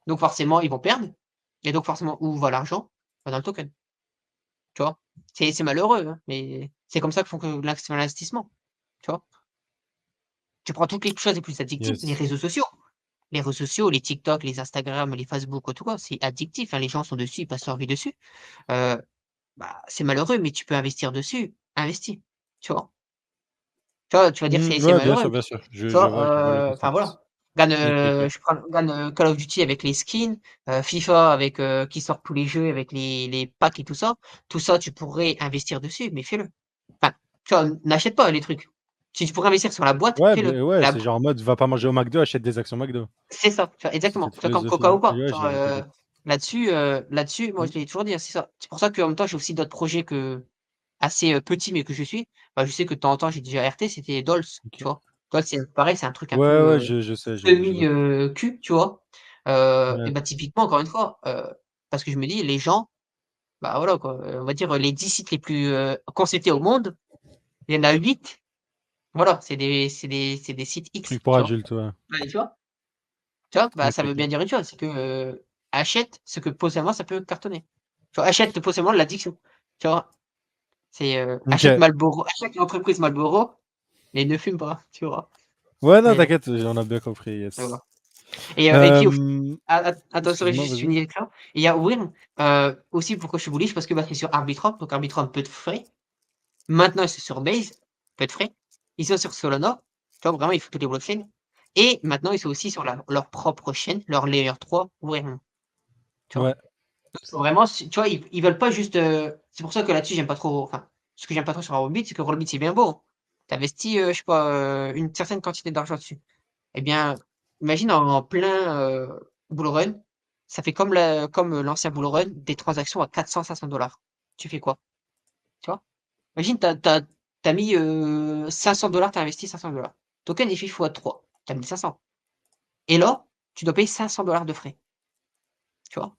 Donc forcément, ils vont perdre et donc forcément, où va l'argent? Bah, dans le token, tu vois? C'est malheureux, hein, mais c'est comme ça que fonctionne l'investissement, tu vois? Tu prends toutes les choses les plus addictives, les Yes. réseaux sociaux. Les réseaux sociaux, les TikTok, les Instagram, les Facebook, tout quoi, c'est addictif, hein, les gens sont dessus, ils passent leur vie dessus. Heu Bah, c'est malheureux, mais tu peux investir dessus. Investis, tu vois? Tu vas dire: Mmh, C'est ouais, malheureux», bien mais sûr. tu Je vois le vois, enfin concept. voilà. Regarde, OK, OK. je prends regarde, Call of Duty avec les skins, FIFA avec, qui sort tous les jeux avec les packs et tout ça. Tout ça, tu pourrais investir dessus, mais fais-le. Enfin, tu vois, n'achète pas les trucs. Si tu pourrais investir sur la boîte, Ouais, fais-le. beh, ouais, La c'est genre en mode: «Va pas manger au McDo, achète des actions McDo». C'est ça, tu vois? C'est Exactement. cette Tu vois, comme Coca philosophie-là. ou pas, Ouais, genre, je capte. là-dessus, moi Mmh. je l'ai toujours dit, hein, c'est ça. C'est pour ça qu'en même temps, j'ai aussi d'autres projets assez, petits, mais que je suis. Bah, je sais que de temps en temps, j'ai déjà RT, c'était Dolls, tu OK. vois? Dolls, c'est pareil, c'est un truc un peu, Ouais, ouais, je sais, je semi, vois très bien. cul, tu vois? Ouais. Et bah, typiquement, encore une fois, parce que je me dis: «Les gens», bah, voilà quoi, on va dire, les 10 sites les plus, consultés au monde, il y en a 8, voilà, c'est des sites X, Truc pour tu vois? adultes, ouais. Ouais, tu vois? Tu vois? Bah, OK, ça veut OK. bien dire une chose, c'est que, achète ce que potentiellement ça peut cartonner. Tu vois? Achète potentiellement l'addiction, tu vois? C'est, achète OK. Marlboro, achète l'entreprise Marlboro, mais ne fume pas, tu vois? Ouais, non, Mais t'inquiète, on a bien compris, voilà. yes. Et puis au f Hem, attends, sorry, excuse-moi, juste vas-y. finir avec ça. Il y a Wyrm, aussi pourquoi je suis bullish parce que, bah, c'est sur Arbitrum, donc Arbitrum peu de frais. Maintenant c'est sur Base, peu de frais. Ils sont sur Solana, tu vois? Vraiment, ils font toutes les blockchains et maintenant ils sont aussi sur leur propre chaîne, leur Layer 3 Wyrm, tu vois? Ouais. Faut vraiment tu vois, ils veulent pas juste, c'est pour ça que là-dessus j'aime pas trop enfin, ce que j'aime pas trop sur Rollbit, c'est que Rollbit c'est bien beau, hein. Tu investis, je sais pas, une certaine quantité d'argent dessus. Eh bien, imagine en plein, bull run, ça fait comme l'ancien bull run, des transactions à 400-500 $. Tu fais quoi? Tu vois? Imagine tu as mis, 500 $, tu as investi 500 $. Token il fait fois 3, tu as mis 500 et là, tu dois payer 500 $ de frais, tu vois?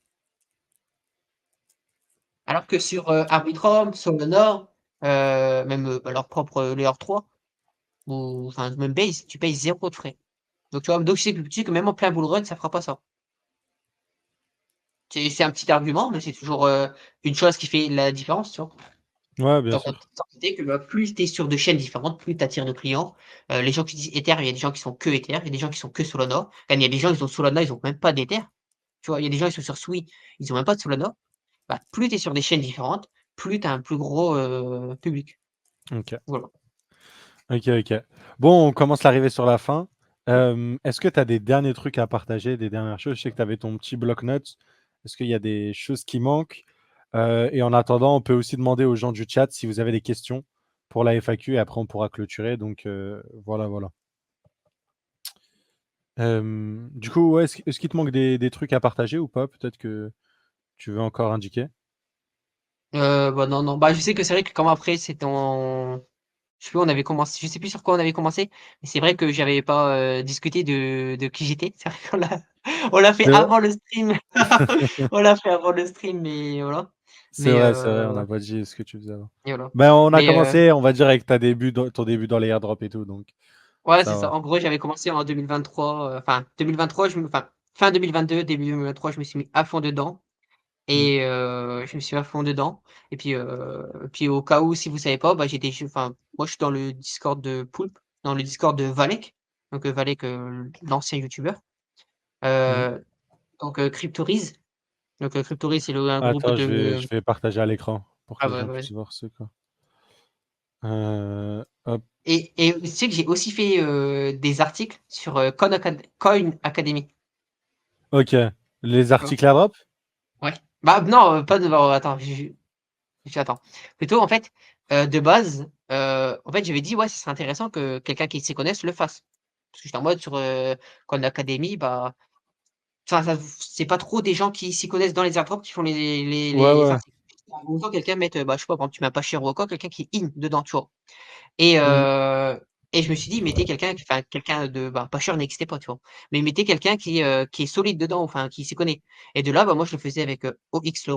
Alors que sur, Arbitrum, Solana, même, bah, leur propre, Layer 3 ou enfin même Base, tu payes 0 de frais. Donc tu vois? Donc je sais que même en plein bull run, ça fera pas ça. C'est un petit argument, mais c'est toujours, une chose qui fait la différence, tu vois? Ouais, bien Donc sûr. tant est que, bah, plus tu es sur de chaînes différentes, plus tu attires de clients. Les gens qui disent Ether, il y a des gens qui sont que Ether, il y a des gens qui sont que Solana. Quand il y a des gens, ils ont Solana, ils ont même pas d'Ether. Tu vois? Il y a des gens, ils sont sur Sui, ils ont même pas de Solana. Bah, plus tu es sur des chaînes différentes, plus tu as un plus gros, public. OK. Voilà. OK, OK. Bon, on commence à arriver sur la fin. Est-ce que tu as des derniers trucs à partager, des dernières choses? Je sais que tu avais ton petit bloc-notes. Est-ce qu'il y a des choses qui manquent? Et en attendant, on peut aussi demander aux gens du chat si vous avez des questions pour la FAQ et après on pourra clôturer. Donc, voilà, voilà. Du coup, ouais, est-ce qu'il te manque des trucs à partager ou pas? Peut-être que tu veux encore indiquer? Bah, non, non, bah, je sais que c'est vrai que comme après c'était en je sais plus, on avait commencé je sais plus sur quoi on avait commencé, mais c'est vrai que j'avais pas, discuté de qui j'étais. C'est vrai on l'a fait C'est vrai? avant le stream. On l'a fait avant le stream, mais voilà. C'est Mais, vrai, c'est vrai, on n'a pas dit ce que tu faisais avant. et voilà. Ben, on a Mais, commencé, on va dire, avec ton début dans les airdrops et tout, donc ouais, c'est ça ça. va. En gros, j'avais commencé en 2023, enfin 2023, fin 2022, début 2023, je me suis mis à fond dedans. Mmh. Et je me suis à fond dedans et puis au cas où, si vous savez pas, bah, moi je suis dans le Discord de Poulpe, dans le Discord de Valek, donc Valek, l'ancien youtubeur, Mmh. heu, donc Cryptorize, donc Cryptorize c'est le un groupe Attends, de je vais partager à l'écran pour que ah les ouais, gens ouais puissent voir ce quoi. Hop, et tu sais que j'ai aussi fait, des articles sur, Coin Academy. OK. Les Tu vois? articles airdrop? Ouais. Bah, non, pas de oh, attends, attends. Plutôt, en fait, de base, en fait, j'avais dit: «Ouais, ce serait intéressant que quelqu'un qui s'y connaisse le fasse». Parce que j'étais en mode sur, Khan Academy, bah, enfin, c'est pas trop des gens qui s'y connaissent dans les airdrops qui font Ouais, les ouais. articles. Autant quelqu'un mette, bah, je sais pas, par exemple, tu mets un pas cher ou quoi, quelqu'un qui est in dedans, tu vois? Et Mmh. je me suis dit: «Mettez quelqu'un de» bah, pas cher n'existait pas, tu vois? Mais mettez quelqu'un qui est solide dedans, enfin, qui s'y connaît. Et de là, bah, moi, je le faisais avec, OX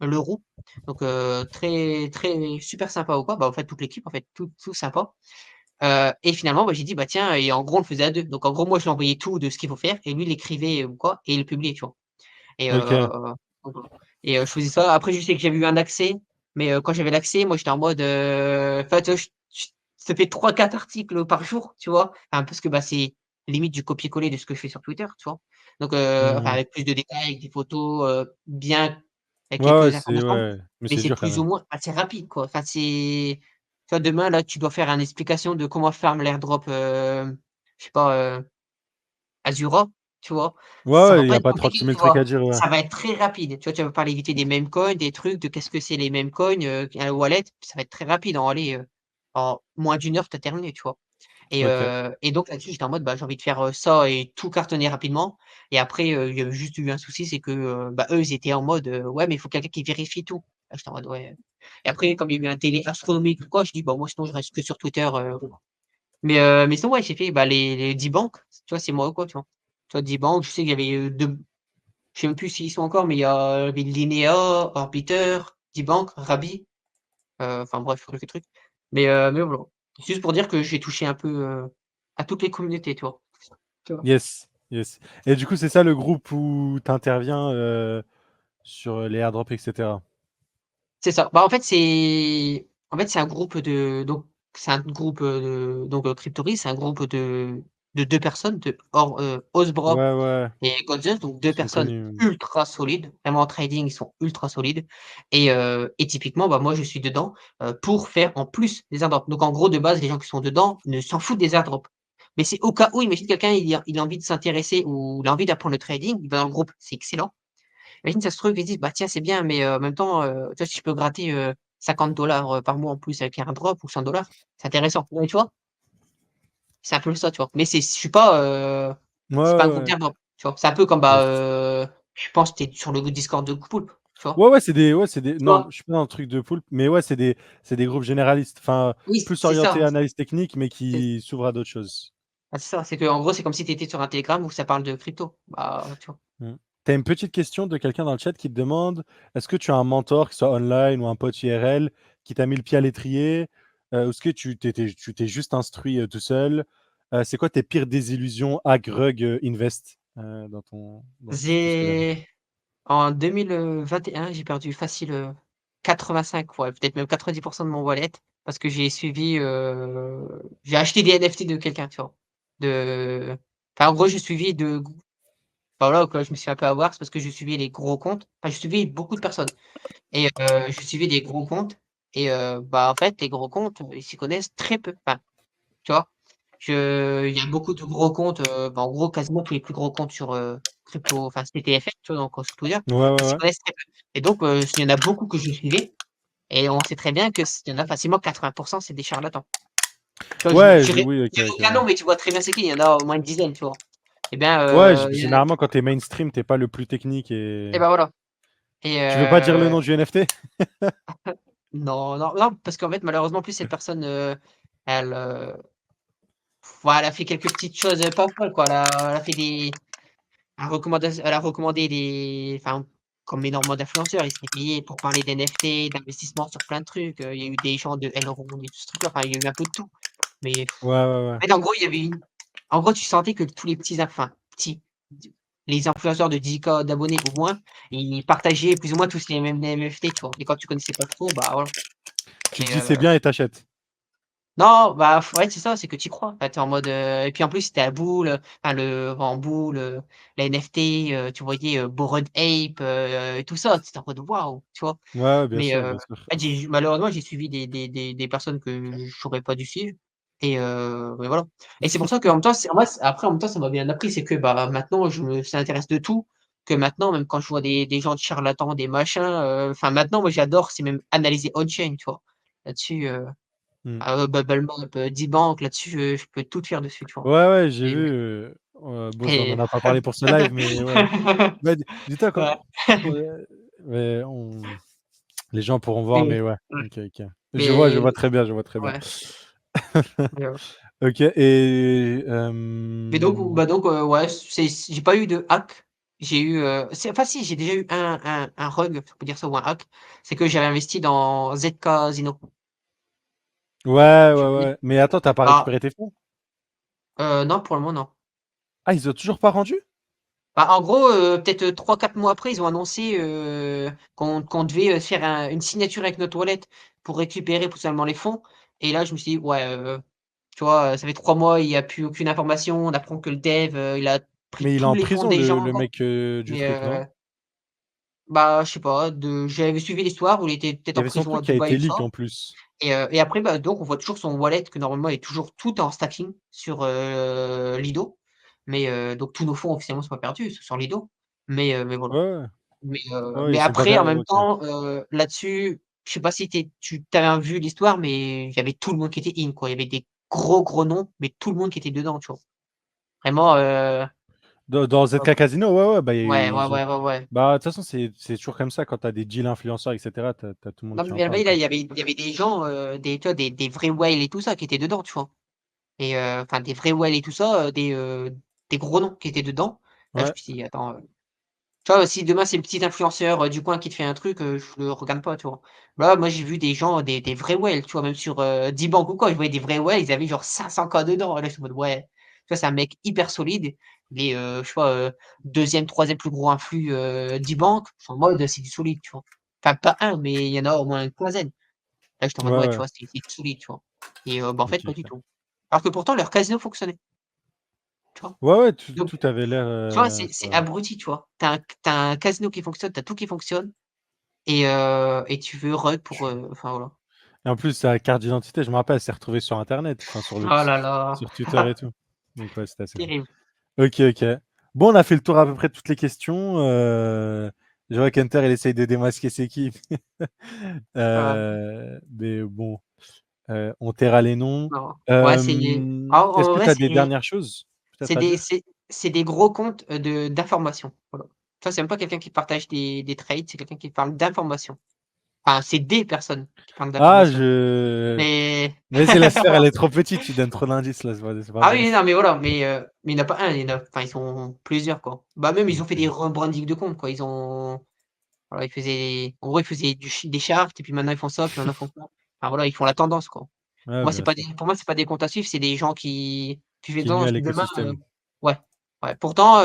Leroux, donc très très super sympa ou quoi, bah, en fait, toute l'équipe, en fait, tout sympa. Et finalement, bah, j'ai dit: «Bah, tiens» et en gros, on le faisait à 2. Donc en gros, moi, je lui envoyais tout de ce qu'il faut faire et lui, il écrivait ou quoi et il le publiait, tu vois? Et OK. donc voilà je faisais ça. Après, je sais que j'avais eu un accès, mais quand j'avais l'accès, moi, j'étais en mode, enfin, tu vois, je ça fait 3-4 articles par jour, tu vois? Enfin, parce que, bah, c'est limite du copier-coller de ce que je fais sur Twitter, tu vois? Donc enfin, Mmh. avec plus de détails, avec des photos, bien avec Ouais, ouais, quelques c'est informations, ouais, mais mais c'est c'est dur quand plus ou même. moins c'est rapide, quoi. Enfin, tu vois, demain, là, tu dois faire une explication de comment farm l'airdrop, je sais pas, Azura, tu vois? Ouais, Ça va ouais, il y pas a être pas compliqué, 36 000 tu trucs à vois? dire, ouais. Ça va être très rapide. Tu vois, tu vas parler vite fait des meme coins, des trucs, de qu'est-ce que c'est les meme coins, un wallet, ça va être très rapide en moins d'1 heure, tu as terminé, tu vois? OK. Et donc là-dessus, j'étais en mode, bah, j'ai envie de faire, ça et tout cartonner rapidement et après, il y avait juste eu un souci, c'est que, bah, eux, ils étaient en mode, «Ouais, mais il faut quelqu'un qui vérifie tout». Là, j'étais en mode: «Ouais». Et après, comme il y a eu un délai astronomique ou quoi, je dis: «Bah, moi, sinon, je reste que sur Twitter, mais sinon, ouais, j'ai fait, bah, les 10 banques, tu vois, c'est moi, quoi, tu vois? Tu vois, 10 banques, je sais qu'il y avait, 2 je sais même plus s'ils y sont encore, mais il y avait Linéa, Orbiter, 10 banques, Rabi, enfin bref, quelques trucs. Mais voilà. Juste pour dire que j'ai touché un peu, à toutes les communautés, tu vois? Tu vois? Yes, yes. Et du coup, c'est ça le groupe où tu interviens, sur, les airdrops et cetera? C'est ça. Bah, en fait, c'est un groupe c'est un groupe, Cryptory, c'est un groupe de 2 personnes, Osbro Ouais, ouais, et Godzes, donc 2 ils sont personnes connus. ultra solides. Vraiment en trading, ils sont ultra solides et typiquement, bah, moi je suis dedans, pour faire en plus des airdrops. Donc en gros, de base, les gens qui sont dedans ne s'en foutent des airdrops. Mais c'est au cas où, imagine quelqu'un, il a envie de s'intéresser ou il a envie d'apprendre le trading, il va dans le groupe, c'est excellent. Imagine ça se trouve, ils disent: «Bah, tiens, c'est bien, mais en même temps, tu vois, si je peux gratter, 50 par mois en plus avec un drop ou 100 c'est intéressant». Ouais, tu vois? C'est un peu ça, tu vois? Mais Ouais, c'est pas un ouais, groupe ouais. d'airdrop, tu vois? C'est un peu comme, bah, Yes. je pense que tu es sur le Discord de Poulpe, tu vois? Ouais, ouais, c'est des Tu non, vois? je suis pas dans le truc de poulpe, mais ouais, c'est des groupes généralistes, enfin, Oui, plus c'est ça, orientés analyse technique, mais c'est qui s'ouvrent à d'autres choses. c'est ça, c'est qu'en gros, c'est comme si tu étais sur un Telegram où ça parle de crypto. Bah, tu vois? Mmh. Tu as une petite question de quelqu'un dans le chat qui te demande: «Est-ce que tu as un mentor, que ce soit online ou un pote IRL, qui t'a mis le pied à l'étrier? Ou est-ce que tu t'es juste instruit, tout seul? C'est quoi tes pires désillusions ag, rug, invest dans tout ce que tu as fait? J'ai En 2021, j'ai perdu facile, 85, ouais, peut-être même 90 de mon wallet parce que j'ai acheté des NFT de quelqu'un, tu vois? De En gros, j'ai suivi de g enfin, voilà quoi, je me suis fait un peu avoir, c'est parce que je suivais les gros comptes. Enfin, je suivais beaucoup de personnes et je suivais des gros comptes et en fait, les gros comptes, ils s'y connaissent très peu. Enfin, tu vois? Il y a beaucoup de gros comptes, en gros, quasiment tous les plus gros comptes sur, crypto, enfin, CTFS, tu vois? Donc sur Twitter, Ouais, ouais, ils s'y ouais. connaissent très peu et donc il y en a beaucoup que je suivais et on sait très bien il y en a facilement 80 c'est des charlatans. Tu vois? Ouais, Je oui, OK, dirai OK, aucun ouais. nom, mais tu vois très bien c'est qui, il y en a au moins une dizaine, tu vois? Et bien, Ouais, g il y en a généralement, quand tu es mainstream, tu es pas le plus technique et et voilà et tu veux pas dire le nom du NFT? non, non, non, parce qu'en fait, malheureusement, plus cette personne, elle, elle a fait quelques petites choses, pas folles, quoi. Elle a fait des elle a recommandé comme énormément d'influenceurs, ils s'étaient payés pour parler d'NFT, d'investissement sur plein de trucs, il y a eu des gens de Elrond et tout ce truc-là, enfin, il y a eu un peu de tout. Mais Ouais, ouais, ouais. en fait, en gros, il y avait une en gros, tu sentais que tous les petits, d les influenceurs de 10 K d'abonnés au moins, ils partageaient plus ou moins tous les mêmes NFT, tu vois? Et quand tu connaissais pas trop, voilà. Tu te Mais dis: «C'est bien» et tu achètes. non, ouais, c'est ça, c'est que tu y crois. Bah, tu es en mode, et puis en plus, c'était à boule, en boule, la NFT, tu voyais, Bored Ape, et tout ça. Tu étais en mode: «Waouh!» tu vois? Ouais, ouais, bien Mais sûr, bien sûr. malheureusement, j'ai suivi des personnes que j'aurais pas dû suivre et mais voilà. Et c'est pour ça qu'en même temps, c'est moi, c après, en même temps, ça m'a bien appris, c'est que, maintenant, je me s'intéresse de tout, que maintenant, même quand je vois des gens de charlatans, des machins, enfin, maintenant, moi, j'adore, c'est même analyser on-chain, tu vois? Là-dessus, Mmh. Bubble Map, D-Bank, là-dessus, je peux tout faire dessus, tu vois? Ouais, ouais, j'ai Et vu, bon, on et en a pas parlé pour ce live, mais ouais. Bah, dis-toi quand ouais. ouais, on les gens pourront voir, Et mais ouais, ouais, OK, OK. Je mais vois très bien, je vois très bien. ouais, mais OK et ouais, j'ai pas eu de hack. J'ai eu, si, j'ai déjà eu un rug, si on peut dire ça, ou un hack. C'est que j'avais investi dans Z Casino. ouais, Tu ouais, connais? ouais, mais attends, tu as pas Ah, récupéré tes fonds? non, pour le moment, non. Ah, ils ont toujours pas rendu? En gros, peut-être, 3-4 mois après, ils ont annoncé, qu'on devait, faire une signature avec notre wallet pour récupérer potentiellement les fonds et là, je me suis dit: «Ouais, tu vois, ça fait 3 mois, il y a plus aucune information. On apprend que le dev, il a pris Mais il est tous en les fonds prison des le gens». mec, du Mais truc, non? je sais pas, j'avais suivi l'histoire où il était peut-être Il y en avait son prison à truc qui a Dubaï été ou leak ça en plus. et après, donc on voit toujours son wallet que normalement il est toujours tout en stacking sur, Lido. Mais donc tous nos fonds officiellement sont pas perdus, ils sont sur Lido. Mais voilà. Ouais, ouais, ouais, Mais ils sont pas après, en même OK. temps, là-dessus, je sais pas si tu as vu l'histoire, mais il y avait tout le monde qui était in, quoi. Il y avait des gros, gros noms, mais tout le monde qui était dedans, tu vois? Vraiment, Dans ZK Casino, ouais, ouais, bah, ouais, ouais, ils ont ouais, ouais, ouais. bah, de toute façon, c'est toujours comme ça quand tu as des deals influenceurs et cetera, tu as tout le monde Non, qui en mais parle, là, quoi. il y avait des gens, tu vois, des vrais whales et tout ça qui étaient dedans, tu vois? Et enfin des vrais whales et tout ça, des gros noms qui étaient dedans. Là, je Ouais, me suis dit: «Attends, tu vois, si demain c'est le petit influenceur, du coin qui te fait un truc, je le regarde pas, tu vois? Là, moi j'ai vu des gens, des vrais whales, tu vois? Même sur, Dbank ou quoi, je voyais des vrais whales, ils avaient genre 500 K dedans. Là, j'étais en mode: «Ouais». Tu vois, c'est un mec hyper solide. Il est, je sais pas, 2e, 3 plus gros influx, Dbank. Je suis en mode: «C'est du solide», tu vois? Enfin pas un, mais il y en a au moins une quinzaine. Là, j'étais en ouais, mode: «Ouais, tu ouais. vois, c'est solide», tu vois? Et en fait, OK, pas du OK. tout. Alors que pourtant leur casino fonctionnait, tu vois? Ouais, ouais, Donc tout avait l'air, tu vois, ça c'est va. abruti, tu vois? Tu as un casino qui fonctionne, tu as tout qui fonctionne et tu veux rug pour, enfin voilà. Et en plus, sa carte d'identité, je me rappelle, elle s'est retrouvée sur internet, enfin Oh là là, sur Twitter et tout. Donc ouais, c'était assez fou. terrible. OK, OK. Bon, on a fait le tour à peu près de toutes les questions, je vois qu'Hunter, il essaye de démasquer ses qui. Ouais, Mais bon, on taira les noms. non. Ouais, c'est Est-ce en que vrai, tu as des dernières choses c'est peut-être à des dire? c'est c'est des gros comptes, d'information, voilà. Tu vois, c'est même pas quelqu'un qui partage des trades, c'est quelqu'un qui parle d'informations. Enfin, c'est des personnes qui parlent Ah, d'informations. Mais vas-y, la sphère, elle est trop petite, tu donnes trop d'indices là, c'est pas ah bon. oui, non, mais voilà, mais il y en a pas un, il y en a enfin, ils sont plusieurs, quoi. Même ils ont fait des OK. rebranding de comptes, quoi. Voilà, ils faisaient des charts et puis maintenant ils font ça, puis maintenant ils font ça. Enfin voilà, ils font la tendance, quoi. Ouais, bien sûr. Pour moi, c'est pas des comptes à suivre, c'est des gens qui Tu fais qui est nuit dans à demain, l'écosystème. ouais, ouais. Pourtant,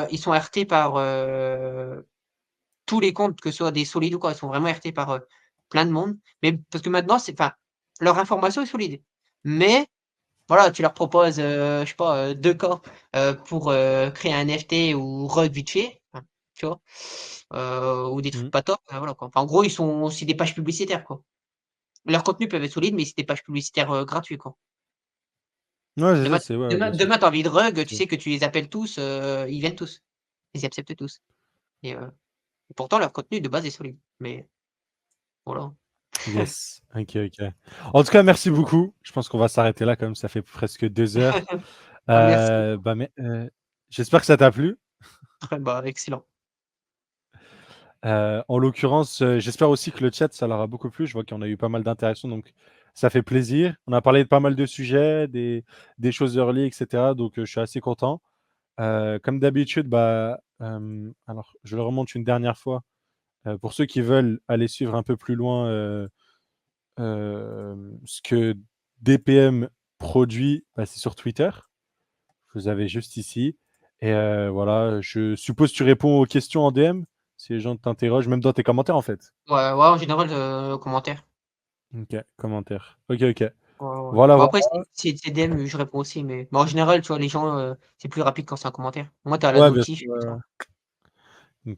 ils sont RT par, tous les comptes, que ce soit des solides ou quoi, ils sont vraiment RT par, plein de monde. Mais parce que maintenant, c'est enfin, leur information est solide. Mais voilà, tu leur proposes, je sais pas, 2 cas, pour, créer un NFT ou rug vite fait, enfin, tu vois? Ou des trucs Mmh. pas top, voilà quoi. Enfin, en gros, ils sont c'est des pages publicitaires, quoi. Leurs contenus peuvent être solides, mais c'est des pages publicitaires, gratuits, quoi. Ouais, c'est ça, Demain c'est ouais, demain bien sûr. demain, tu as envie de rug, tu C'est sais que tu les appelles tous, ils viennent tous. Ils acceptent tous et pourtant leur contenu de base est solide, mais voilà. yes, OK, OK. En tout cas, merci beaucoup. Je pense qu'on va s'arrêter là, comme ça fait presque 2 heures. Ah merci, Bah, mais j'espère que ça t'a plu. bah, excellent. En l'occurrence, j'espère aussi que le chat, ça leur a beaucoup plu. Je vois qu'il y en a eu pas mal d'interactions, donc ça fait plaisir. On a parlé de pas mal de sujets, des choses early et cetera, donc je suis assez content. Comme d'habitude, bah, alors je le remonte une dernière fois, pour ceux qui veulent aller suivre un peu plus loin, ce que DPM produit, bah, c'est sur Twitter. Vous avez juste ici et voilà, je suppose que tu réponds aux questions en DM? Si les gens t'interrogent, même dans tes commentaires, en fait? Ouais, ouais, en général, commentaires. OK, commentaires. OK, OK. Ouais, ouais. Voilà, Bon voilà. après c'est DM, je réponds aussi, mais en général, tu vois, les gens, c'est plus rapide quand c'est un commentaire. Moi, tu as la Ouais, bien notif et sûr, ouais, puis ouais.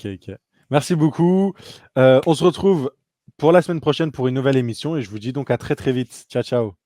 ça. OK, OK. Merci beaucoup. On se retrouve pour la semaine prochaine pour une nouvelle émission et je vous dis donc à très, très vite. Ciao, ciao.